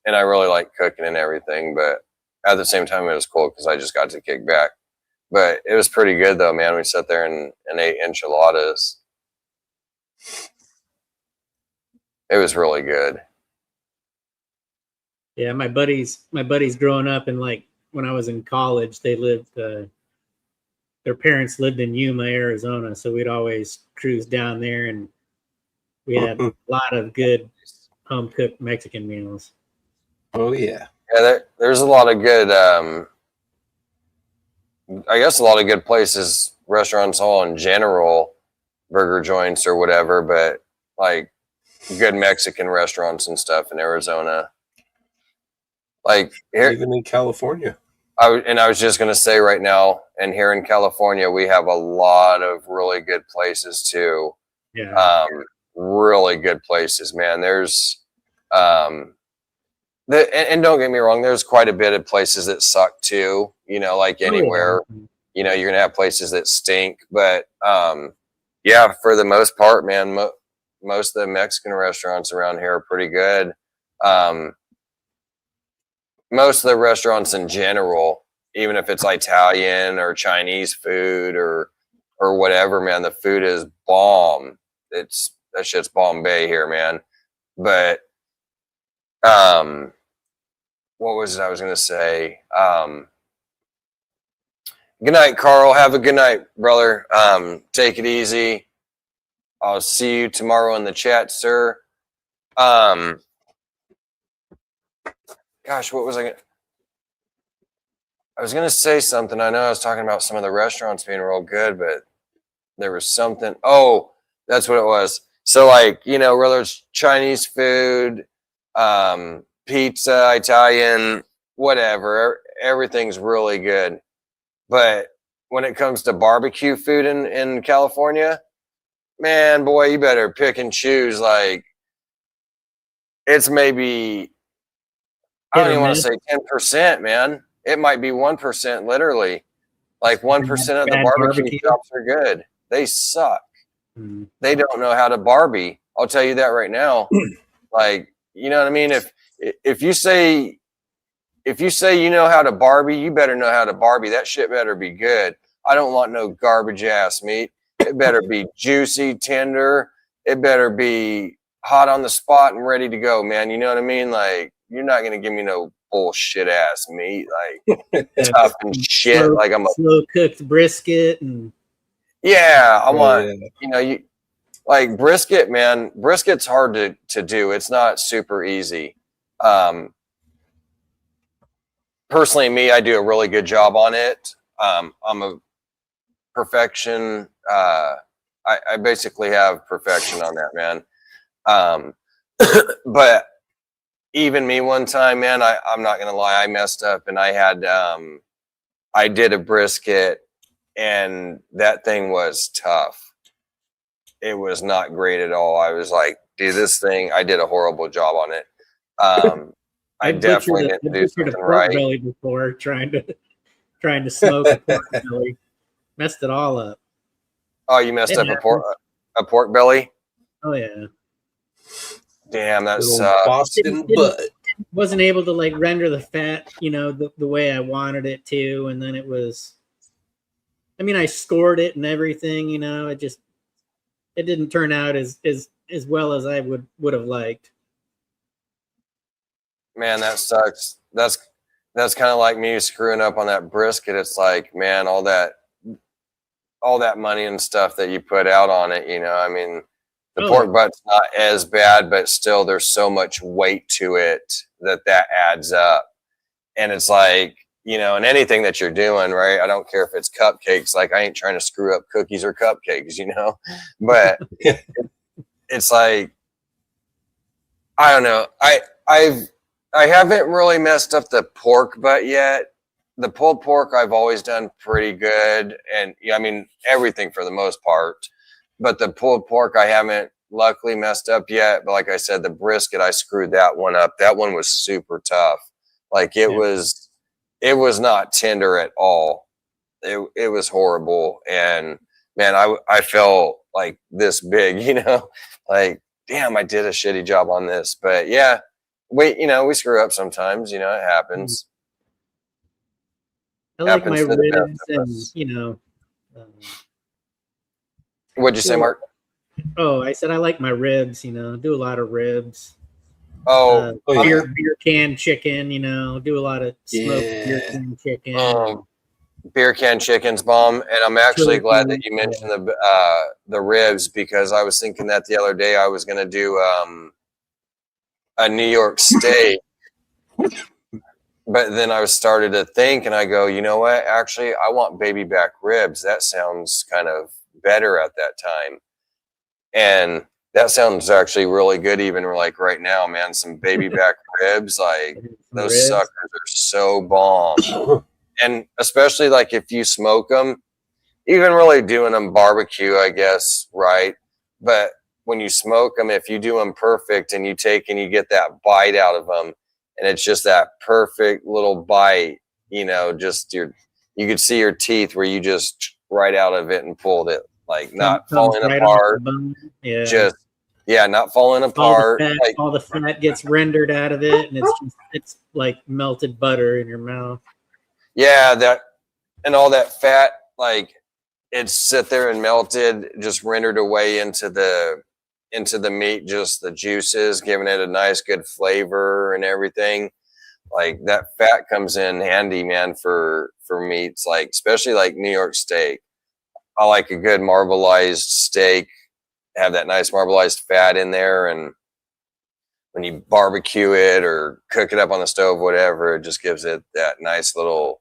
And I really like cooking and everything, but at the same time, it was cool because I just got to kick back. But it was pretty good, though, man. We sat there and ate enchiladas. It was really good. Yeah, my buddies growing up, and like when I was in college, they lived. Their parents lived in Yuma, Arizona, so we'd always cruise down there, and we had a lot of good home cooked Mexican meals. Oh yeah, yeah. There's a lot of good. I guess a lot of good places, restaurants, all in general, burger joints or whatever, but like good Mexican restaurants and stuff in Arizona. Like here, even in California. I was just gonna say right now, and here in California, we have a lot of really good places too. Yeah. Really good places, man. There's, and don't get me wrong, there's quite a bit of places that suck too. You know, like anywhere. You know, you're gonna have places that stink, but yeah, for the most part, man, most of the Mexican restaurants around here are pretty good. Most of the restaurants in general, even if it's Italian or Chinese food or whatever, man, the food is bomb. That shit's Bombay here, man. But what was it I was gonna say? Good night, Carl. Have a good night, brother. Take it easy. I'll see you tomorrow in the chat, sir. Gosh, what was I was going to say something. I know I was talking about some of the restaurants being real good, but there was something. Oh, that's what it was. So, like, you know, whether it's Chinese food, pizza, Italian, whatever, everything's really good. But when it comes to barbecue food in California, man, boy, you better pick and choose. Like, it's maybe, I don't even want to say 10%, man. It might be 1%, literally. Like 1% of the barbecue shops are good. They suck. They don't know how to barbie. I'll tell you that right now. Like, you know what I mean? If you say you know how to barbie, you better know how to barbie. That shit better be good. I don't want no garbage ass meat. It better be juicy, tender. It better be hot on the spot and ready to go, man. You know what I mean? Like, you're not gonna give me no bullshit ass meat, like tough and shit. Like I'm a slow cooked brisket and I want you know, you like brisket, man. Brisket's hard to do. It's not super easy. personally, me, I do a really good job on it. I'm a perfection. I basically have perfection on that, man. But even me one time, man, I'm not gonna lie, I messed up and I did a brisket and that thing was tough. It was not great at all. I was like, dude, this thing, I did a horrible job on it. I definitely didn't do something right. Belly before trying to smoke a pork belly, messed it all up. Oh, you messed up a pork belly? Oh yeah. Damn, that sucks. Boston butt. Wasn't able to like render the fat, the way I wanted it to, and then it was. I mean, I scored it and everything, it didn't turn out as well as I would have liked. Man, that sucks. That's kind of like me screwing up on that brisket. It's like, man, all that money and stuff that you put out on it, I mean, the pork butt's not as bad, but still there's so much weight to it that adds up. And it's like, and anything that you're doing, right? I don't care if it's cupcakes. Like, I ain't trying to screw up cookies or cupcakes, but it's like, I don't know. I haven't really messed up the pork butt yet. The pulled pork I've always done pretty good, and I mean everything for the most part. But the pulled pork I haven't luckily messed up yet. But like I said, the brisket, I screwed that one up. That one was super tough. Like it was not tender at all. It was horrible. And man, I felt like this big, like, damn, I did a shitty job on this. But yeah, we screw up sometimes, it happens. I like my ribs and, What'd you say, Mark? Oh, I said I like my ribs, do a lot of ribs. Beer can chicken, do a lot of smoked beer can chicken. Beer can chicken's bomb, and I'm actually glad that you mentioned the ribs, because I was thinking that the other day I was gonna do a New York steak, but then I started to think, and I go, you know what? Actually, I want baby back ribs. That sounds kind of better at that time, and that sounds actually really good. Even like right now, man, some baby back ribs, like those suckers are so bomb. And especially like if you smoke them, even really doing them barbecue, I guess, right? But when you smoke them, if you do them perfect and you get that bite out of them, and it's just that perfect little bite, just you could see your teeth where you just right out of it and pulled it, like not falling apart. Not falling apart. All the fat gets rendered out of it, and it's like melted butter in your mouth. Yeah, and all that fat, like it's sit there and melted, just rendered away into the meat, just the juices, giving it a nice good flavor and everything. Like that fat comes in handy, man, for meats, like especially like New York steak. I like a good marbleized steak, have that nice marbleized fat in there, and when you barbecue it or cook it up on the stove, whatever, it just gives it that nice little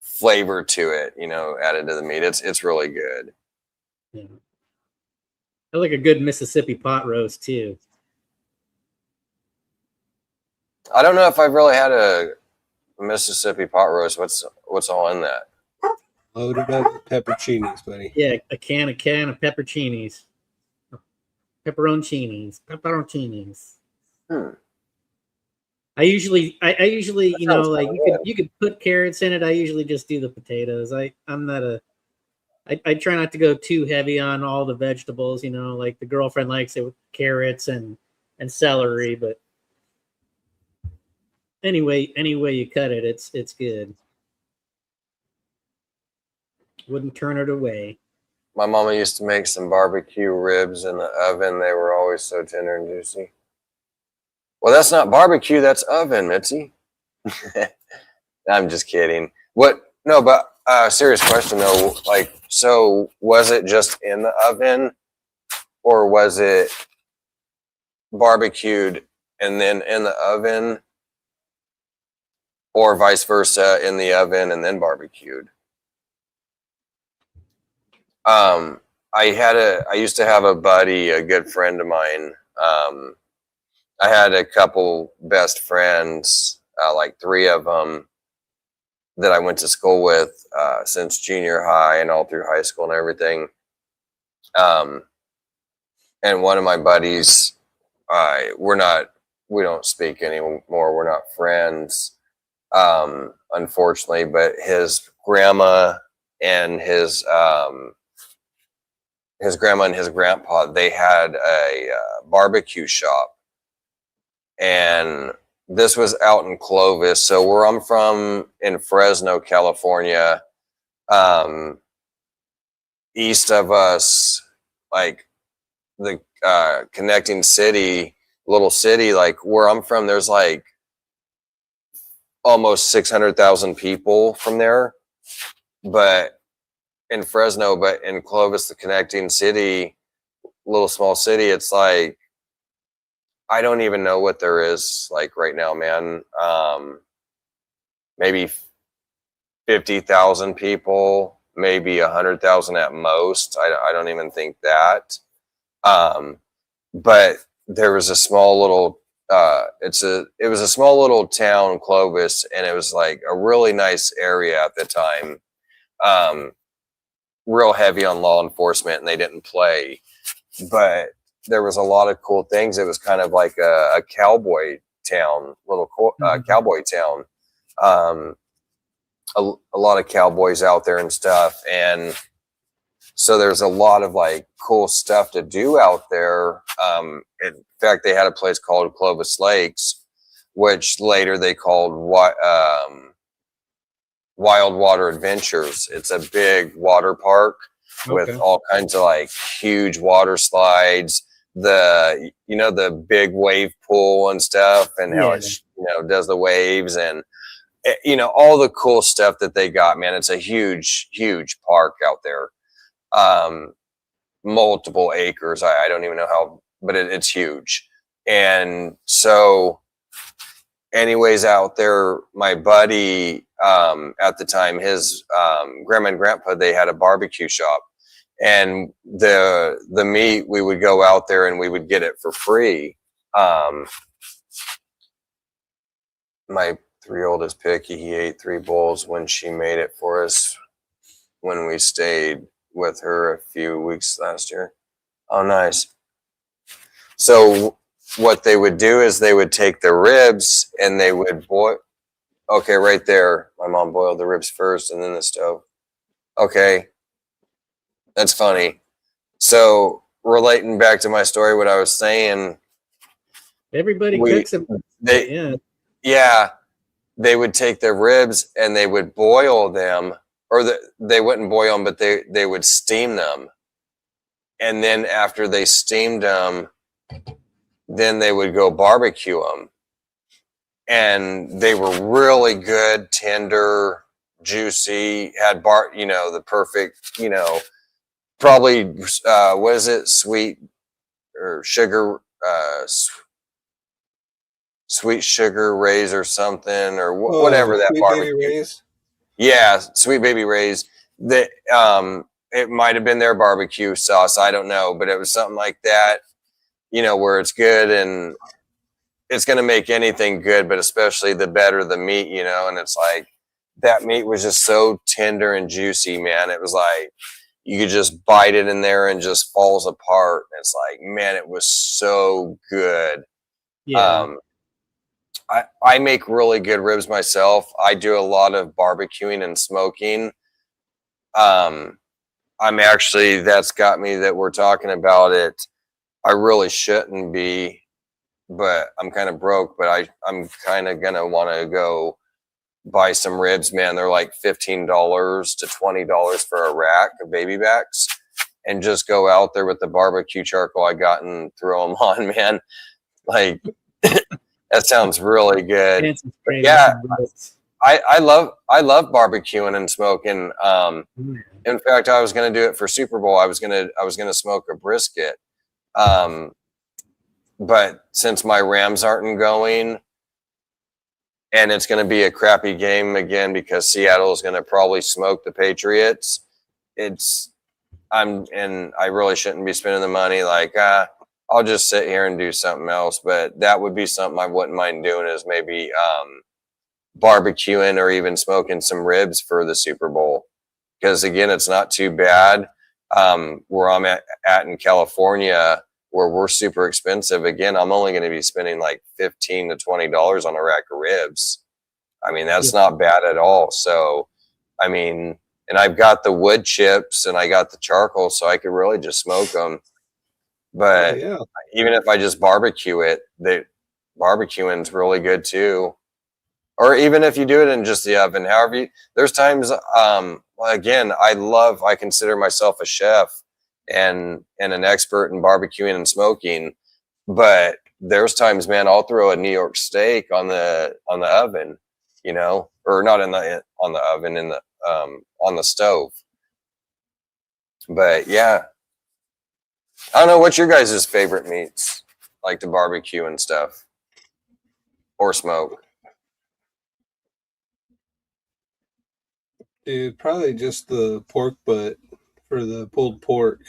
flavor to it, added to the meat. It's really good. Yeah. I like a good Mississippi pot roast too. I don't know if I've really had a Mississippi pot roast. What's all in that? Loaded up with pepperoncinis, buddy. Yeah, a can of pepperoncinis. Pepperoncinis. I usually, you could put carrots in it. I usually just do the potatoes. I try not to go too heavy on all the vegetables, like the girlfriend likes it with carrots and celery, but anyway you cut it, it's good. Wouldn't turn it away. My mama used to make some barbecue ribs in the oven. They were always so tender and juicy. Well, that's not barbecue, that's oven, Mitzi. I'm just kidding. No, but serious question though. Like, so was it just in the oven, or was it barbecued and then in the oven? or vice versa, in the oven and then barbecued. I used to have a buddy, a good friend of mine. I had a couple best friends, like 3 of them, that I went to school with since junior high and all through high school and everything. And one of my buddies, we don't speak anymore. We're not friends, unfortunately. But his grandma and his grandma and his grandpa, they had a barbecue shop, and this was out in Clovis. So where I'm from, in Fresno, California, east of us, like the connecting city, little city, like where I'm from, there's like almost 600,000 people from there. But in Fresno, but in Clovis, the connecting city, little small city, it's like, I don't even know what there is like right now, man. Maybe 50,000 people, maybe 100,000 at most. I don't even think that. But there was a small little, it was a small little town, Clovis, and it was like a really nice area at the time. Real heavy on law enforcement, and they didn't play, but there was a lot of cool things. It was kind of like a cowboy town, cowboy town. A lot of cowboys out there and stuff. And so there's a lot of like cool stuff to do out there. In fact, they had a place called Clovis Lakes, which later they called Wild Water Adventures. It's a big water park with all kinds of like huge water slides, the big wave pool and stuff, and how it does the waves, and all the cool stuff that they got, man. It's a huge park out there, multiple acres. I don't even know how, but it's huge. And so anyways, out there, my buddy, at the time, his grandma and grandpa, they had a barbecue shop, and the meat, we would go out there and we would get it for free. My 3-year-old is picky. He ate 3 bowls when she made it for us when we stayed with her a few weeks last year. Oh, nice. So what they would do is they would take the ribs and they would boil. Okay, right there. My mom boiled the ribs first and then the stove. Okay. That's funny. So relating back to my story, what I was saying. Everybody cooks them. Yeah. They would take the ribs and they would boil them, or they wouldn't boil them, but they would steam them. And then after they steamed them, then they would go barbecue them. And they were really good, tender, juicy, had the perfect, probably, what is it? Sweet or sugar, sweet sugar Rays or something, or whatever that barbecue. Yeah, Sweet Baby Rays. That it might have been their barbecue sauce. I don't know, but it was something like that. Where it's good, and it's going to make anything good, but especially the better the meat. And it's like that meat was just so tender and juicy, man. It was like you could just bite it in there and just falls apart. It's like, man, it was so good. Yeah. I make really good ribs myself. I do a lot of barbecuing and smoking. That's got me that we're talking about it. I really shouldn't be, but I'm kind of broke, but I'm kind of going to want to go buy some ribs, man. They're like $15 to $20 for a rack of baby backs, and just go out there with the barbecue charcoal I got and throw them on, man. Like, that sounds really good. Yeah. I love barbecuing and smoking. In fact, I was going to do it for Super Bowl. I was going to smoke a brisket. But since my Rams aren't going, and it's going to be a crappy game again because Seattle is going to probably smoke the Patriots. I really shouldn't be spending the money. Like, I'll just sit here and do something else. But that would be something I wouldn't mind doing, is maybe barbecuing or even smoking some ribs for the Super Bowl. Because again, it's not too bad. Where I'm at in California, where we're super expensive. Again, I'm only going to be spending like $15 to $20 on a rack of ribs. I mean, that's not bad at all. So, I mean, and I've got the wood chips and I got the charcoal, so I could really just smoke them. But even if I just barbecue it, barbecuing's really good too. Or even if you do it in just the oven, there's times, again, I consider myself a chef and an expert in barbecuing and smoking, but there's times, man, I'll throw a New York steak on the oven, or not on the oven, on the stove. But yeah, I don't know, what's your guys' favorite meats, like to barbecue and stuff, or smoke? Dude, probably just the pork butt for the pulled pork.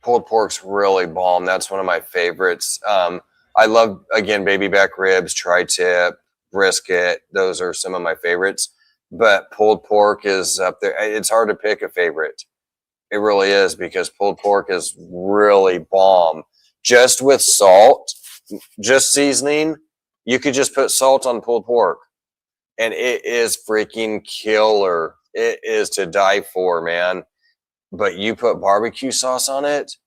Pulled pork's really bomb. That's one of my favorites. I love, again, baby back ribs, tri-tip, brisket. Those are some of my favorites. But pulled pork is up there. It's hard to pick a favorite. It really is, because pulled pork is really bomb. Just with salt, just seasoning, you could just put salt on pulled pork, and it is freaking killer. It is to die for, man. But you put barbecue sauce on it,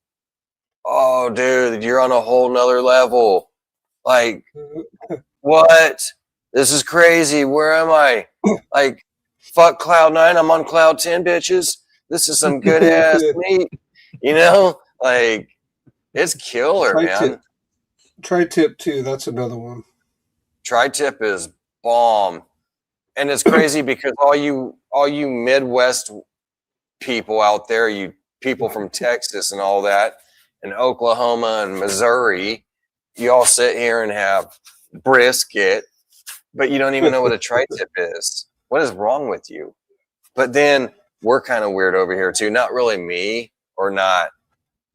oh, dude, you're on a whole nother level. Like, what? This is crazy. Where am I? Like, fuck cloud 9. I'm on cloud 10, bitches. This is some good ass meat. Like, it's killer, man. Tri-tip too. That's another one. Tri-tip is bomb. And it's crazy because all you Midwest people out there, you people from Texas and all that, and Oklahoma and Missouri, you all sit here and have brisket, but you don't even know what a tri-tip is. What is wrong with you? But then we're kind of weird over here too. Not really me, or not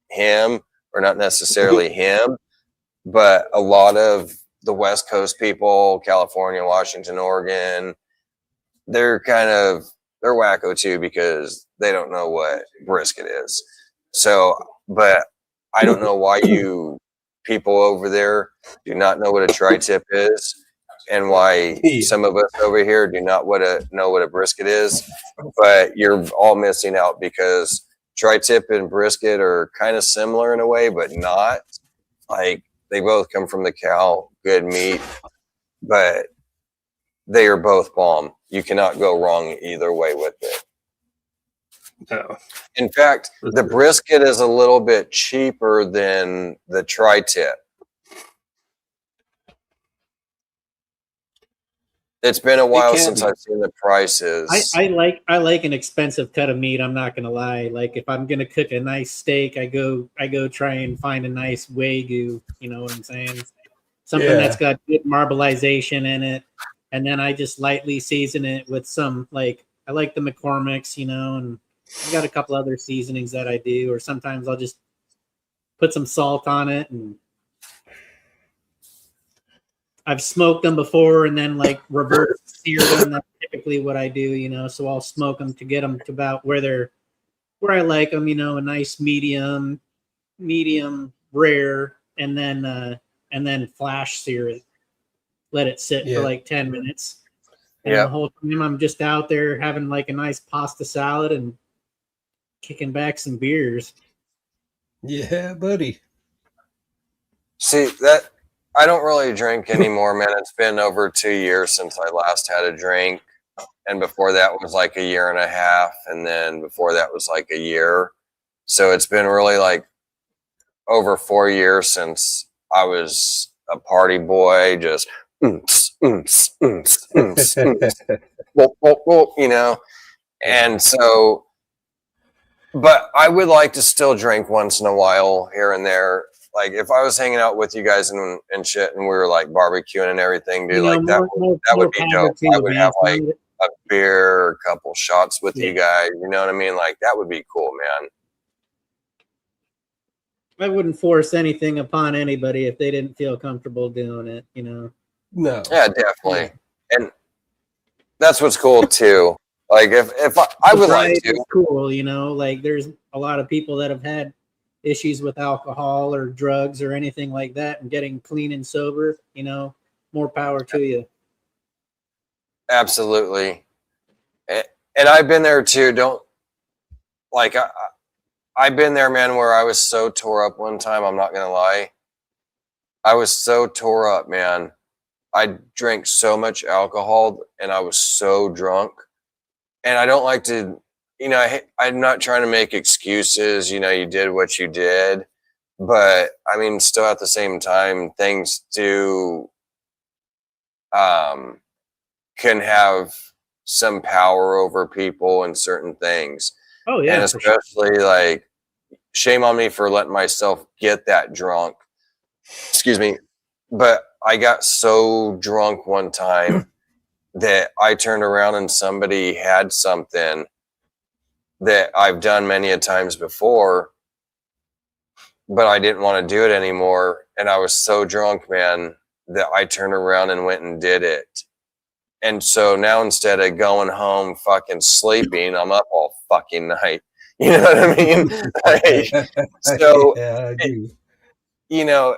him, or not necessarily him, but a lot of the West Coast people, California, Washington, Oregon, they're wacko too, because they don't know what brisket is. So, but I don't know why you people over there do not know what a tri-tip is, and why some of us over here do not know what a brisket is. But you're all missing out, because tri-tip and brisket are kind of similar in a way, but not. Like, they both come from the cow, good meat, but they are both bomb. You cannot go wrong either way with it. No. In fact, the brisket is a little bit cheaper than the tri-tip. It's been a while since I've seen the prices. I like an expensive cut of meat. I'm not gonna lie. Like, if I'm gonna cook a nice steak, I go try and find a nice Wagyu. You know what I'm saying? Something that's got good marbleization in it, and then I just lightly season it with some, like, I like the McCormick's, and I got a couple other seasonings that I do, or sometimes I'll just put some salt on it. And I've smoked them before and then, like, reverse sear them. That's typically what I do, so I'll smoke them to get them to about where I like them, a nice medium rare, and then flash sear it, let it sit for like 10 minutes. And the whole time I'm just out there having like a nice pasta salad and kicking back some beers. Yeah, buddy. See, that I don't really drink anymore, man. It's been over 2 years since I last had a drink. And before that was like a year and a half. And then before that was like a year. So it's been really like over 4 years since I was a party boy, just And so, but I would like to still drink once in a while here and there. like if I was hanging out with you guys and shit, and we were like barbecuing and everything, dude, like that would be dope. I would have like a beer, a couple shots with you guys. You know what I mean? Like that would be cool, man. I wouldn't force anything upon anybody if they didn't feel comfortable doing it, you know. No. Yeah, definitely. And that's what's cool too. Like if I would like to. It's cool, you know, like there's a lot of people that have had issues with alcohol or drugs or anything like that and getting clean and sober, you know, more power to you. Absolutely. And I've been there too. I've been there, man, where I was so tore up one time. I'm not going to lie. I was so tore up, man. I drank so much alcohol and I was so drunk. And I don't like to, you know, I'm not trying to make excuses. You know, you did what you did. But, I mean, still at the same time, things do can have some power over people and certain things. Oh, yeah. And especially, like, shame on me for letting myself get that drunk. Excuse me. But I got so drunk one time that I turned around and somebody had something that I've done many a times before, but I didn't want to do it anymore. And I was so drunk, man, that I turned around and went and did it. And so now instead of going home fucking sleeping, I'm up all fucking night. You know what I mean? Like, so, yeah, I do. You know,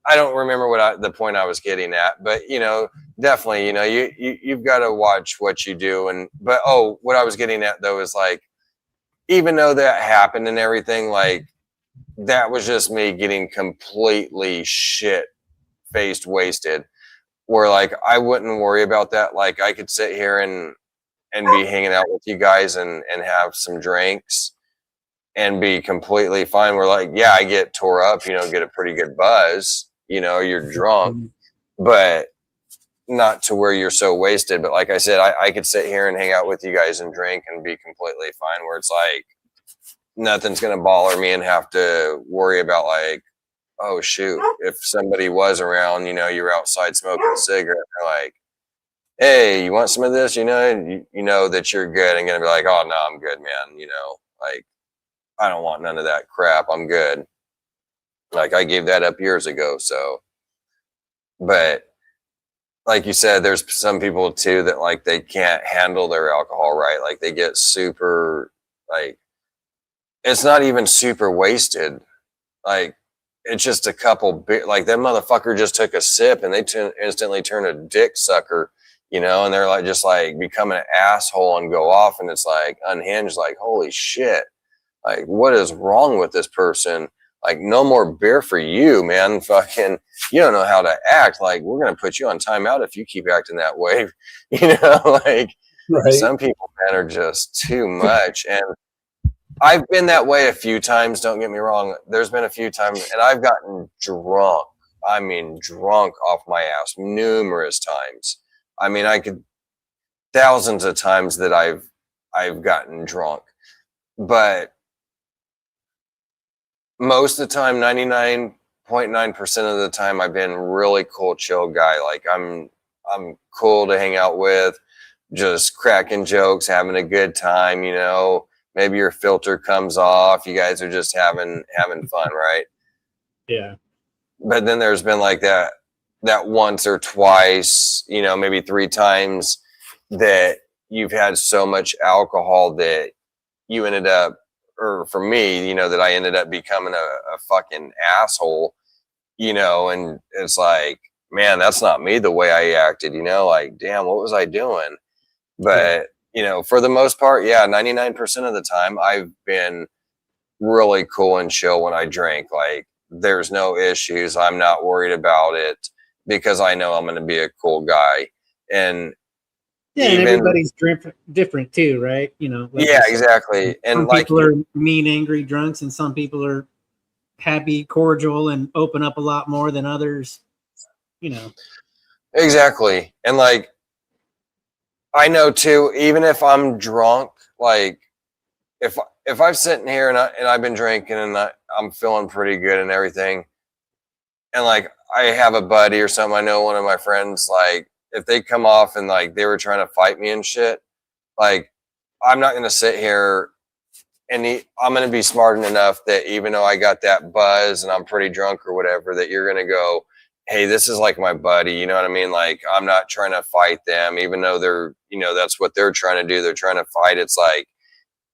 I don't remember the point I was getting at, but you know, definitely, you know, you've got to watch what you do. But what I was getting at though is like, even though that happened and everything, like that was just me getting completely shit-faced wasted. Where like I wouldn't worry about that. Like I could sit here and be hanging out with you guys and have some drinks and be completely fine. We're like, yeah, I get tore up, you know, get a pretty good buzz, you know, you're drunk, but not to where you're so wasted. But like I said, I could sit here and hang out with you guys and drink and be completely fine, where it's like nothing's going to bother me and have to worry about like, oh shoot, if somebody was around, you know, you're outside smoking a cigarette, they're like, hey, you want some of this? You know that you're good and going to be like, oh no, I'm good, man. You know, like I don't want none of that crap. I'm good. Like I gave that up years ago. So, but like you said, there's some people too that like they can't handle their alcohol right. Like they get super, like it's not even super wasted. Like it's just a couple bit. Like that motherfucker just took a sip and they instantly turn a dick sucker, you know, and they're like just like become an asshole and go off, and it's like unhinged. Like holy shit. Like, what is wrong with this person? Like, no more beer for you, man. Fucking, you don't know how to act. Like, we're going to put you on timeout if you keep acting that way. You know, like, right. Some people, man, are just too much. And I've been that way a few times. Don't get me wrong. There's been a few times, and I've gotten drunk. I mean, drunk off my ass numerous times. I mean, thousands of times that I've gotten drunk. But most of the time, 99.9% of the time, I've been really cool, chill guy. Like I'm cool to hang out with, just cracking jokes, having a good time. You know, maybe your filter comes off. You guys are just having fun, right? Yeah. But then there's been like that once or twice, you know, maybe 3 times that you've had so much alcohol that you ended up, or for me, you know, that I ended up becoming a fucking asshole, you know, and it's like, man, that's not me the way I acted, you know, like, damn, what was I doing? But, you know, for the most part, yeah, 99% of the time I've been really cool and chill when I drink. Like, there's no issues. I'm not worried about it because I know I'm going to be a cool guy. And yeah, and everybody's different too, right? You know. Like yeah, exactly. And some people are mean, angry drunks, and some people are happy, cordial, and open up a lot more than others. You know. Exactly, and like I know too. Even if I'm drunk, like if I'm sitting here and I've been drinking and I'm feeling pretty good and everything, and like I have a buddy or something, I know one of my friends, like if they come off and like they were trying to fight me and shit, like I'm not gonna sit here and I'm gonna be smart enough that even though I got that buzz and I'm pretty drunk or whatever, that you're gonna go, hey, this is like my buddy, you know what I mean? Like I'm not trying to fight them, even though they're, you know, that's what they're trying to do. They're trying to fight. It's like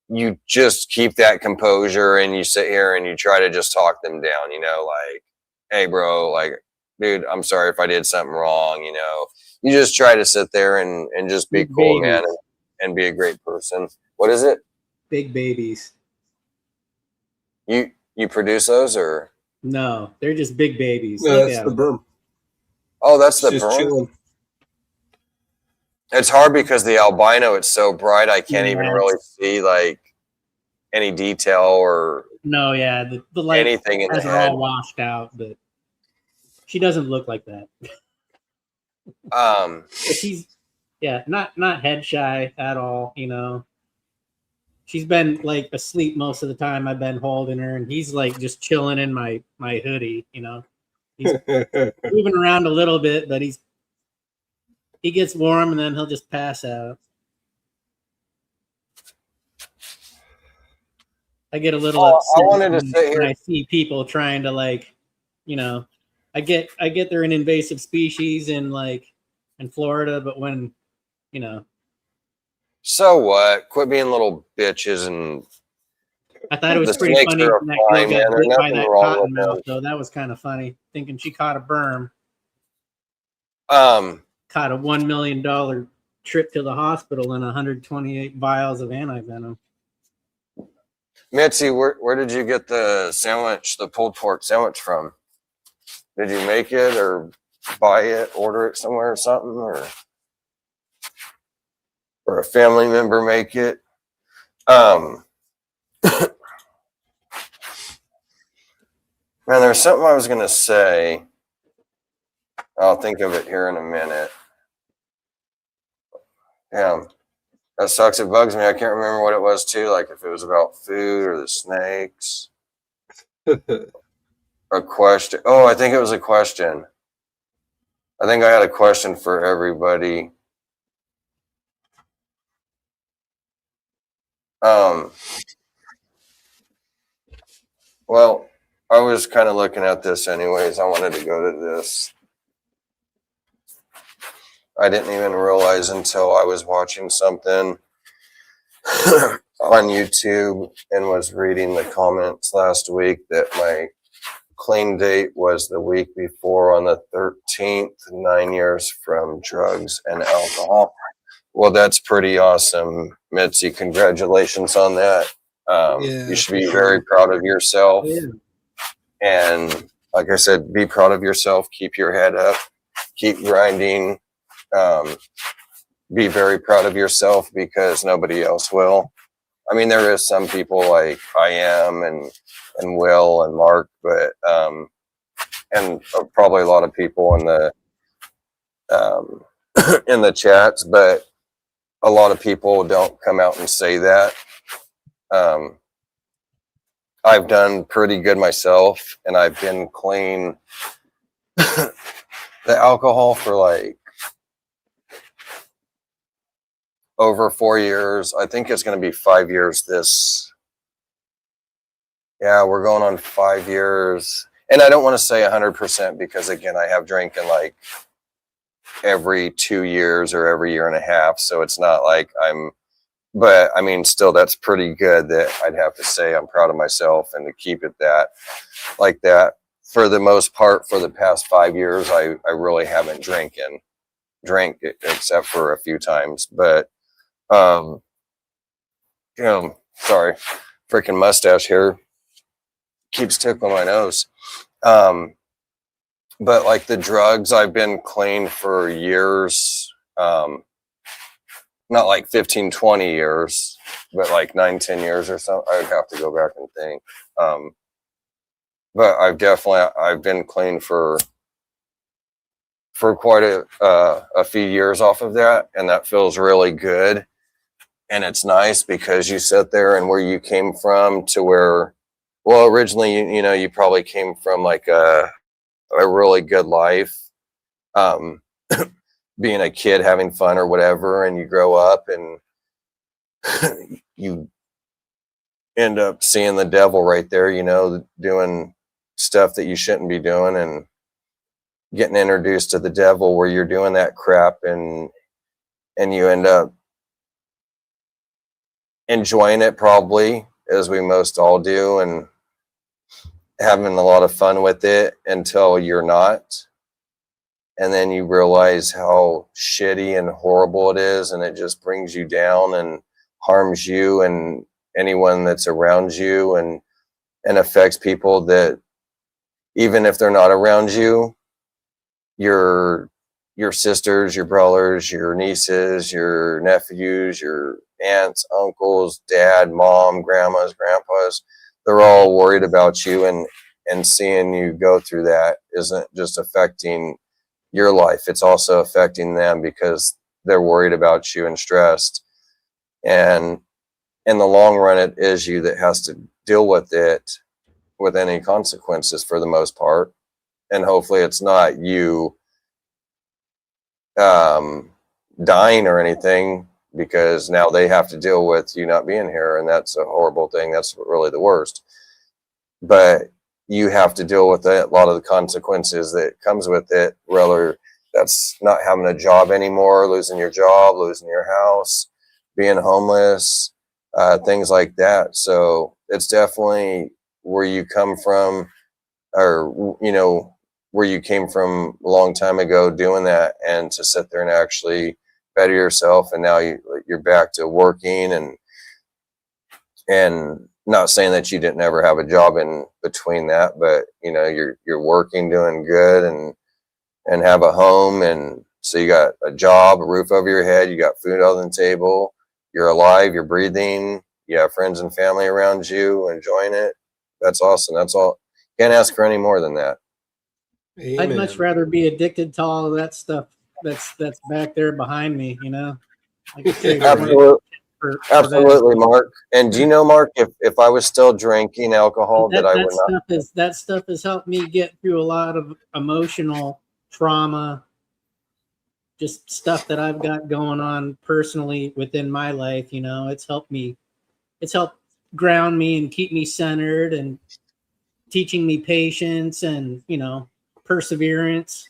you just keep that composure and you sit here and you try to just talk them down, you know, like, hey bro, like, dude, I'm sorry if I did something wrong, you know. You just try to sit there and just be Big cool, babies. man, and be a great person. What is it? Big babies. You produce those or? No, they're just big babies. No, Look that's at the them. berm. Oh, that's the Just berm? chilling. It's hard because the albino, it's so bright, I can't even Yeah. really see like any detail or No, yeah, the light anything in the has her head. all washed out, but she doesn't look like that. But she's not head shy at all, you know. She's been like asleep most of the time I've been holding her, and he's like just chilling in my hoodie, you know. He's moving around a little bit, but he gets warm and then he'll just pass out. I get a little upset I wanted to sit when here. I see people trying to, like, you know, I get they're an invasive species in Florida, but when, you know, So what? Quit being little bitches and I thought it was the pretty snakes funny are when that fine, girl man. got There's bit by nothing that wrong with cottonmouth, them. though. That was kind of funny, thinking she caught a berm, caught a $1 million trip to the hospital and 128 vials of antivenom. Mitzi, where did you get the sandwich, the pulled pork sandwich from? Did you make it or buy it, order it somewhere or something, or a family member make it? Man, there's something I was gonna say. I'll think of it here in a minute. Yeah, that sucks. It bugs me. I can't remember what it was too. Like if it was about food or the snakes. A question. Oh, I think it was a question. I think I had a question for everybody. Well, I was kind of looking at this anyways. I wanted to go to this. I didn't even realize until I was watching something on YouTube and was reading the comments last week that my clean date was the week before on the 13th, 9 years from drugs and alcohol. Well, that's pretty awesome, Mitzi. Congratulations on that. You should be very proud of yourself. Yeah. And like I said, be proud of yourself. Keep your head up. Keep grinding. Be very proud of yourself because nobody else will. I mean, there is some people like I am and Will and Mark, but and probably a lot of people in the in the chats, but a lot of people don't come out and say that. I've done pretty good myself, and I've been clean. The alcohol for like over 4 years. I think it's going to be 5 years this. Yeah, we're going on 5 years. And I don't want to say 100% because, again, I have drinking like every 2 years or every year and a half. So it's not like but I mean, still, that's pretty good that I'd have to say I'm proud of myself and to keep it like that. For the most part, for the past 5 years, I really haven't drank except for a few times. But, you know, sorry, freaking mustache here keeps tickling my nose. But like the drugs, I've been clean for years. Not like 15, 20 years, but like 9, 10 years or so. I would have to go back and think. But I've been clean for quite a few years off of that. And that feels really good. And it's nice because you sit there and where you came from to where, well, originally, you know, you probably came from like a really good life. Being a kid, having fun or whatever, and you grow up and you end up seeing the devil right there, you know, doing stuff that you shouldn't be doing and getting introduced to the devil where you're doing that crap, and you end up enjoying it, probably, as we most all do, and having a lot of fun with it until you're not. And then you realize how shitty and horrible it is, and it just brings you down and harms you and anyone that's around you, and affects people that, even if they're not around you, your sisters, your brothers, your nieces, your nephews, your aunts, uncles, dad, mom, grandmas, grandpas, they're all worried about you, and seeing you go through that isn't just affecting your life, it's also affecting them because they're worried about you and stressed. And in the long run, it is you that has to deal with it, with any consequences, for the most part. And hopefully it's not you dying or anything, because now they have to deal with you not being here, and that's a horrible thing. That's really the worst. But you have to deal with a lot of the consequences that comes with it, whether that's not having a job anymore, losing your job, losing your house, being homeless, things like that. So it's definitely where you come from, or, you know, where you came from a long time ago doing that, and to sit there and actually better yourself. And now you're back to working, and not saying that you didn't ever have a job in between that, but you know, you're working, doing good, and have a home. And so you got a job, a roof over your head, you got food on the table, you're alive, you're breathing, you have friends and family around you enjoying it. That's awesome. That's all. Can't ask for any more than that. Amen. I'd much rather be addicted to all of that stuff that's back there behind me, you know. Absolutely. Absolutely, Mark. And do you know, Mark, if I was still drinking alcohol, that I would not. That stuff has helped me get through a lot of emotional trauma, just stuff that I've got going on personally within my life. You know, it's helped ground me and keep me centered, and teaching me patience and, you know, perseverance.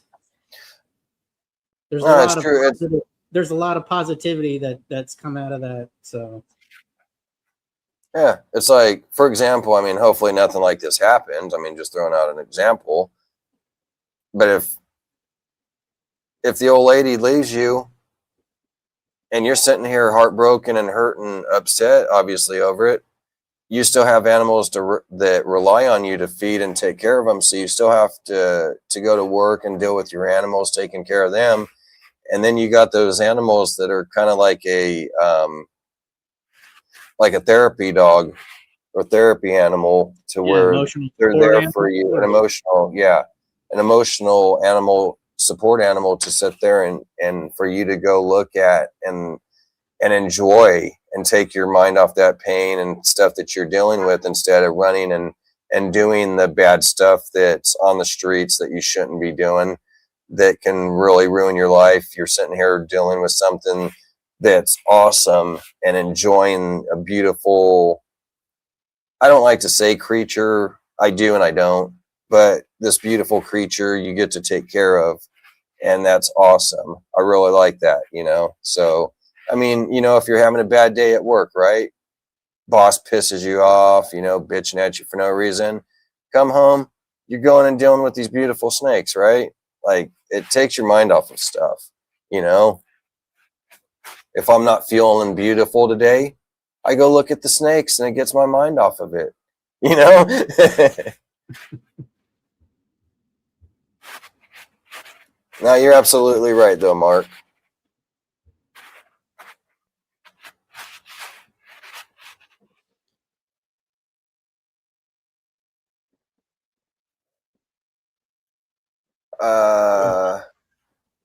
There's a lot of positivity that's come out of that. So yeah, it's like, for example, I mean, hopefully nothing like this happens. I mean, just throwing out an example. But if the old lady leaves you and you're sitting here heartbroken and hurt and upset, obviously, over it, you still have animals that rely on you to feed and take care of them. So you still have to go to work and deal with your animals, taking care of them. And then you got those animals that are kind of like a therapy dog or therapy animal, to where they're there for you, an emotional animal, support animal, to sit there and for you to go look at and enjoy, and take your mind off that pain and stuff that you're dealing with, instead of running and doing the bad stuff that's on the streets that you shouldn't be doing, that can really ruin your life. You're sitting here dealing with something that's awesome and enjoying a beautiful, I don't like to say creature, I do and I don't, but this beautiful creature you get to take care of, and that's awesome. I really like that, you know. So I mean, you know, if you're having a bad day at work, right? Boss pisses you off, you know, bitching at you for no reason. Come home, you're going and dealing with these beautiful snakes, right? Like, it takes your mind off of stuff, you know? If I'm not feeling beautiful today, I go look at the snakes and it gets my mind off of it, you know? No, you're absolutely right, though, Mark.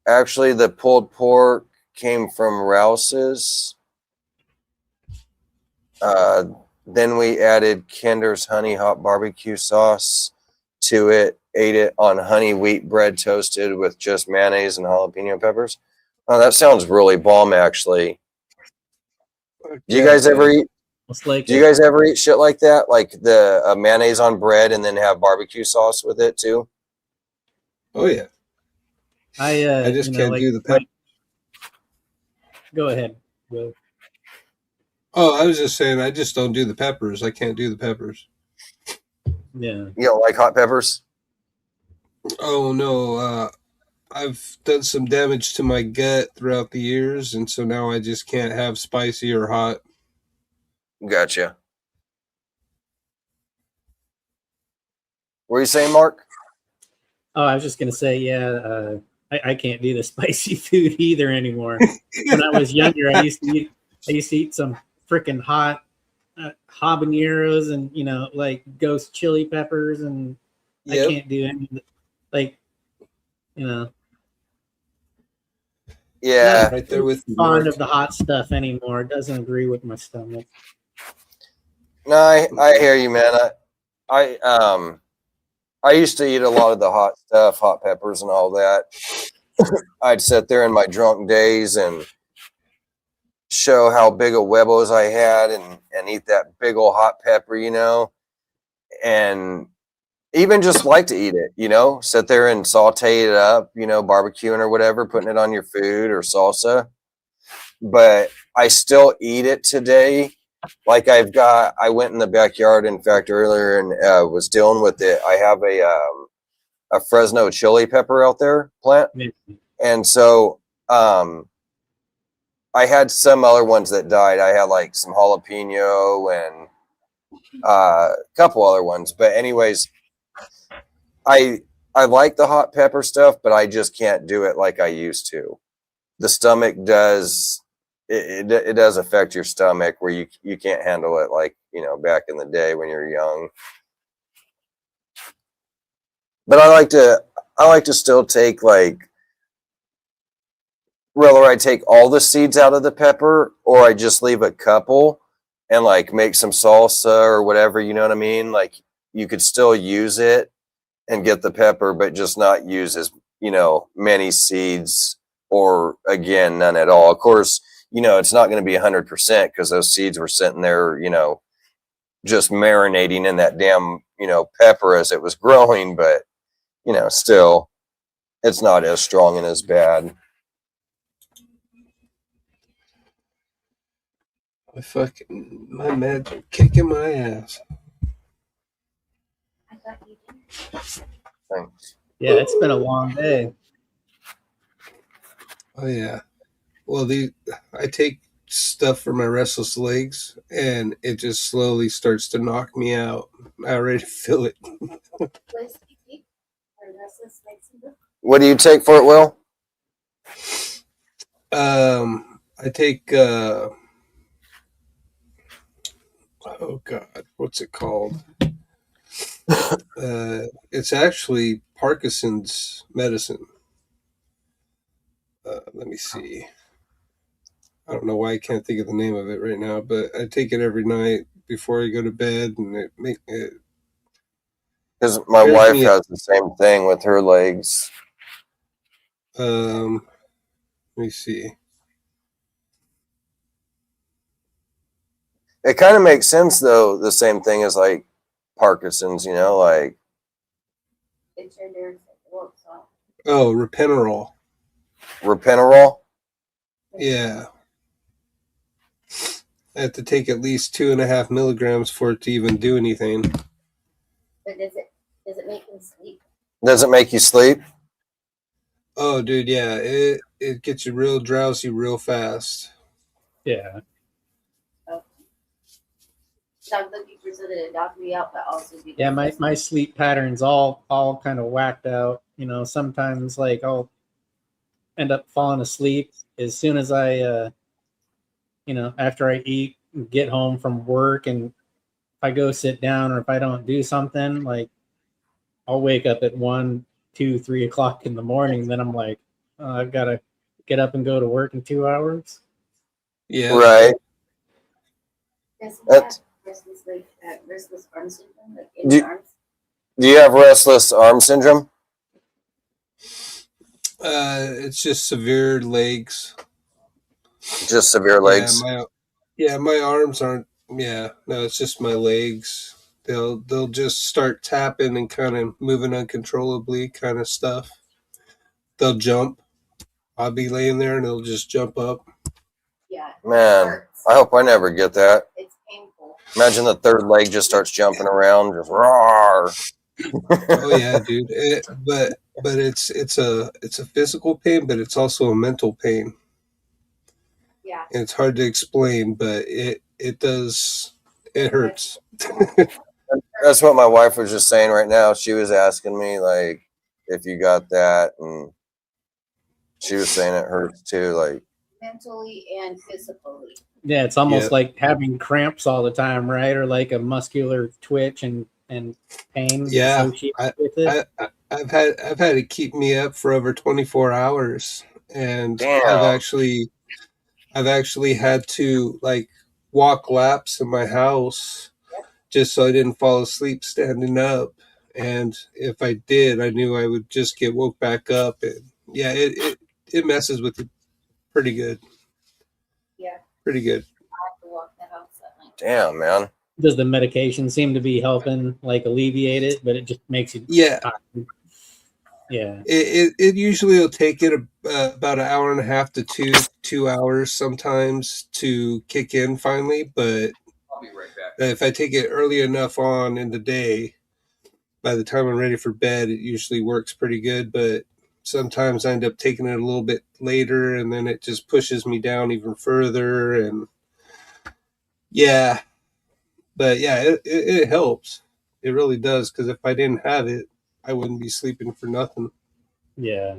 Actually, the pulled pork came from Rouse's. Then we added Kinder's honey hot barbecue sauce to it, ate it on honey wheat bread toasted with just mayonnaise and jalapeno peppers. Oh, that sounds really bomb, actually. Do you guys ever eat? Do you guys ever eat shit like that, like the mayonnaise on bread and then have barbecue sauce with it too? Oh yeah. I just can't do the pepper. Go ahead, Will. Oh, I was just saying, I just don't do the peppers. I can't do the peppers. Yeah. You don't like hot peppers? Oh no, I've done some damage to my gut throughout the years, and so now I just can't have spicy or hot. Gotcha. What are you saying, Mark? Oh, I was just gonna say, yeah. I can't do the spicy food either anymore. When I was younger, I used to eat some freaking hot habaneros and like ghost chili peppers, and I can't do any like Yeah, right there with you, fond Mark. of the hot stuff anymore. It doesn't agree with my stomach. No, I hear you, man. I used to eat a lot of the hot stuff, hot peppers and all that. I'd sit there in my drunk days and show how big of huevos I had and eat that big old hot pepper, and even just like to eat it, sit there and saute it up, barbecuing or whatever, putting it on your food or salsa. But I still eat it today. Like I went in the backyard, in fact, earlier and was dealing with it. I have a Fresno chili pepper out there plant. And so I had some other ones that died. I had like some jalapeno and a couple other ones. But anyways, I like the hot pepper stuff, but I just can't do it like I used to. The stomach does it does affect your stomach where you can't handle it like back in the day when you're young. But I like to still take like whether I take all the seeds out of the pepper or I just leave a couple and like make some salsa or whatever, you know what I mean? Like you could still use it and get the pepper, but just not use as, many seeds or again, none at all. Of course, it's not going to be 100% because those seeds were sitting there, just marinating in that damn, pepper as it was growing, but still it's not as strong and as bad. My meds kicking my ass. Thanks. Yeah, it's been a long day. Oh yeah. Well, I take stuff for my restless legs, and it just slowly starts to knock me out. I already feel it. What do you take for it, Will? I take oh god, what's it called? It's actually Parkinson's medicine. Let me see. I don't know why I can't think of the name of it right now, but I take it every night before I go to bed, and it because my wife has the same thing with her legs. Let me see. It kind of makes sense though. The same thing as like Parkinson's, like. Oh, Repenerol. Repenerol? Yeah. I have to take at least 2.5 milligrams for it to even do anything. But does it make him sleep? Does it make you sleep? Oh, dude, yeah. It gets you real drowsy real fast. Yeah. So I'm looking for something to knock me out, but also yeah, my sleep patterns all kind of whacked out. Sometimes like I'll end up falling asleep as soon as I after I eat, get home from work, and if I go sit down or if I don't do something, like I'll wake up at 1, 2, 3 o'clock in the morning. Then I'm like, I've got to get up and go to work in 2 hours. Yeah. Right. Restless arm syndrome, like in arms. Do you have restless arm syndrome? It's just severe legs. Just severe legs? My arms aren't. Yeah, no, it's just my legs. They'll just start tapping and kind of moving uncontrollably, kind of stuff. They'll jump. I'll be laying there and they'll just jump up. Yeah. Man, I hope I never get that. It's painful. Imagine the third leg just starts jumping around, just roar. Oh yeah, dude. But it's a physical pain, but it's also a mental pain. Yeah. And it's hard to explain, but it does. It hurts. That's what my wife was just saying right now. She was asking me like if you got that, and she was saying it hurts too. Like Mentally and physically. Yeah, it's almost like having cramps all the time, right? Or like a muscular twitch and pain associated with it. I've had it keep me up for over 24 hours, and damn. I've actually had to like walk laps in my house just so I didn't fall asleep standing up. And if I did, I knew I would just get woke back up. And yeah, it messes with you pretty good. Yeah. Pretty good. I have to walk the house at night. Damn, man. Does the medication seem to be helping like alleviate it, but it just makes you tired? Yeah. It usually will take it about an hour and a half to 2 hours sometimes to kick in finally, but I'll be right back. if I take it early enough on in the day, by the time I'm ready for bed, it usually works pretty good. But sometimes I end up taking it a little bit later, and then it just pushes me down even further. And yeah, but yeah, it helps. It really does, because if I didn't have it, I wouldn't be sleeping for nothing. Yeah.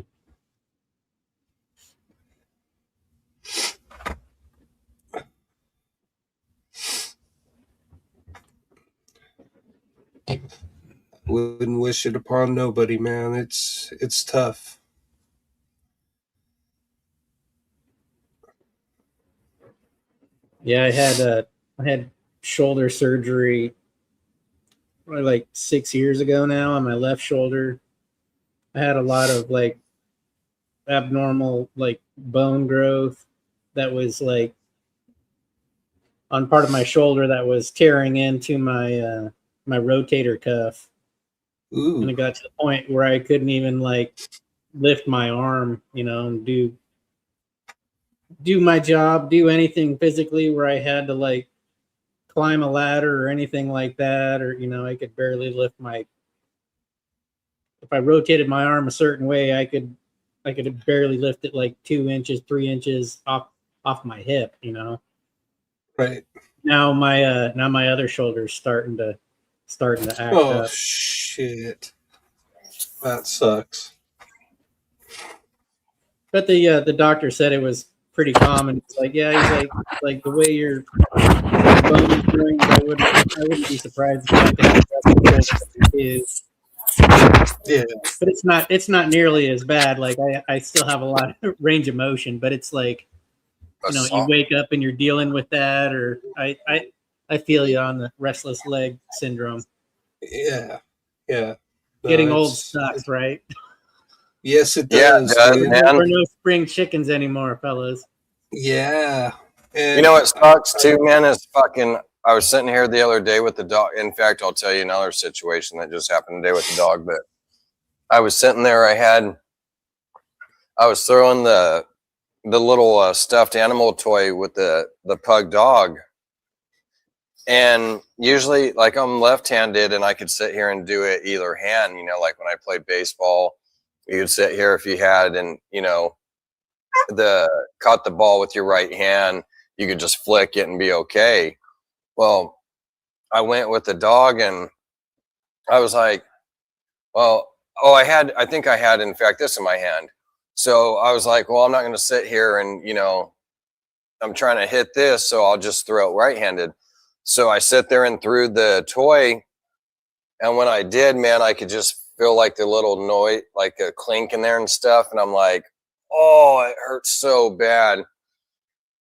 Wouldn't wish it upon nobody, man. It's tough. Yeah, I had shoulder surgery probably like 6 years ago now on my left shoulder. I had a lot of like abnormal like bone growth that was like on part of my shoulder that was tearing into my my rotator cuff. Ooh. And it got to the point where I couldn't even like lift my arm, you know, and do my job, do anything physically where I had to like climb a ladder or anything like that, or you know, I could barely lift my. If I rotated my arm a certain way, I could barely lift it like 2 inches, 3 inches off my hip, you know. Right. Now my other shoulder's starting to act up. Oh shit. That sucks. But the doctor said it was pretty common. It's like, yeah, he's like the way your bone is doing, I wouldn't be surprised if it is. Yeah. But it's not nearly as bad. Like I still have a lot of range of motion, but it's like, you know, you wake up and you're dealing with that, or I feel you on the restless leg syndrome. Yeah. Yeah. No, Getting old sucks, right? Yes, it does. Yeah, it does, man. We're no spring chickens anymore, fellas. Yeah. And you know what sucks too, man, is fucking I was sitting here the other day with the dog. In fact, I'll tell you another situation that just happened today with the dog, but I was sitting there, I was throwing the little stuffed animal toy with the pug dog. And usually, like, I'm left-handed and I could sit here and do it either hand, you know, like when I played baseball, you could sit here if you had, and, you know, caught the ball with your right hand, you could just flick it and be okay. Well, I went with the dog and I was like, well, I think I had, in fact, this in my hand. So I was like, well, I'm not going to sit here and, you know, I'm trying to hit this, so I'll just throw it right-handed. So I sit there and threw the toy. And when I did, man, I could just feel like the little noise, like a clink in there and stuff. And I'm like, oh, it hurts so bad.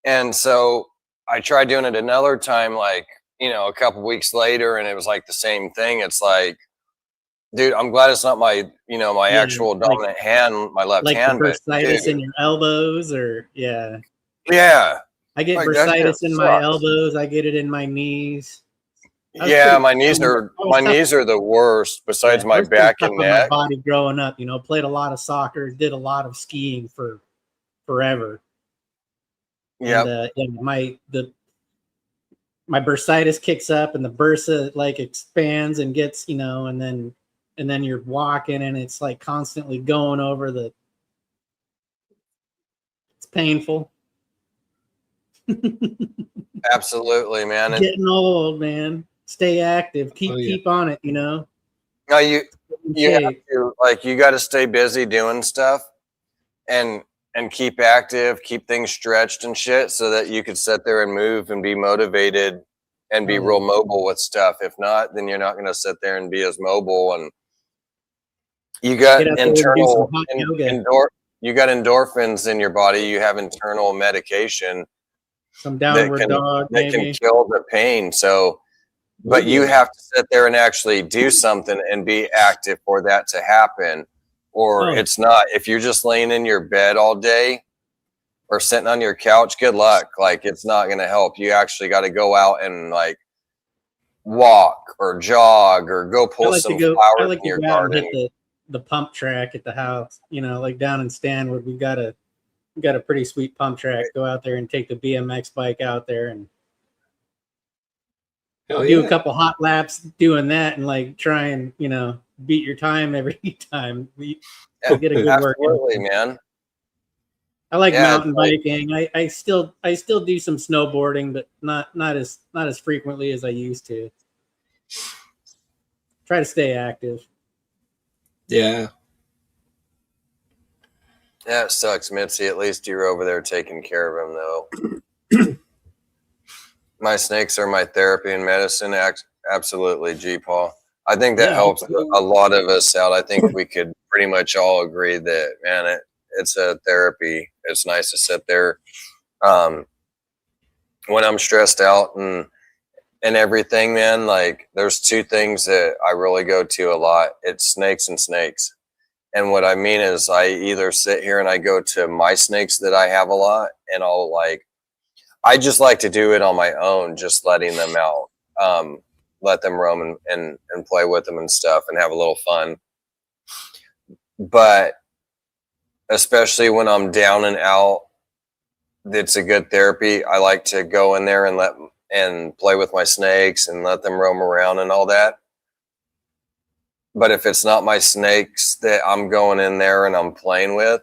And so I tried doing it another time, like, you know, a couple weeks later, and it was like the same thing. It's like, Dude, I'm glad it's not my, my Yeah, actual dominant hand, my left like hand, the but bursitis dude, in your elbows, or yeah, I get like that shit bursitis in my sucks. elbows. I get it in my knees. Yeah, my knees I are was tough. the worst. Besides Yeah, I my was pretty back tough and on my neck. body growing up. Played a lot of soccer, did a lot of skiing for forever. Yep. And my bursitis kicks up, and the bursa like expands and gets, and then you're walking, and it's like constantly going over the. It's painful. Absolutely, man. Getting old, man. Stay active. Keep on it. No, you have to, like, you got to stay busy doing stuff, and keep active, keep things stretched and shit, so that you could sit there and move and be motivated and be real mobile with stuff. If not, then you're not going to sit there and be as mobile. And you got you got endorphins in your body. You have internal medication. Some downward dog that can kill the pain. So, but you have to sit there and actually do something and be active for that to happen, or it's not. If you're just laying in your bed all day or sitting on your couch, good luck. Like, it's not going to help. You actually got to go out and like walk or jog or go pull some flowers in your garden. Hit the pump track at the house, like down in Stanwood. We got a pretty sweet pump track. Go out there and take the BMX bike out there and do a couple hot laps doing that, and like try and beat your time every time. Get a good workout. Man. I like mountain biking. I still do some snowboarding, but not as frequently as I used to. Try to stay active. Yeah. That sucks, Mitzi. At least you're over there taking care of him, though. My snakes are my therapy and medicine. Absolutely, G-Paul. I think that helps a lot of us out. I think we could pretty much all agree that, man, it's a therapy. It's nice to sit there when I'm stressed out and everything, man. Like, there's two things that I really go to a lot. It's snakes and snakes. And what I mean is, I either sit here and I go to my snakes that I have a lot, and I just like to do it on my own, just letting them out, let them roam and play with them and stuff and have a little fun. But especially when I'm down and out, it's a good therapy. I like to go in there and play with my snakes and let them roam around and all that. But if it's not my snakes that I'm going in there and I'm playing with,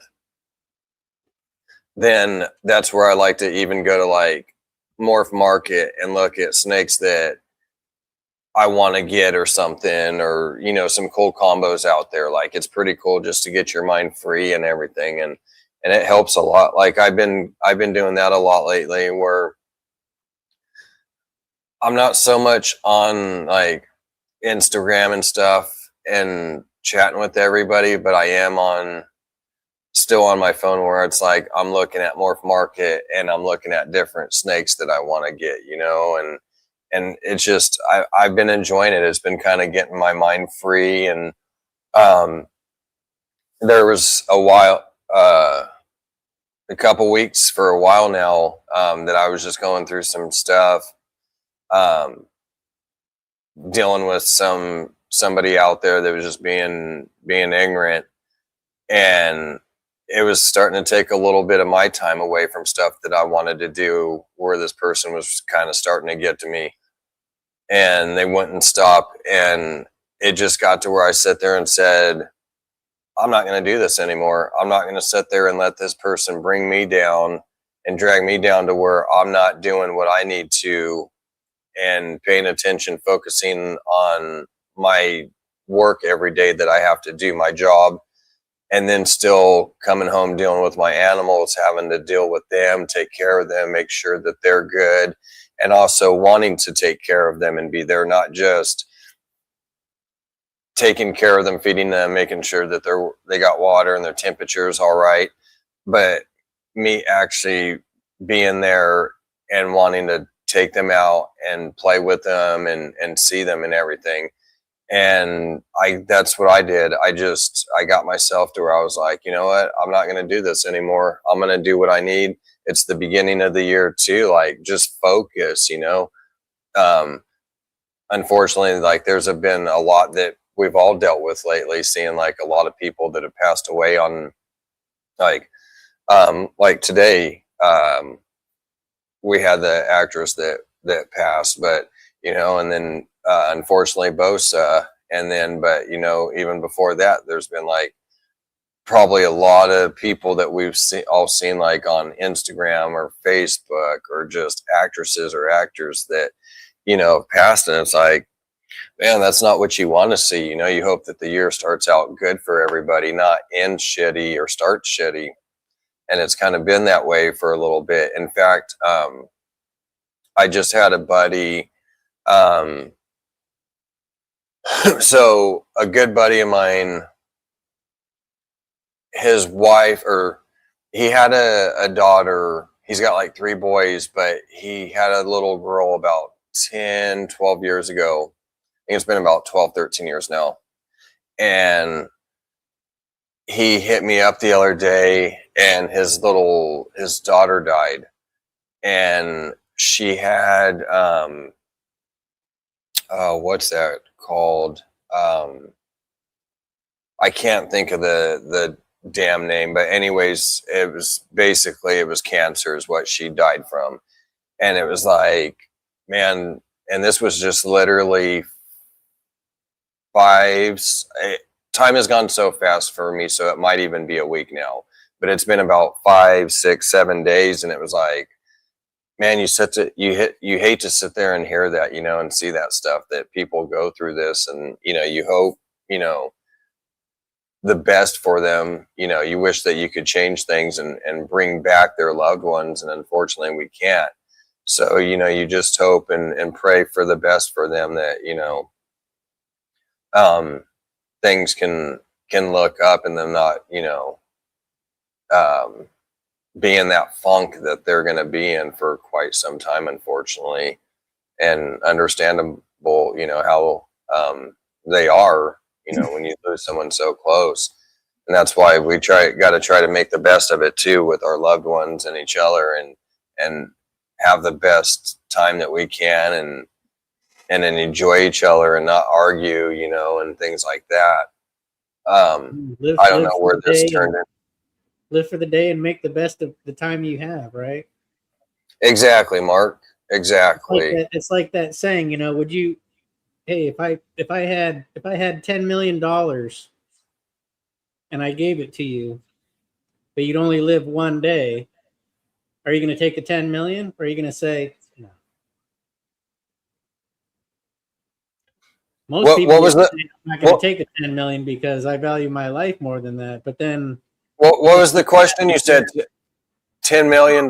then that's where I like to even go to like Morph Market and look at snakes that I want to get or something, or, some cool combos out there. Like, it's pretty cool just to get your mind free and everything. And it helps a lot. Like, I've been doing that a lot lately, where I'm not so much on like Instagram and stuff and chatting with everybody, but I am still on my phone, where it's like I'm looking at Morph Market and I'm looking at different snakes that I want to get, and it's just, I've been enjoying it. It's been kind of getting my mind free. And there was a couple weeks for a while now, that I was just going through some stuff, dealing with somebody out there that was just being ignorant, and it was starting to take a little bit of my time away from stuff that I wanted to do, where this person was kind of starting to get to me, and they wouldn't stop. And it just got to where I sat there and said, I'm not going to do this anymore. I'm not going to sit there and let this person bring me down and drag me down to where I'm not doing what I need to, and paying attention, focusing on my work every day that I have to do, my job, and then still coming home, dealing with my animals, having to deal with them, take care of them, make sure that they're good, and also wanting to take care of them and be there, not just taking care of them, feeding them, making sure that they got water and their temperature is all right, but me actually being there and wanting to take them out and play with them and see them and everything. And that's what I did. I got myself to where I was like, you know what? I'm not going to do this anymore. I'm going to do what I need. It's the beginning of the year too. Like, just focus, unfortunately, like there's been a lot that we've all dealt with lately, seeing like a lot of people that have passed away on like today, we had the actress that passed, but and then unfortunately Bosa, and then even before that, there's been like probably a lot of people that we've all seen like on Instagram or Facebook, or just actresses or actors that passed, and it's like, man, that's not what you want to see. You hope that the year starts out good for everybody, not end shitty or start shitty. And it's kind of been that way for a little bit. In fact, I just had a buddy. So a good buddy of mine, his wife, or he had a daughter. He's got like 3 boys, but he had a little girl about 10, 12 years ago. I think it's been about 12, 13 years now. And he hit me up the other day, and his daughter died, and she had what's that called? I can't think of the damn name, but anyways, it was cancer is what she died from. And it was like, man, and this was just literally time has gone so fast for me, so it might even be a week now, but it's been about 5, 6, 7 days. And it was like, man, you hate to sit there and hear that, and see that stuff, that people go through this, and you hope the best for them. You wish that you could change things and bring back their loved ones, and unfortunately we can't. So you just hope and pray for the best for them, that things can look up, and them not be in that funk that they're going to be in for quite some time, unfortunately. And understandable, how they are, when you lose someone so close. And that's why we got to try to make the best of it too, with our loved ones and each other, and have the best time that we can, and then enjoy each other and not argue, and things like that. I don't know where this turned in. Live for the day and make the best of the time you have, right? Exactly, Mark. Exactly. It's like that saying, would you, hey, if I had $10 million and I gave it to you, but you'd only live one day, are you going to take the 10 million, or are you going to say no? Most people are not going to take the 10 million because I value my life more than that. But then, what was the question? You said $10 million.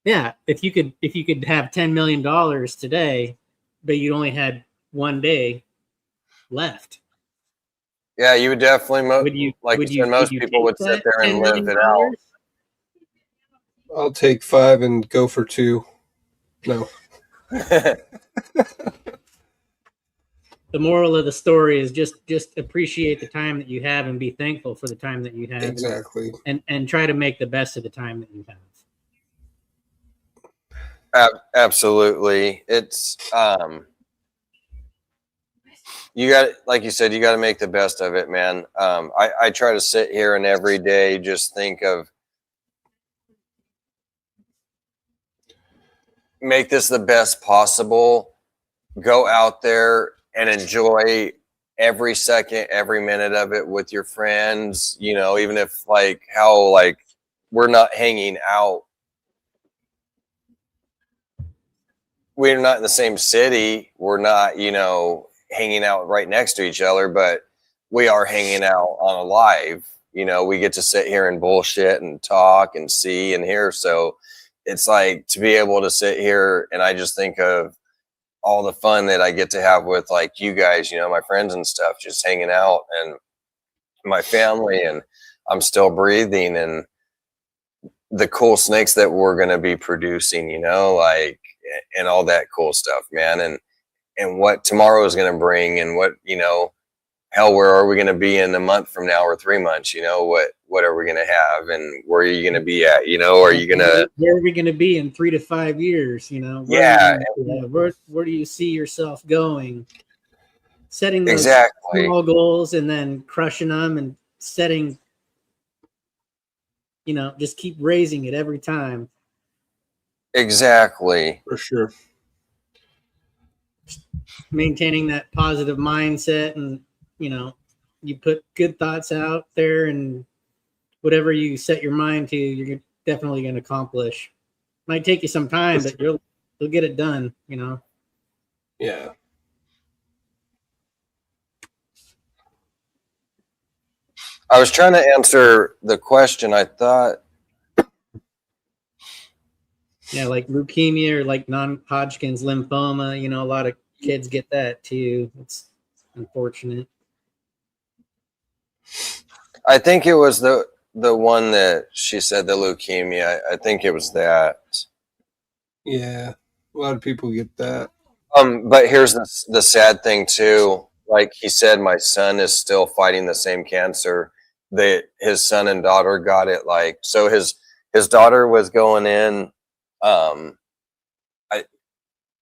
Yeah, if you could have $10 million today, but you only had one day left. Yeah, you would definitely. Most people would sit there and live it out. I'll take 5 and go for 2. No. The moral of the story is just appreciate the time that you have, and be thankful for the time that you have. Exactly. And try to make the best of the time that you have. Absolutely. It's you got, like you said, you got to make the best of it, man. I try to sit here and every day just think of, make this the best possible. Go out there and enjoy every second, every minute of it with your friends, even if we're not hanging out. We're not in the same city. We're not, hanging out right next to each other, but we are hanging out on a live. We get to sit here and bullshit and talk and see and hear. So it's like, to be able to sit here, and I just think of all the fun that I get to have with like you guys, my friends and stuff, just hanging out, and my family, and I'm still breathing, and the cool snakes that we're going to be producing, and all that cool stuff, man. what tomorrow is going to bring, and what, hell, where are we going to be in a month from now or 3 months? What are we going to have, and where are you going to be at? Are you going to, where are we going to be in 3 to 5 years? Where do you see yourself going? Setting those small goals and then crushing them, and setting, just keep raising it every time. Exactly. For sure. Maintaining that positive mindset, and you put good thoughts out there, and whatever you set your mind to, you're definitely going to accomplish. Might take you some time, but you'll get it done. Yeah. I was trying to answer the question. I thought, yeah, like leukemia or like non-Hodgkin's lymphoma. A lot of kids get that too. It's unfortunate. I think it was the one that she said, the leukemia. I think it was that. Yeah, a lot of people get that. But here's the sad thing too. Like he said, my son is still fighting the same cancer that his son and daughter got it. Like, so his daughter was going in,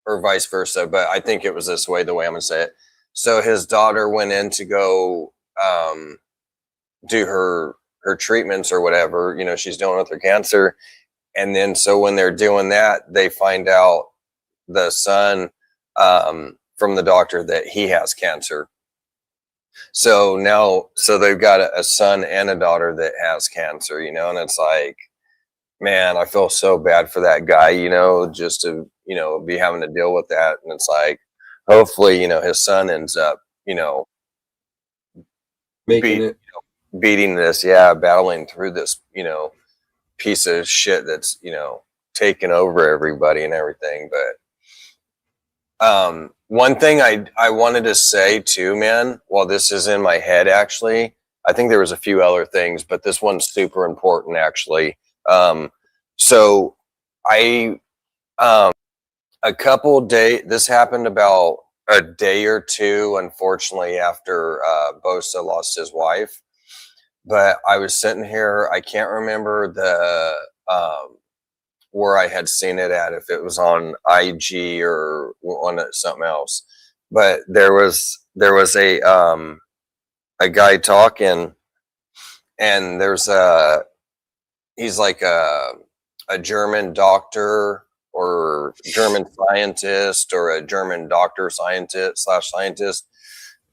or vice versa, but I think it was this way, the way I'm gonna say it. So his daughter went in to go do her treatments or whatever, she's doing with her cancer. And then, so when they're doing that, they find out, the son, from the doctor, that he has cancer. So they've got a son and a daughter that has cancer, and it's like, man, I feel so bad for that guy, just to, be having to deal with that. And it's like, hopefully, his son ends up, beating this, battling through this, piece of shit that's, taking over everybody and everything. But one thing I wanted to say too, man, while this is in my head, actually, I think there was a few other things, but this one's super important, actually. So I, a couple days, this happened about a day or two, unfortunately, after Bosa lost his wife. But I was sitting here, I can't remember the where I had seen it at, if it was on IG or on something else. But there was a guy talking, and he's like a German doctor or German scientist, or a German doctor scientist,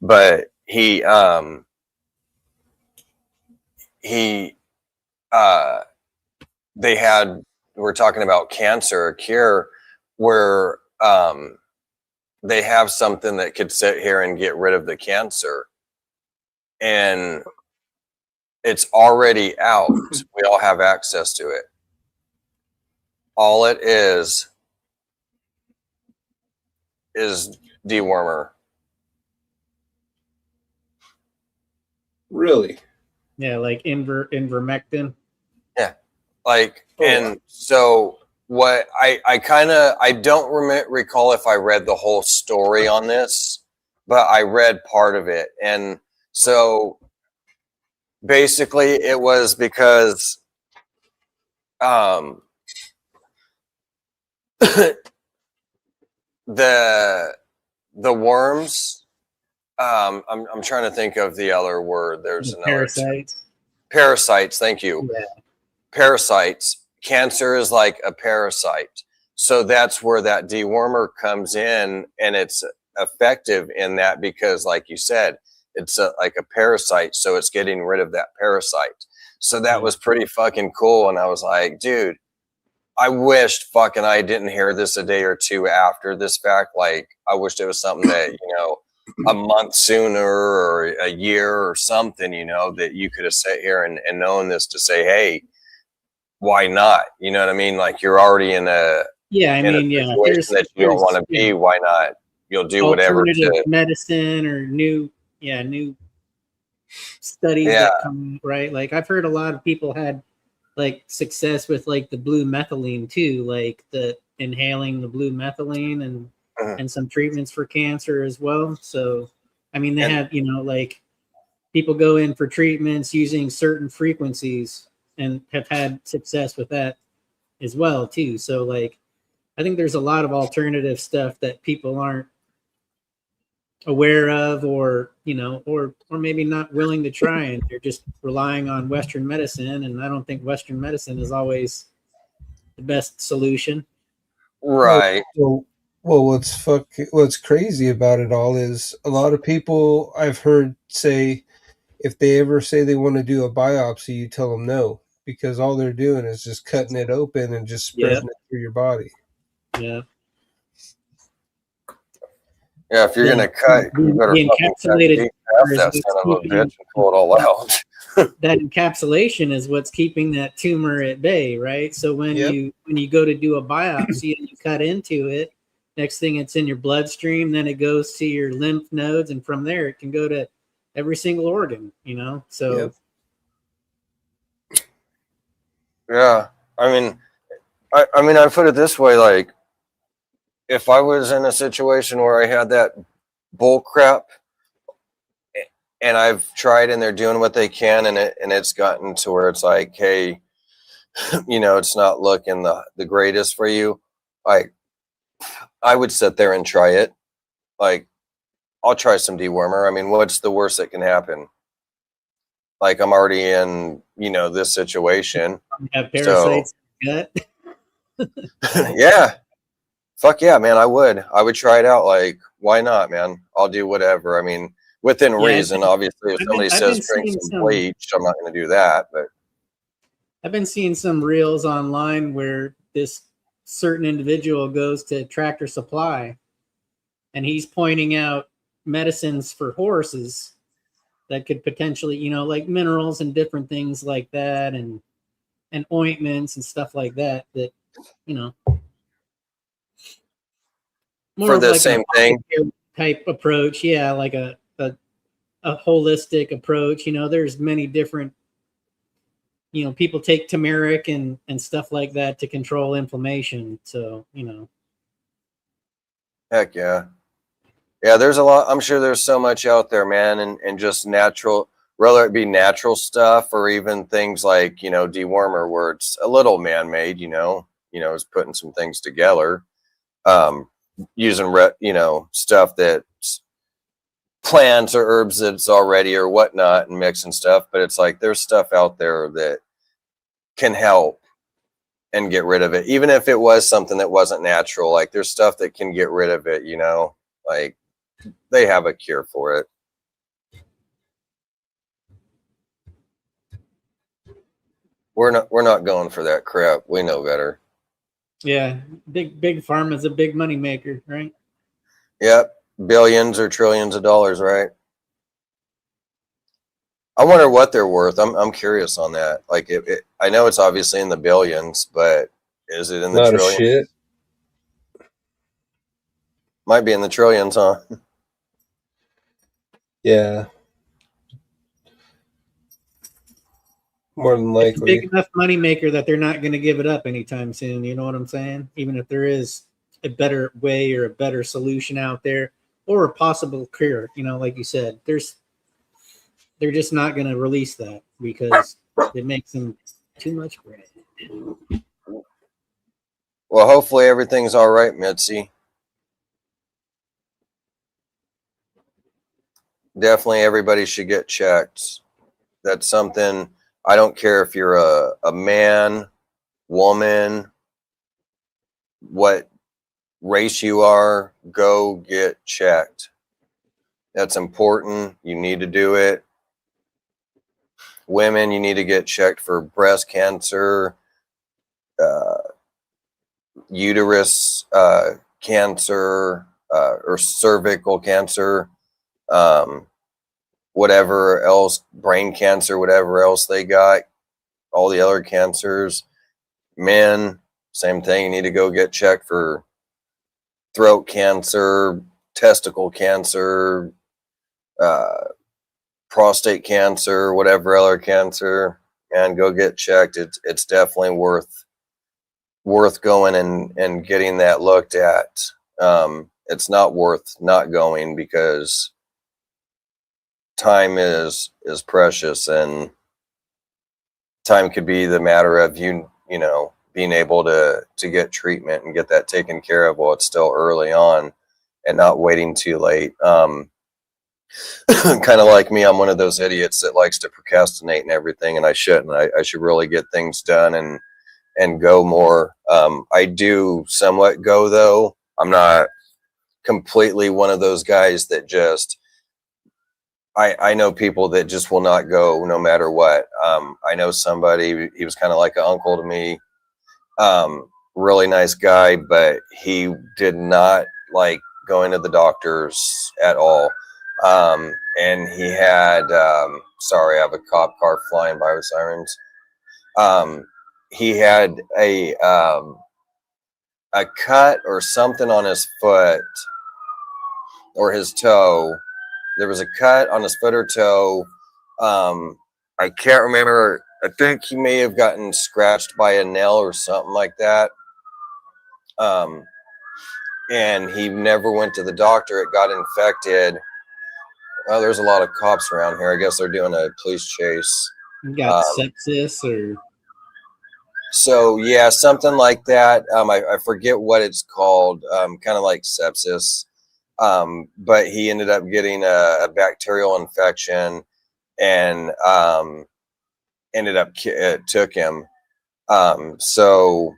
but we're talking about cancer, a cure, where they have something that could sit here and get rid of the cancer, and it's already out. We all have access to it. All it is dewormer. Really? Yeah, like ivermectin. Yeah, like, and so what I don't recall if I read the whole story on this, but I read part of it. And so basically it was because the worms, I'm trying to think of the other word. There's another Parasites. Parasites, thank you. Yeah. Parasites. Cancer is like a parasite. So that's where that dewormer comes in, and it's effective in that because, like you said, it's like a parasite, so it's getting rid of that parasite. So that was pretty fucking cool, and I was like, dude, I wished fucking I didn't hear this a day or two after this fact. Like, I wished it was something that, a month sooner or a year or something, that you could have sat here and known this to say, hey, why not? You know what I mean? Like, you're already in a situation that you don't want to be. Why not? You'll do whatever. Medicine or new studies that come, right? Like, I've heard a lot of people had like success with like the blue methylene too, like the inhaling the blue methylene, and and some treatments for cancer as well. So, I mean, they have, you know, like people go in for treatments using certain frequencies and have had success with that as well too. So like, I think there's a lot of alternative stuff that people aren't aware of, or, you know, or maybe not willing to try, and they're just relying on Western medicine. And I don't think Western medicine is always the best solution. Right. Well, what's crazy about it all is a lot of people I've heard say if they ever say they want to do a biopsy, you tell them no, because all they're doing is just cutting it open and just spreading it through your body. Yeah. Yeah, if you're gonna cut, you better the encapsulated that son of a bitch and pull it all out. That encapsulation is what's keeping that tumor at bay, right? So when you go to do a biopsy and you cut into it, next thing it's in your bloodstream, then it goes to your lymph nodes, and from there it can go to every single organ, you know? So yeah, I mean, I put it this way, like, if I was in a situation where I had that bull crap and I've tried and they're doing what they can, and it's gotten to where it's like, hey, you know, it's not looking the greatest for you, I would sit there and try it. Like, I'll try some dewormer. I mean, what's the worst that can happen? Like, I'm already in, you know, this situation. You have parasites in your gut. Yeah. Fuck yeah, man, I would try it out. Like, why not, man? I'll do whatever. I mean, within reason. Obviously, if somebody says bring some bleach, I'm not going to do that. But I've been seeing some reels online where this certain individual goes to Tractor Supply and he's pointing out medicines for horses that could potentially, you know, like minerals and different things like that, and ointments and stuff like that, that, you know, more for of the like same thing type approach. Yeah, like a holistic approach. You know, there's many different, you know, people take turmeric and stuff like that to control inflammation. So, you know. Heck yeah. Yeah, there's a lot. I'm sure there's so much out there, man, and just natural, whether it be natural stuff or even things like, you know, dewormer, where it's a little man-made, you know, is putting some things together. Using you know, stuff that's plants or herbs that's already or whatnot, and mixing stuff. But it's like there's stuff out there that can help and get rid of it, even if it was something that wasn't natural. Like, there's stuff that can get rid of it, you know, like they have a cure for it. We're not going for that crap. We know better. Yeah, big pharma is a big money maker, right? Yep, billions or trillions of dollars, right? I wonder what they're worth. I'm curious on that. Like, I know it's obviously in the billions, but is it in the trillions? Shit. Might be in the trillions, huh? Yeah. More than likely. It's a big enough money maker that they're not going to give it up anytime soon. You know what I'm saying? Even if there is a better way or a better solution out there, or a possible cure, you know, like you said, they're just not going to release that because it makes them too much bread. Well, hopefully everything's all right, Mitzi. Definitely everybody should get checked. That's something, I don't care if you're a man, woman, what race you are, go get checked. That's important. You need to do it. Women, you need to get checked for breast cancer, uterus cancer, or cervical cancer, whatever else, brain cancer, whatever else they got, all the other cancers. Men, same thing. You need to go get checked for throat cancer, testicle cancer, prostate cancer, whatever other cancer, and go get checked. It's definitely worth going and getting that looked at. it's not worth not going, because time is precious, and time could be the matter of you know, being able to get treatment and get that taken care of while it's still early on, and not waiting too late. Kind of like me, I'm one of those idiots that likes to procrastinate and everything, and I shouldn't. I should really get things done and go more. I do somewhat go, though. I'm not completely one of those guys that just, I know people that just will not go no matter what. I know somebody, he was kind of like an uncle to me, really nice guy, but he did not like going to the doctors at all. And he had, sorry, I have a cop car flying by with sirens. He had a cut or something on his foot or his toe. There was a cut on his foot or toe. I can't remember. I think he may have gotten scratched by a nail or something like that. And he never went to the doctor. It got infected. Oh, there's a lot of cops around here. I guess they're doing a police chase. You got sepsis or... So yeah, something like that. I forget what it's called. Kind of like sepsis. But he ended up getting a bacterial infection, and ended up it took him. So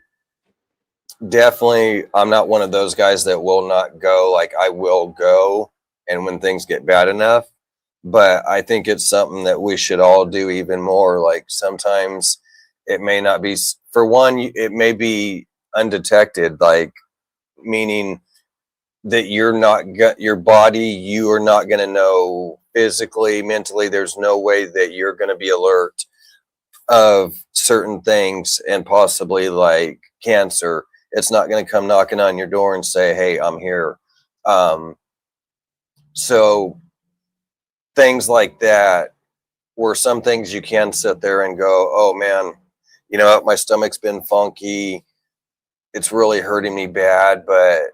definitely, I'm not one of those guys that will not go. Like, I will go, and when things get bad enough. But I think it's something that we should all do even more. Like, sometimes it may not be, for one, it may be undetected, like, meaning that you're not your body, you are not going to know physically, mentally. There's no way that you're going to be alert of certain things, and possibly like cancer. It's not going to come knocking on your door and say, hey, I'm here. So things like that, were some things you can sit there and go, oh man, you know what, my stomach's been funky, it's really hurting me bad, but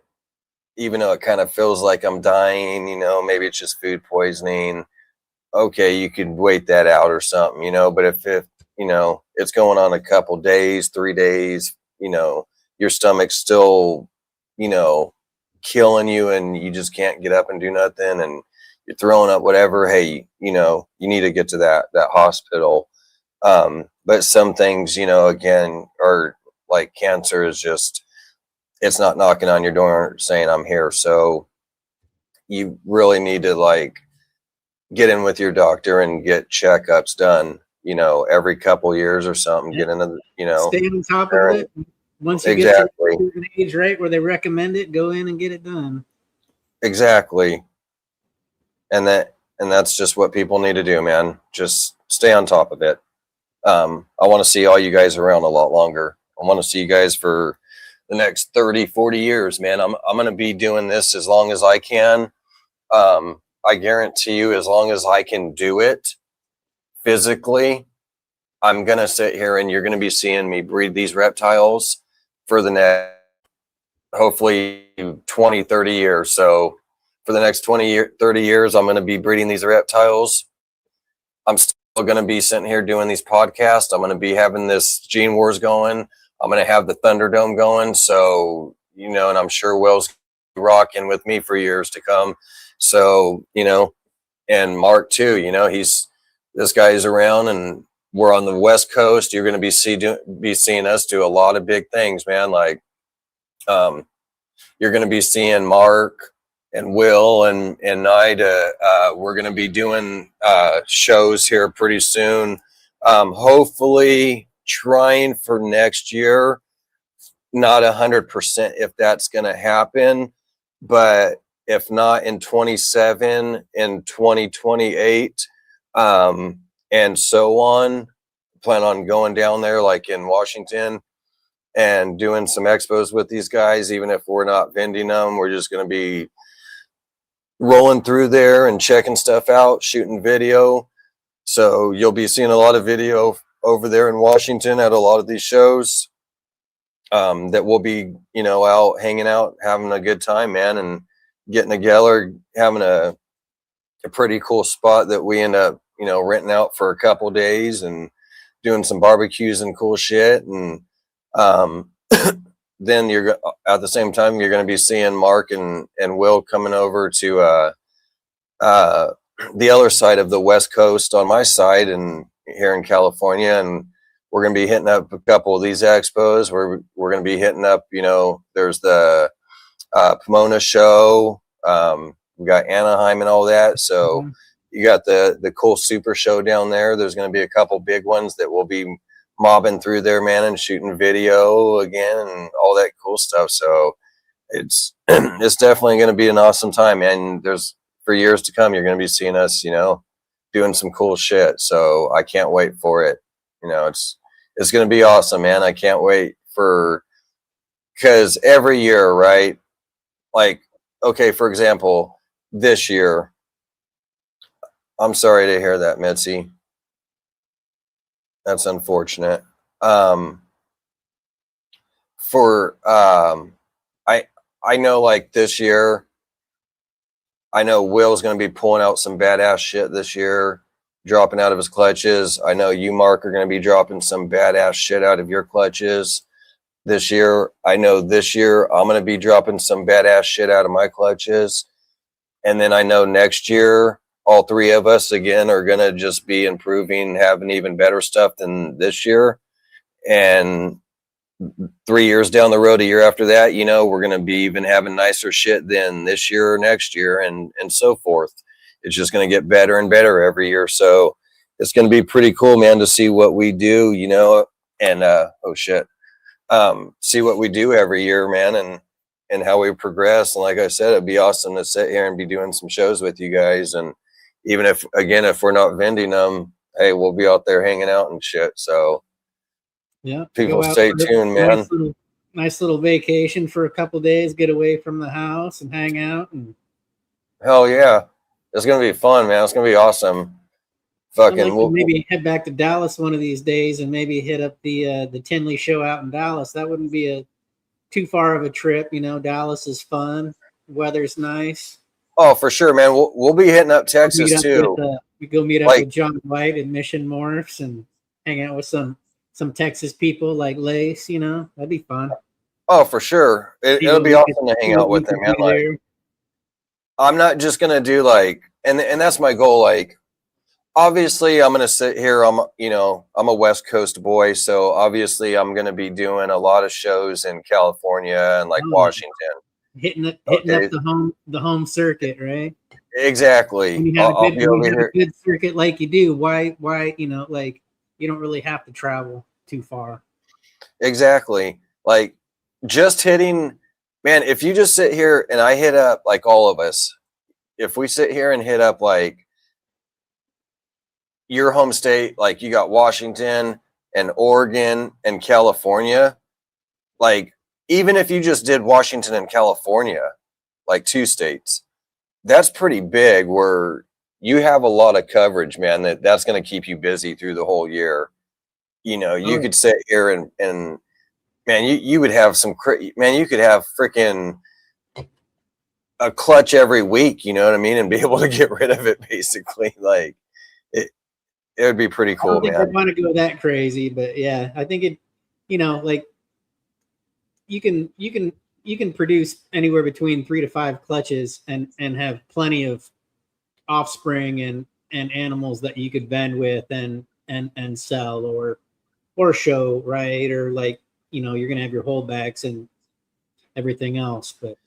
even though it kind of feels like I'm dying, you know, maybe it's just food poisoning. Okay, you could wait that out or something, you know. But if you know, it's going on a couple days, 3 days, you know, your stomach's still, you know, killing you, and you just can't get up and do nothing, and you're throwing up, whatever, hey, you know, you need to get to that hospital. But some things, you know, again, are like cancer is just, it's not knocking on your door saying I'm here. So you really need to like get in with your doctor and get checkups done, you know, every couple years or something. Get into, you know, stay on top of it. Once you get to an age, right, where they recommend it, go in and get it done. Exactly. And that's just what people need to do, man. Just stay on top of it. I want to see all you guys around a lot longer. I want to see you guys for the next 30, 40 years, man. I'm going to be doing this as long as I can. I guarantee you, as long as I can do it physically, I'm going to sit here and you're going to be seeing me breed these reptiles for the next, hopefully 20, 30 years. So for the next 30 years, I'm going to be breeding these reptiles. I'm still going to be sitting here doing these podcasts. I'm going to be having this Gene Wars going. I'm going to have the Thunderdome going. So, you know, and I'm sure Will's rocking with me for years to come. So, you know, and Mark too, you know, this guy's around, and we're on the West Coast. You're going to be seeing us do a lot of big things, man. Like, you're going to be seeing Mark and Will and I. We're going to be doing shows here pretty soon. Hopefully trying for next year. Not 100% if that's going to happen, but if not, in 27, in 2028, and so on. Plan on going down there, like in Washington, and doing some expos with these guys. Even if we're not vending them, we're just going to be rolling through there and checking stuff out, shooting video. So you'll be seeing a lot of video over there in Washington at a lot of these shows. That we'll be, you know, out hanging out, having a good time, man. And getting together, having a pretty cool spot that we end up, renting out for a couple days and doing some barbecues and cool shit. And then you're at the same time, you're going to be seeing Mark and Will coming over to the other side of the West Coast on my side and here in California. And we're going to be hitting up a couple of these expos. We're going to be hitting up, there's the Pomona show. We got Anaheim and all that. So you got the cool super show down there. There's going to be a couple big ones that will be mobbing through there, man, and shooting video again and all that cool stuff. So it's it's definitely going to be an awesome time, man. There's for years to come, you're going to be seeing us, doing some cool shit. So I can't wait for it. It's going to be awesome, man. I can't wait because every year, right? Like, okay, for example, this year, I'm sorry to hear that, Mitzi. That's unfortunate. I know, like, this year, I know Will's going to be pulling out some badass shit this year, dropping out of his clutches. I know you, Mark, are going to be dropping some badass shit out of your clutches this year. I know this year I'm going to be dropping some badass shit out of my clutches. And then I know next year, all three of us, again, are going to just be improving, having even better stuff than this year. And 3 years down the road, a year after that, we're going to be even having nicer shit than this year or next year and so forth. It's just going to get better and better every year. So it's going to be pretty cool, man, to see what we do, and see what we do every year, man, and how we progress. And like I said, it'd be awesome to sit here and be doing some shows with you guys. And even if we're not vending them, hey, we'll be out there hanging out and shit. So yeah, people stay tuned, man. Nice little vacation for a couple days, get away from the house and hang out. And hell yeah, it's gonna be fun, man. It's gonna be awesome. Maybe head back to Dallas one of these days and maybe hit up the Tinley show out in Dallas. That wouldn't be too far of a trip. Dallas is fun, weather's nice. Oh, for sure, man. We'll be hitting up Texas too. We go meet up with John White and Mission Morphs and hang out with some Texas people like Lace. That'd be fun. Oh, for sure. It'll be awesome to hang out with them, man. Like, I'm not just gonna do and that's my goal. Like, obviously, I'm gonna sit here. I'm a West Coast boy, so obviously, I'm gonna be doing a lot of shows in California and Washington. Hitting up the home circuit, right? Exactly. When you have a good circuit like you do, why you don't really have to travel too far. Exactly. Like, just hitting, man, if you just sit here and I hit up, all of us, if we sit here and hit up your home state, you got Washington and Oregon and California, even if you just did Washington and California, 2 states, that's pretty big where you have a lot of coverage, man, that's going to keep you busy through the whole year. You could sit here and man, you would have you could have freaking a clutch every week, you know what I mean? And be able to get rid of it basically. It would be pretty cool, man. I don't want to go that crazy, but yeah, I think it, you can produce anywhere between 3 to 5 clutches and have plenty of offspring and animals that you could vend with and sell or show, right? Or you're gonna have your holdbacks and everything else. But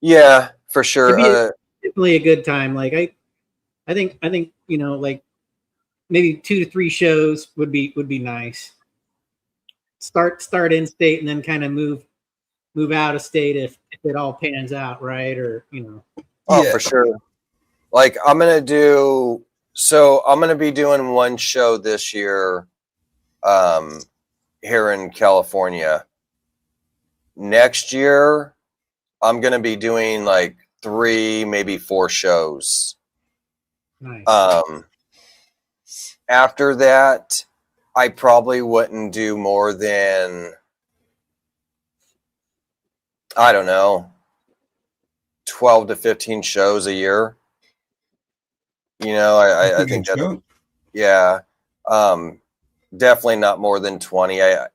yeah, for sure. Definitely a good time. I think maybe 2 to 3 shows would be nice. Start in state and then kind of move out of state if it all pans out, right? Or Oh, yeah. For sure. I'm gonna be doing one show this year here in California. Next year I'm gonna be doing 3, maybe 4 shows. Nice. After that, I probably wouldn't do more than, I don't know, 12 to 15 shows a year. You know, I think that, yeah, definitely not more than 20. I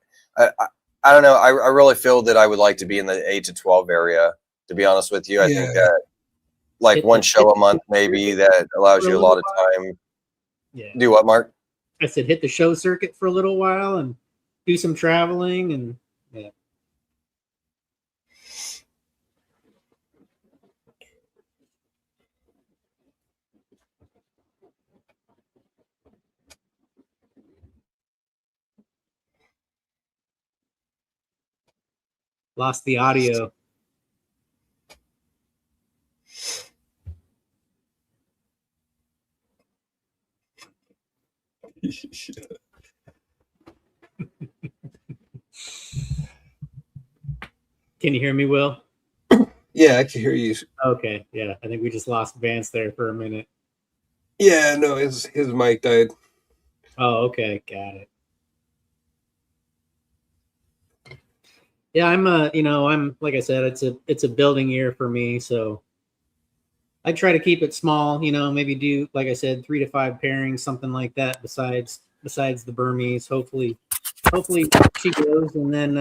don't know. I really feel that I would like to be in the 8 to 12 area, to be honest with you. I think that like one show a month, maybe, that allows you a lot of time. Yeah. Do what, Mark? I said hit the show circuit for a little while and do some traveling, and yeah. Lost the audio. Can you hear me, Will? Yeah, I can hear you. Okay, yeah. I think we just lost Vance there for a minute. Yeah, no, his mic died. Oh, okay, got it. Yeah, I'm like I said, it's a building year for me, so I try to keep it small, maybe do, like I said, 3 to 5 pairings, something like that, besides the Burmese. Hopefully she goes, and then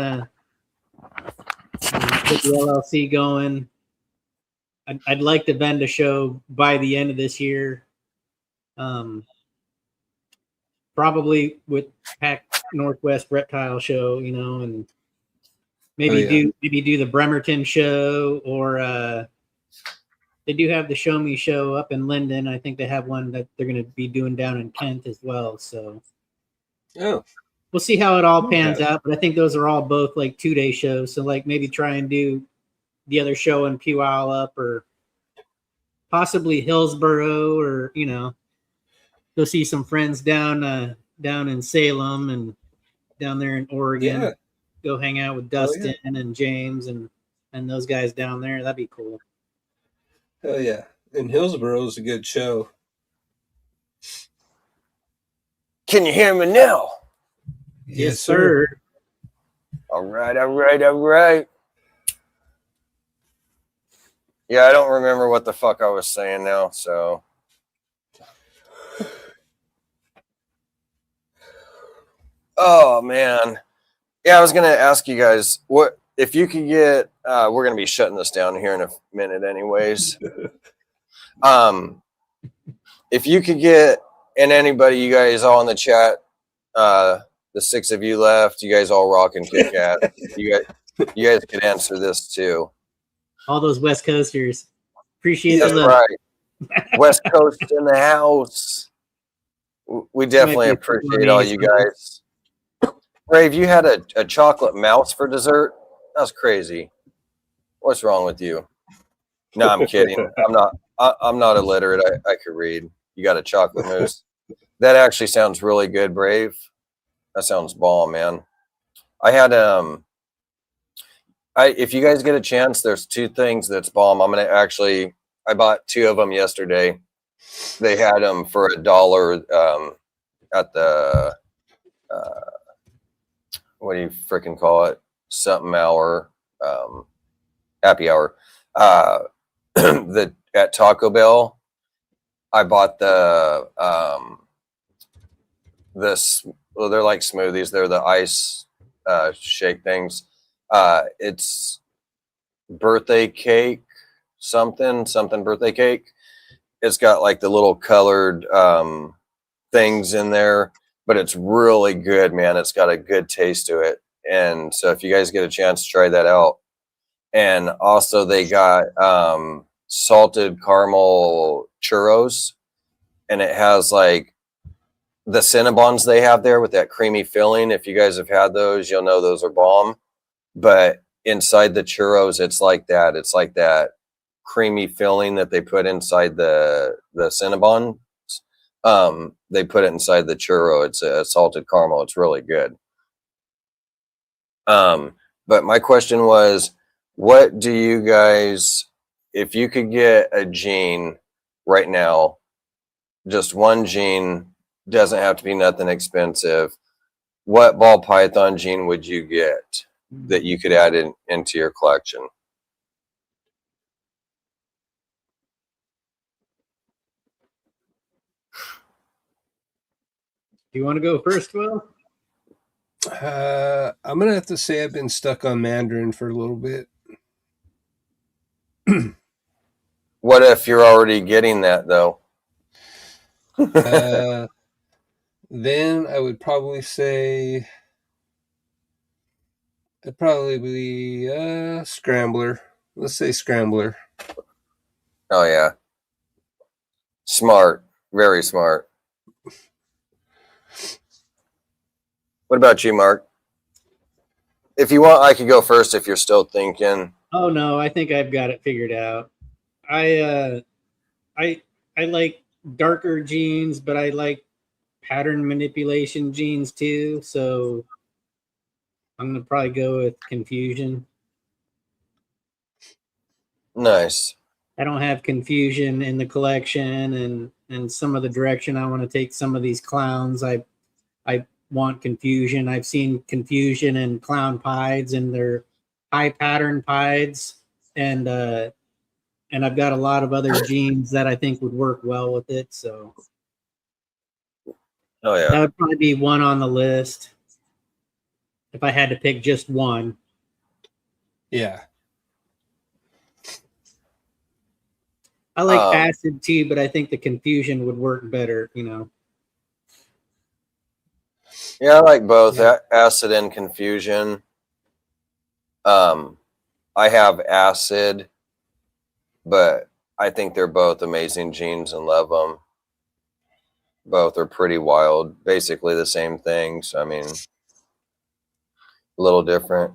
get the LLC going. I'd like to vend a show by the end of this year. Probably with Pac Northwest Reptile Show, and maybe do the Bremerton show, or they do have the Show Me show up in Linden. I think they have one that they're going to be doing down in Kent as well. So we'll see how it all pans out. But I think those are all both like 2-day shows. So like maybe try and do the other show in Puyallup, or possibly Hillsboro, or go see some friends down in Salem and down there in Oregon. Yeah. Go hang out with Dustin and James and those guys down there. That'd be cool. Oh yeah, and Hillsboro is a good show. Can you hear me now? Yes, sir. All right. Yeah, I don't remember what the fuck I was saying now, so. Oh, man. Yeah, I was going to ask you guys, what if you could get, we're going to be shutting this down here in a minute anyways. If you could get, and anybody, you guys all in the chat, the 6 of you left, you guys all rock and kick ass. You guys could answer this too. All those West Coasters. Appreciate That's right. West Coast in the house. We definitely appreciate all you guys. Brave, you had a chocolate mouse for dessert? That's crazy. What's wrong with you? No, I'm kidding. I'm not illiterate. I could read. You got a chocolate mousse. That actually sounds really good, Brave. That sounds bomb, man. I had if you guys get a chance, there's 2 things that's bomb. I bought 2 of them yesterday. They had them for $1 at the what do you freaking call it? Something hour, happy hour. At Taco Bell, I bought well, they're like smoothies. They're the ice shake things. It's birthday cake, something birthday cake. It's got like the little colored things in there, but it's really good, man. It's got a good taste to it. And so if you guys get a chance to try that out. And also they got salted caramel churros, and it has like the Cinnabons they have there with that creamy filling. If you guys have had those, you'll know those are bomb. But inside the churros, it's like that creamy filling that they put inside the Cinnabon. They put it inside the churro. It's a salted caramel. It's really good. But my question was, what do you guys, if you could get a gene right now, just one gene, doesn't have to be nothing expensive, what ball python gene would you get that you could add into your collection? Do you want to go first, Will? I'm gonna have to say I've been stuck on Mandarin for a little bit. What if you're already getting that though? Then I would probably say it'd probably be Scrambler. Let's say Scrambler. Oh yeah, smart, very smart. What about you, Mark? If you want, I could go first if you're still thinking. Oh no, I think I've got it figured out. I like darker genes, but I like pattern manipulation genes too. So I'm gonna probably go with confusion. Nice. I don't have confusion in the collection, and some of the direction I want to take some of these clowns. I want confusion. I've seen confusion in clown pieds and their high pattern pieds, and I've got a lot of other genes that I think would work well with it. So Oh yeah. that would probably be one on the list if I had to pick just one. Yeah. I like acid too, but I think the confusion would work better, you know. Yeah, I like both acid and confusion. I have acid, but I think they're both amazing genes and love them. Both are pretty wild, basically the same things. I mean, a little different.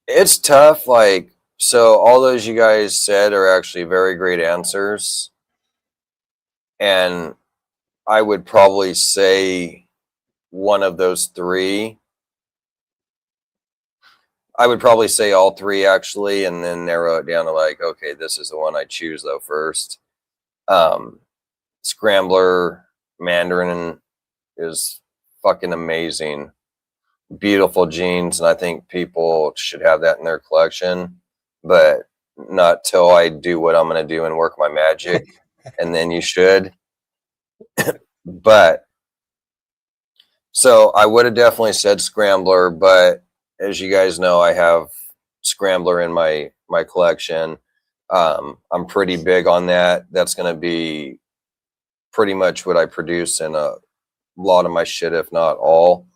It's tough. Like, so all those you guys said are actually very great answers. And I would probably say one of those three. I would probably say all three actually, and then narrow it down to like, okay, this is the one I choose though first. Scrambler Mandarin is fucking amazing. Beautiful genes, and I think people should have that in their collection, but not till I do what I'm going to do and work my magic, and then you should. But so I would have definitely said Scrambler, but as you guys know, I have Scrambler in my collection. I'm pretty big on that. That's going to be pretty much what I produce in a lot of my shit, if not all.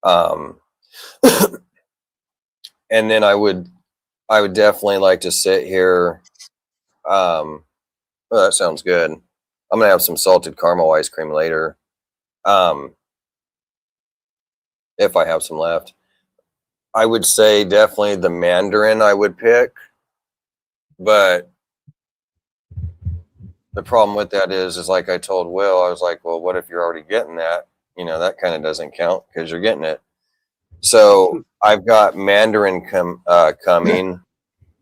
And then I would definitely like to sit here. Well, that sounds good. I'm gonna have some salted caramel ice cream later. If I have some left. I would say definitely the Mandarin I would pick, but the problem with that is like I told Will, I was like, well, what if you're already getting that? You know, that kind of doesn't count because you're getting it. So I've got Mandarin coming,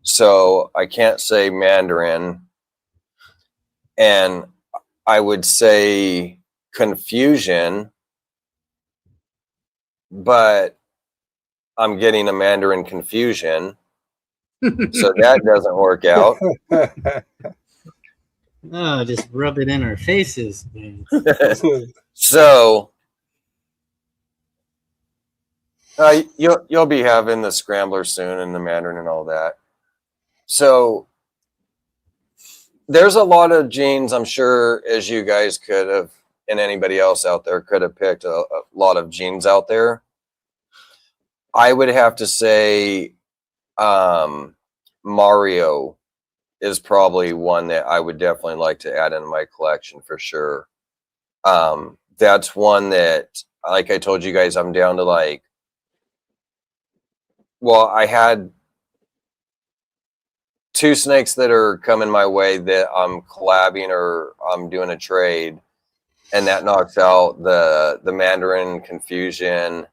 so I can't say Mandarin, and I would say confusion, but I'm getting a Mandarin confusion, so that doesn't work out. Oh, just rub it in our faces, man. So you'll be having the Scrambler soon and the Mandarin and all that. So there's a lot of genes, I'm sure, as you guys could have, and anybody else out there could have picked a lot of genes out there. I would have to say Mario is probably one that I would definitely like to add in my collection for sure. That's one that, like I told you guys, I'm down to like, well, I had 2 snakes that are coming my way that I'm collabing or I'm doing a trade, and that knocks out the Mandarin confusion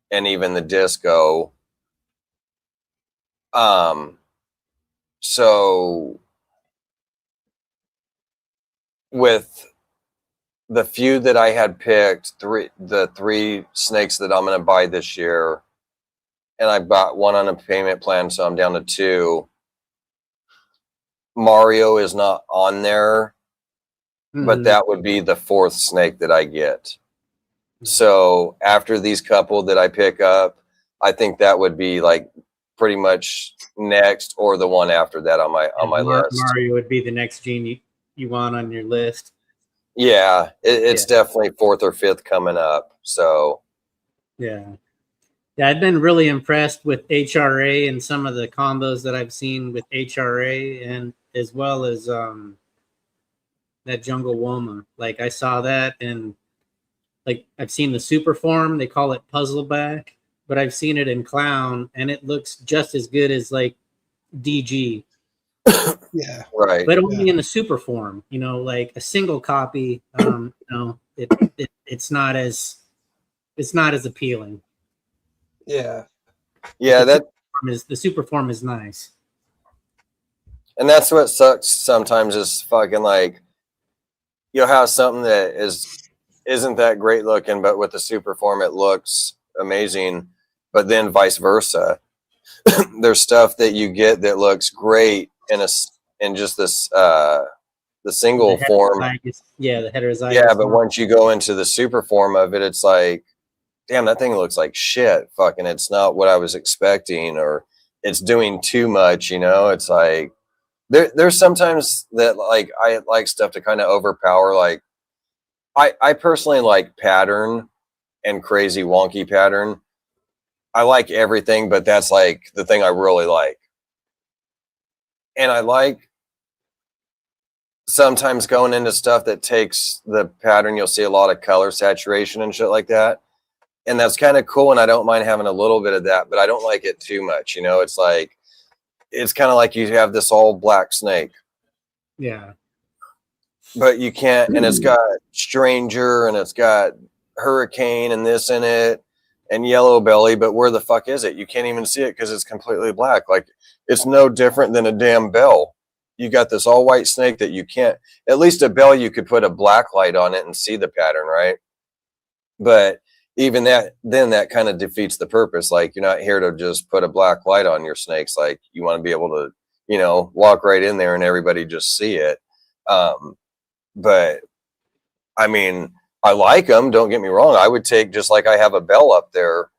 and even the disco. So with the few that I had picked, the 3 snakes that I'm going to buy this year, and I bought one on a payment plan, so I'm down to 2. Mario is not on there, but Mhm. that would be the 4th snake that I get. So after these couple that I pick up, I think that would be like pretty much next, or the one after that on my list. Mario would be the next gene you want on your list. Yeah, it's definitely 4th or 5th coming up. So yeah, I've been really impressed with HRA and some of the combos that I've seen with HRA, and as well as that Jungle Woma. Like I saw that, and like I've seen the super form. They call it Puzzleback, but I've seen it in Clown, and it looks just as good as like DG. Yeah, right. But only in the super form, like a single copy. It's not as appealing. Yeah, The super form is nice. And that's what sucks sometimes is fucking like you'll have something that isn't that great looking, but with the super form it looks amazing. But then vice versa. There's stuff that you get that looks great in just this the single form. The heterozygous. Yeah, but once you go into the super form of it, it's like, damn, that thing looks like shit. Fucking, it's not what I was expecting, or it's doing too much. It's like there's sometimes that like I like stuff to kind of overpower. Like I personally like pattern and crazy wonky pattern. I like everything, but that's like the thing I really like. And I like sometimes going into stuff that takes the pattern. You'll see a lot of color saturation and shit like that. And that's kind of cool. And I don't mind having a little bit of that, but I don't like it too much. It's like, it's kind of like you have this all black snake. Yeah. But you can't, and it's got Stranger and it's got Hurricane and this in it and Yellow Belly, but where the fuck is it? You can't even see it because it's completely black. Like, it's no different than a damn bell. You got this all white snake that you can't, at least a bell, you could put a black light on it and see the pattern, right? But even that, then that kind of defeats the purpose. Like, you're not here to just put a black light on your snakes. Like, you want to be able to, walk right in there and everybody just see it. But I mean, I like them. Don't get me wrong. I would take, just like I have a bell up there.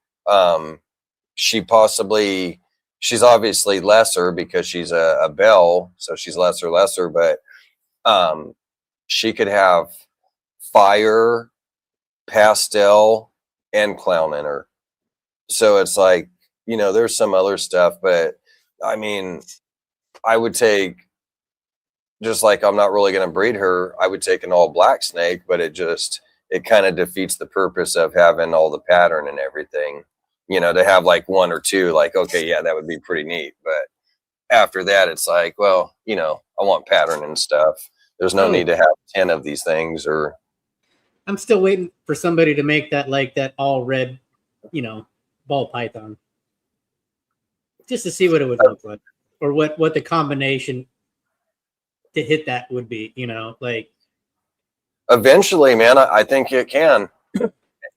She's obviously lesser because she's a bell, so she's lesser. But she could have fire, pastel, and clown in her. So it's like, there's some other stuff, but I mean, I would take, just like I'm not really going to breed her, I would take an all black snake, but it kind of defeats the purpose of having all the pattern and everything, to have like one or two, like, okay, yeah, that would be pretty neat. But after that, it's like, well, I want pattern and stuff. There's no need to have 10 of these things. Or I'm still waiting for somebody to make that, like that all red, ball python, just to see what it would look like, or what the combination to hit that would be, like eventually, man, I think it can.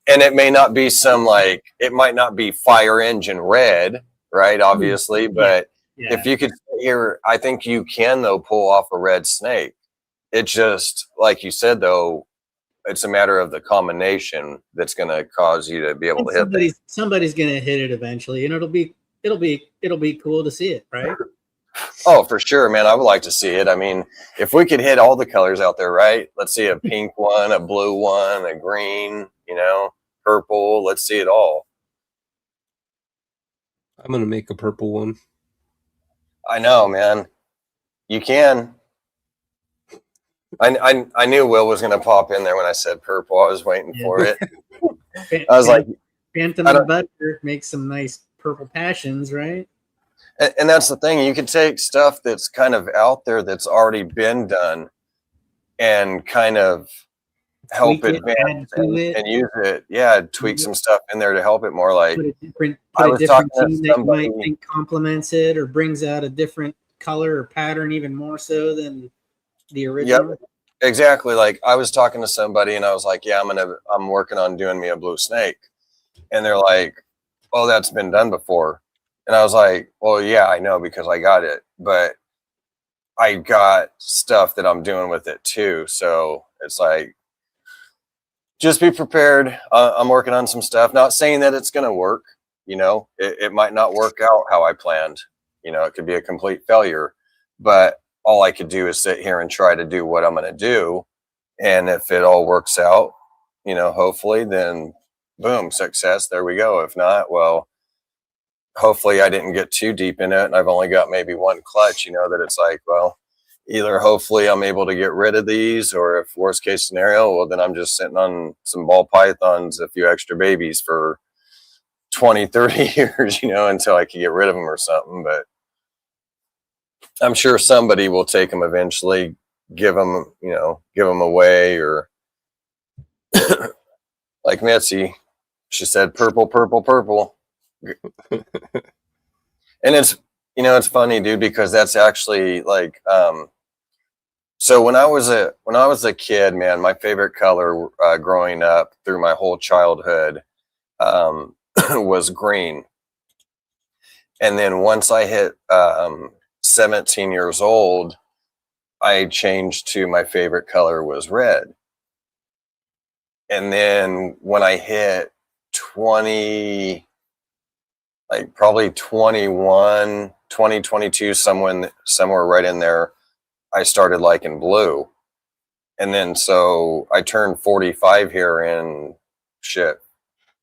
And it may not be it might not be fire engine red, right? Obviously, but if you could hear, I think you can though pull off a red snake. It just, like you said though, it's a matter of the combination that's going to cause you to be able to hit that. Somebody's going to hit it eventually, and it'll be cool to see it, right? Oh, for sure, man. I would like to see it. I mean, if we could hit all the colors out there, right? Let's see a pink one, a blue one, a green, purple. Let's see it all. I'm going to make a purple one. I know, man. You can. I knew Will was going to pop in there when I said purple. I was waiting for it. I was like, Phantom and Butter makes some nice purple passions, right? And that's the thing. You can take stuff that's kind of out there that's already been done and kind of help advance and use it. Yeah, tweak some stuff in there to help it more. Like, put a different team that you might think complements it or brings out a different color or pattern even more so than the original. Yep, exactly. Like, I was talking to somebody and I was like, yeah, I'm working on doing me a blue snake. And they're like, oh, that's been done before. And I was like, well, yeah, I know because I got it. But I got stuff that I'm doing with it too. So it's like, just be prepared. I'm working on some stuff. Not saying that it's going to work. You know, it might not work out how I planned. You know, it could be a complete failure. But all I could do is sit here and try to do what I'm going to do. And if it all works out, you know, hopefully, then boom, success. There we go. If not, well, hopefully I didn't get too deep in it. And I've only got maybe one clutch, you know, that it's like, well, either hopefully I'm able to get rid of these, or if worst case scenario, well, then I'm just sitting on some ball pythons, a few extra babies for 20, 30 years, you know, until I can get rid of them or something. But I'm sure somebody will take them eventually, give them, you know, give them away, or like Mitzi, she said, purple, purple, purple. And it's, you know, it's funny, dude, because that's actually like, so when I was a kid, man, my favorite color growing up through my whole childhood was green. And then once I hit 17 years old, I changed to my favorite color was red. And then when I hit 20, like probably 21, 22, somewhere right in there, I started liking blue. And then so I turned 45 here in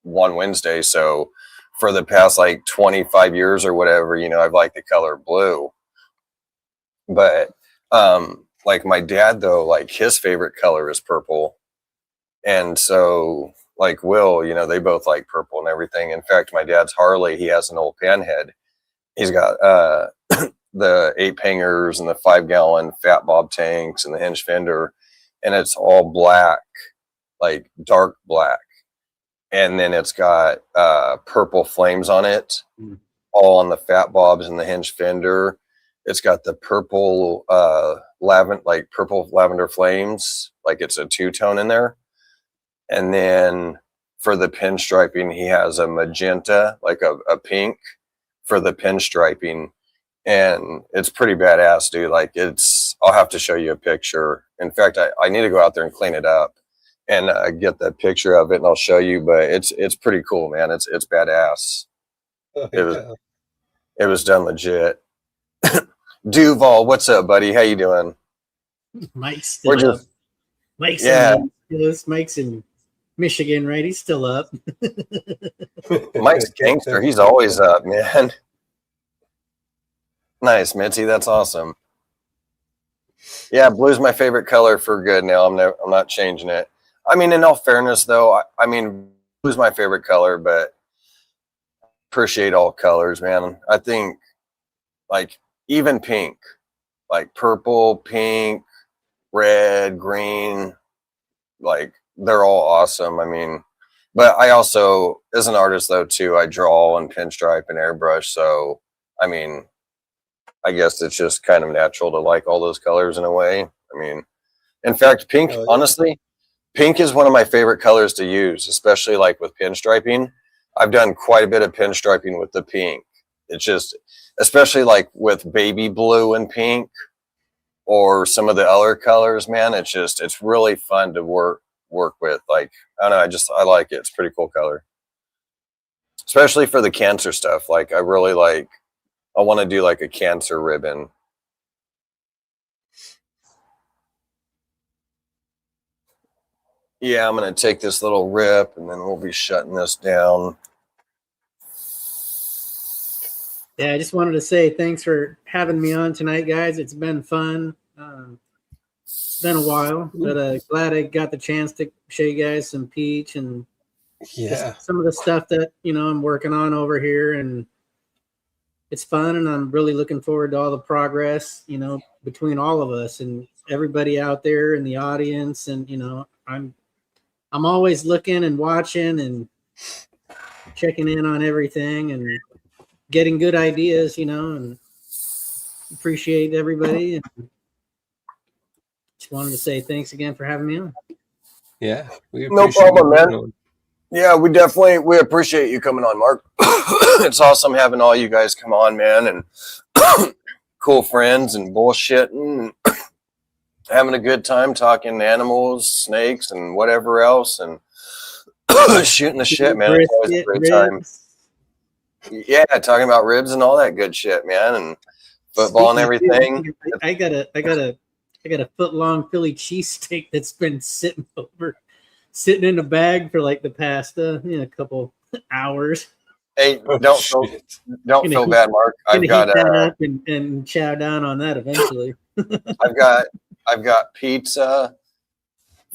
one Wednesday. So for the past like 25 years or whatever, you know, I've liked the color blue. But like my dad though, like his favorite color is purple. And so like Will, you know, they both like purple and everything. In fact, my dad's Harley, he has an old panhead. He's got the 8 hangers and the 5-gallon fat bob tanks and the hinge fender, and it's all black, like dark black. And then it's got purple flames on it, all on the fat bobs and the hinge fender. It's got the purple purple lavender flames, like it's a 2-tone in there. And then for the pinstriping, he has a magenta, like a pink for the pinstriping. And it's pretty badass, dude. Like I'll have to show you a picture. In fact, I need to go out there and clean it up and get that picture of it, and I'll show you. But it's pretty cool, man. It's badass. Oh, yeah. It was done legit. Duval, what's up, buddy? How you doing? Mike's still up. Mike's in Michigan, right? He's still up. Mike's gangster. He's always up, man. Nice, Mitzi. That's awesome. Yeah, blue's my favorite color for good now. I'm not changing it. I mean, in all fairness, though, I mean, blue's my favorite color, but appreciate all colors, man. I think, like, even pink, like purple, pink, red, green, like, they're all awesome. I mean, but I also, as an artist, though, too, I draw and pinstripe and airbrush. So, I mean, I guess it's just kind of natural to like all those colors in a way. I mean, in fact, pink, honestly, pink is one of my favorite colors to use, especially like with pinstriping. I've done quite a bit of pinstriping with the pink. It's just, especially like with baby blue and pink or some of the other colors, man, it's really fun to work with. Like, I don't know, I like it. It's a pretty cool color, especially for the cancer stuff. Like, I want to do like a cancer ribbon. Yeah, I'm going to take this little rip and then we'll be shutting this down. Yeah, I just wanted to say thanks for having me on tonight, guys. It's been fun. It's been a while, but glad I got the chance to show you guys some peach and some of the stuff that, you know, I'm working on over here. And it's fun, and I'm really looking forward to all the progress, you know, between all of us and everybody out there in the audience. And, you know, I'm always looking and watching and checking in on everything and getting good ideas, you know, and appreciate everybody. And just wanted to say thanks again for having me on. Yeah, no problem, man. Yeah, we appreciate you coming on, Mark. It's awesome having all you guys come on, man. And cool friends and bullshitting, and having a good time talking animals, snakes, and whatever else, and shooting the shit, man. It's always a great time. Yeah, talking about ribs and all that good shit, man, and football and everything. I got a foot long Philly cheesesteak that's been sitting in a bag for like the past couple hours. Hey, don't feel bad, Mark. I've got that up and chow down on that eventually. I've got pizza,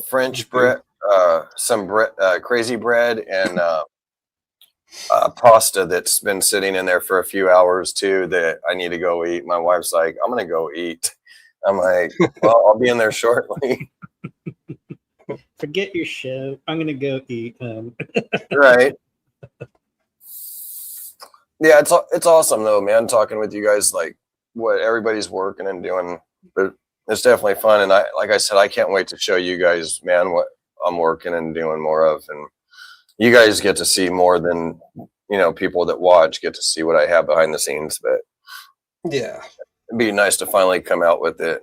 French bread, some bread, crazy bread, and pasta that's been sitting in there for a few hours too that I need to go eat. My wife's like, I'm gonna go eat. I'm like, well, I'll be in there shortly. Forget your show. I'm gonna go eat. Right. Yeah, it's awesome though, man. Talking with you guys, like what everybody's working and doing, but it's definitely fun. And like I said, I can't wait to show you guys, man, what I'm working and doing more of. And you guys get to see more than, people that watch get to see what I have behind the scenes. But yeah, it'd be nice to finally come out with it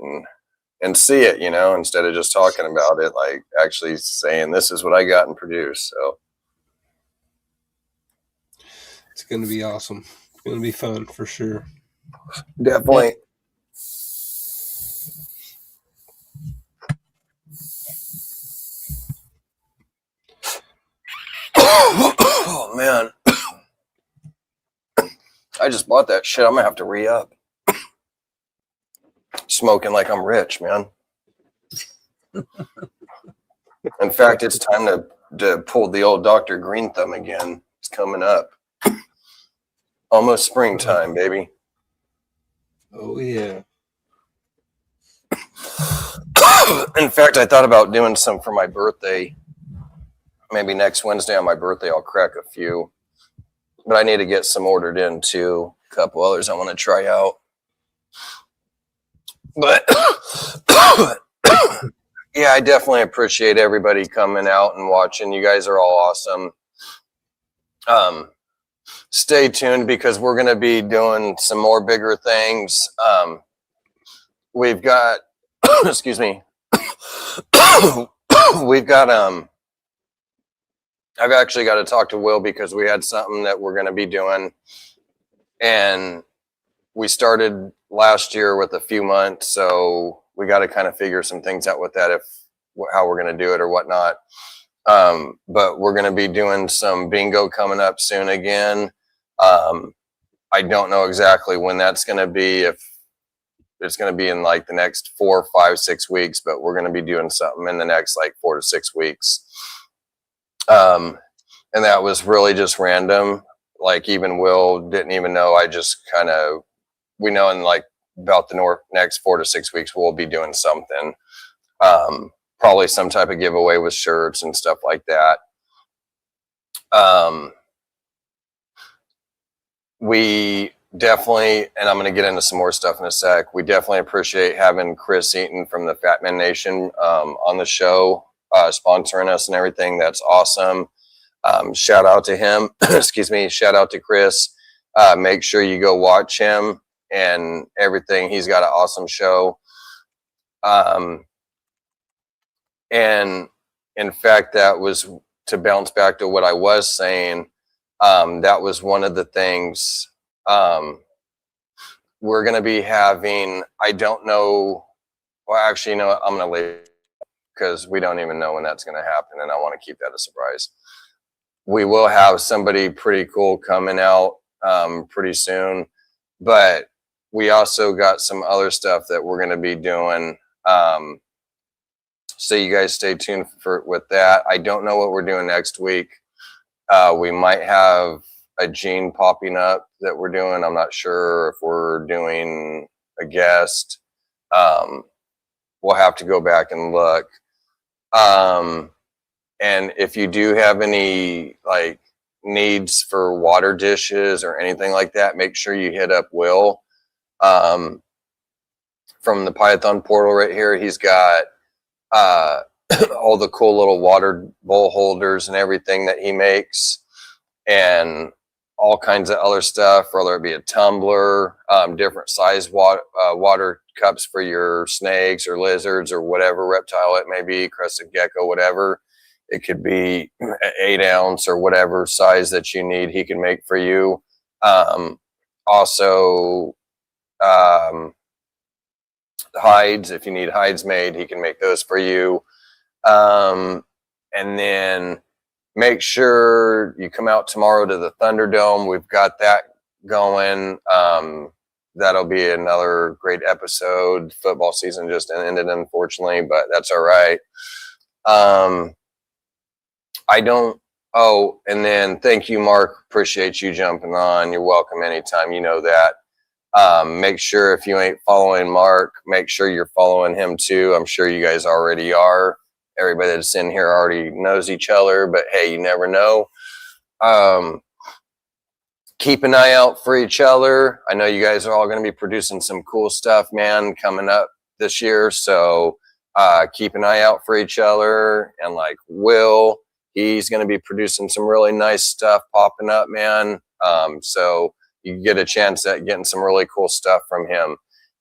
and see it, instead of just talking about it, like actually saying this is what I got and produced. So it's going to be awesome. It's going to be fun for sure. Definitely. Oh man, I just bought that shit. I'm gonna have to re-up. Smoking like I'm rich, man. In fact, it's time to pull the old Dr. Green Thumb again. It's coming up. Almost springtime, baby. Oh yeah. In fact, I thought about doing some for my birthday. Maybe next Wednesday on my birthday, I'll crack a few. But I need to get some ordered in too. A couple others I want to try out. But yeah, I definitely appreciate everybody coming out and watching. You guys are all awesome. Stay tuned because we're going to be doing some more bigger things. We've got, excuse me, we've got, I've actually got to talk to Will because we had something that we're going to be doing. And we started last year with a few months. So we got to kind of figure some things out with that, how we're going to do it or whatnot. But we're going to be doing some bingo coming up soon again. I don't know exactly when that's going to be, if it's going to be in like the next 4, 5, 6 weeks, but we're going to be doing something in the next like 4 to 6 weeks. And that was really just random. Like even Will didn't even know. I just we know in like about the next 4 to 6 weeks, we'll be doing something. Probably some type of giveaway with shirts and stuff like that. We definitely, and I'm going to get into some more stuff in a sec. We definitely appreciate having Chris Eaton from the Fat Man Nation on the show, sponsoring us and everything. That's awesome. Shout out to him. Excuse me. Shout out to Chris. Make sure you go watch him and everything. He's got an awesome show. And in fact, that was to bounce back to what I was saying. That was one of the things we're going to be having. I don't know. Well, actually, I'm going to leave because we don't even know when that's going to happen. And I want to keep that a surprise. We will have somebody pretty cool coming out pretty soon. But we also got some other stuff that we're going to be doing. So you guys stay tuned with that. I don't know what we're doing next week. We might have a Gene popping up that we're doing. I'm not sure if we're doing a guest. We'll have to go back and look. And if you do have any like needs for water dishes or anything like that, make sure you hit up Will from the Python portal right here. He's got all the cool little water bowl holders and everything that he makes, and all kinds of other stuff, whether it be a tumbler, different size water cups for your snakes or lizards or whatever reptile it may be, crested gecko, whatever. It could be 8 ounce or whatever size that you need, he can make for you. Also, hides, if you need hides made, he can make those for you. And then make sure you come out tomorrow to the Thunderdome. We've got that going. That'll be another great episode. Football season just ended, unfortunately, but that's all right. And then thank you, Mark. Appreciate you jumping on. You're welcome anytime. You know that. Make sure if you ain't following Mark, make sure you're following him too. I'm sure you guys already are. Everybody that's in here already knows each other, but hey, you never know. Keep an eye out for each other. I know you guys are all going to be producing some cool stuff, man, coming up this year. So keep an eye out for each other. And like Will, he's going to be producing some really nice stuff popping up, man. So you get a chance at getting some really cool stuff from him.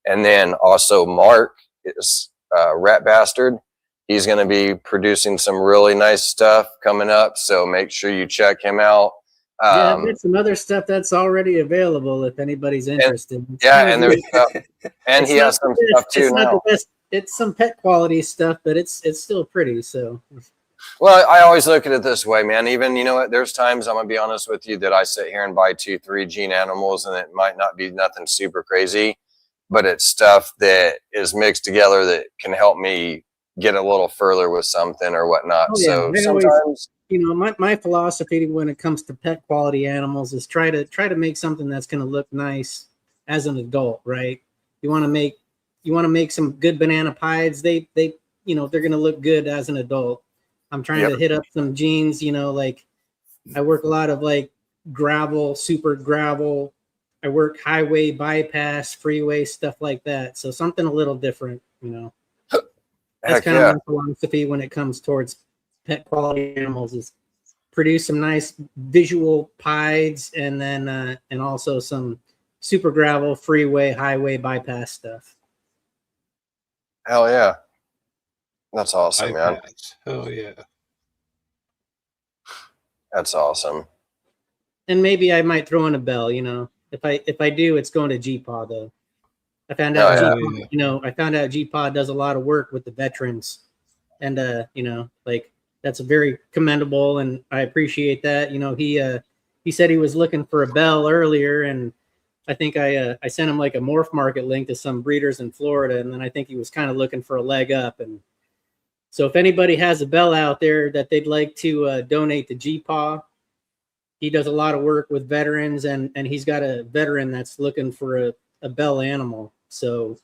And then also Mark is Rat Bastard. He's going to be producing some really nice stuff coming up. So make sure you check him out. Yeah, there's some other stuff that's already available if anybody's interested. And there's stuff, and he has some stuff too it's now. Not the best. It's some pet quality stuff, but it's still pretty. So, well, I always look at it this way, man. Even, you know what? There's times, I'm gonna be honest with you, that I sit here and buy 2-3 gene animals, and it might not be nothing super crazy, but it's stuff that is mixed together that can help me get a little further with something or whatnot. Oh, yeah. So sometimes. Always, you know, my philosophy when it comes to pet quality animals is try to make something that's going to look nice as an adult, right? You want to make some good banana pies. They you know, they're going to look good as an adult. I'm trying to hit up some genes, you know, like I work a lot of like gravel, super gravel. I work highway, bypass, freeway, stuff like that. So something a little different, you know. That's kind of my philosophy when it comes towards pet quality animals, is produce some nice visual pies and then and also some super gravel, freeway, highway, bypass stuff. Hell yeah. That's awesome, man. Oh yeah. That's awesome. And maybe I might throw in a bell, you know. If I do, it's going to GPAW though. I found out you know, I found out GPAW does a lot of work with the veterans. And you know, like that's very commendable, and I appreciate that. You know, he said he was looking for a bell earlier, and I think I sent him like a Morph Market link to some breeders in Florida, and then I think he was kind of looking for a leg up. And so if anybody has a bell out there that they'd like to donate to GPAW, he does a lot of work with veterans, and he's got a veteran that's looking for a bell animal. So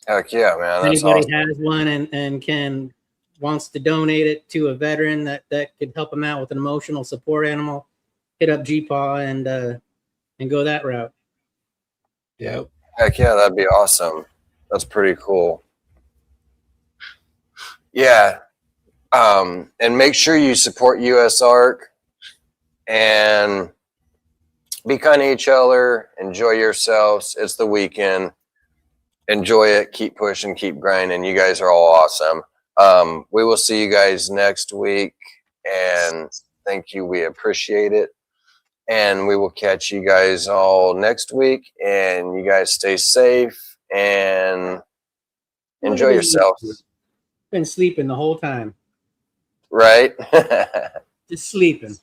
heck yeah, man. That's anybody awesome. has one and wants to donate it to a veteran that could help him out with an emotional support animal, hit up GPAW and go that route. Yep. Heck yeah, that'd be awesome. That's pretty cool. Yeah. And make sure you support USARC and be kind to each other. Enjoy yourselves. It's the weekend. Enjoy it. Keep pushing. Keep grinding. You guys are all awesome. We will see you guys next week. And thank you. We appreciate it. And we will catch you guys all next week. And you guys stay safe and enjoy yourselves. Been sleeping the whole time. Right? Just sleeping.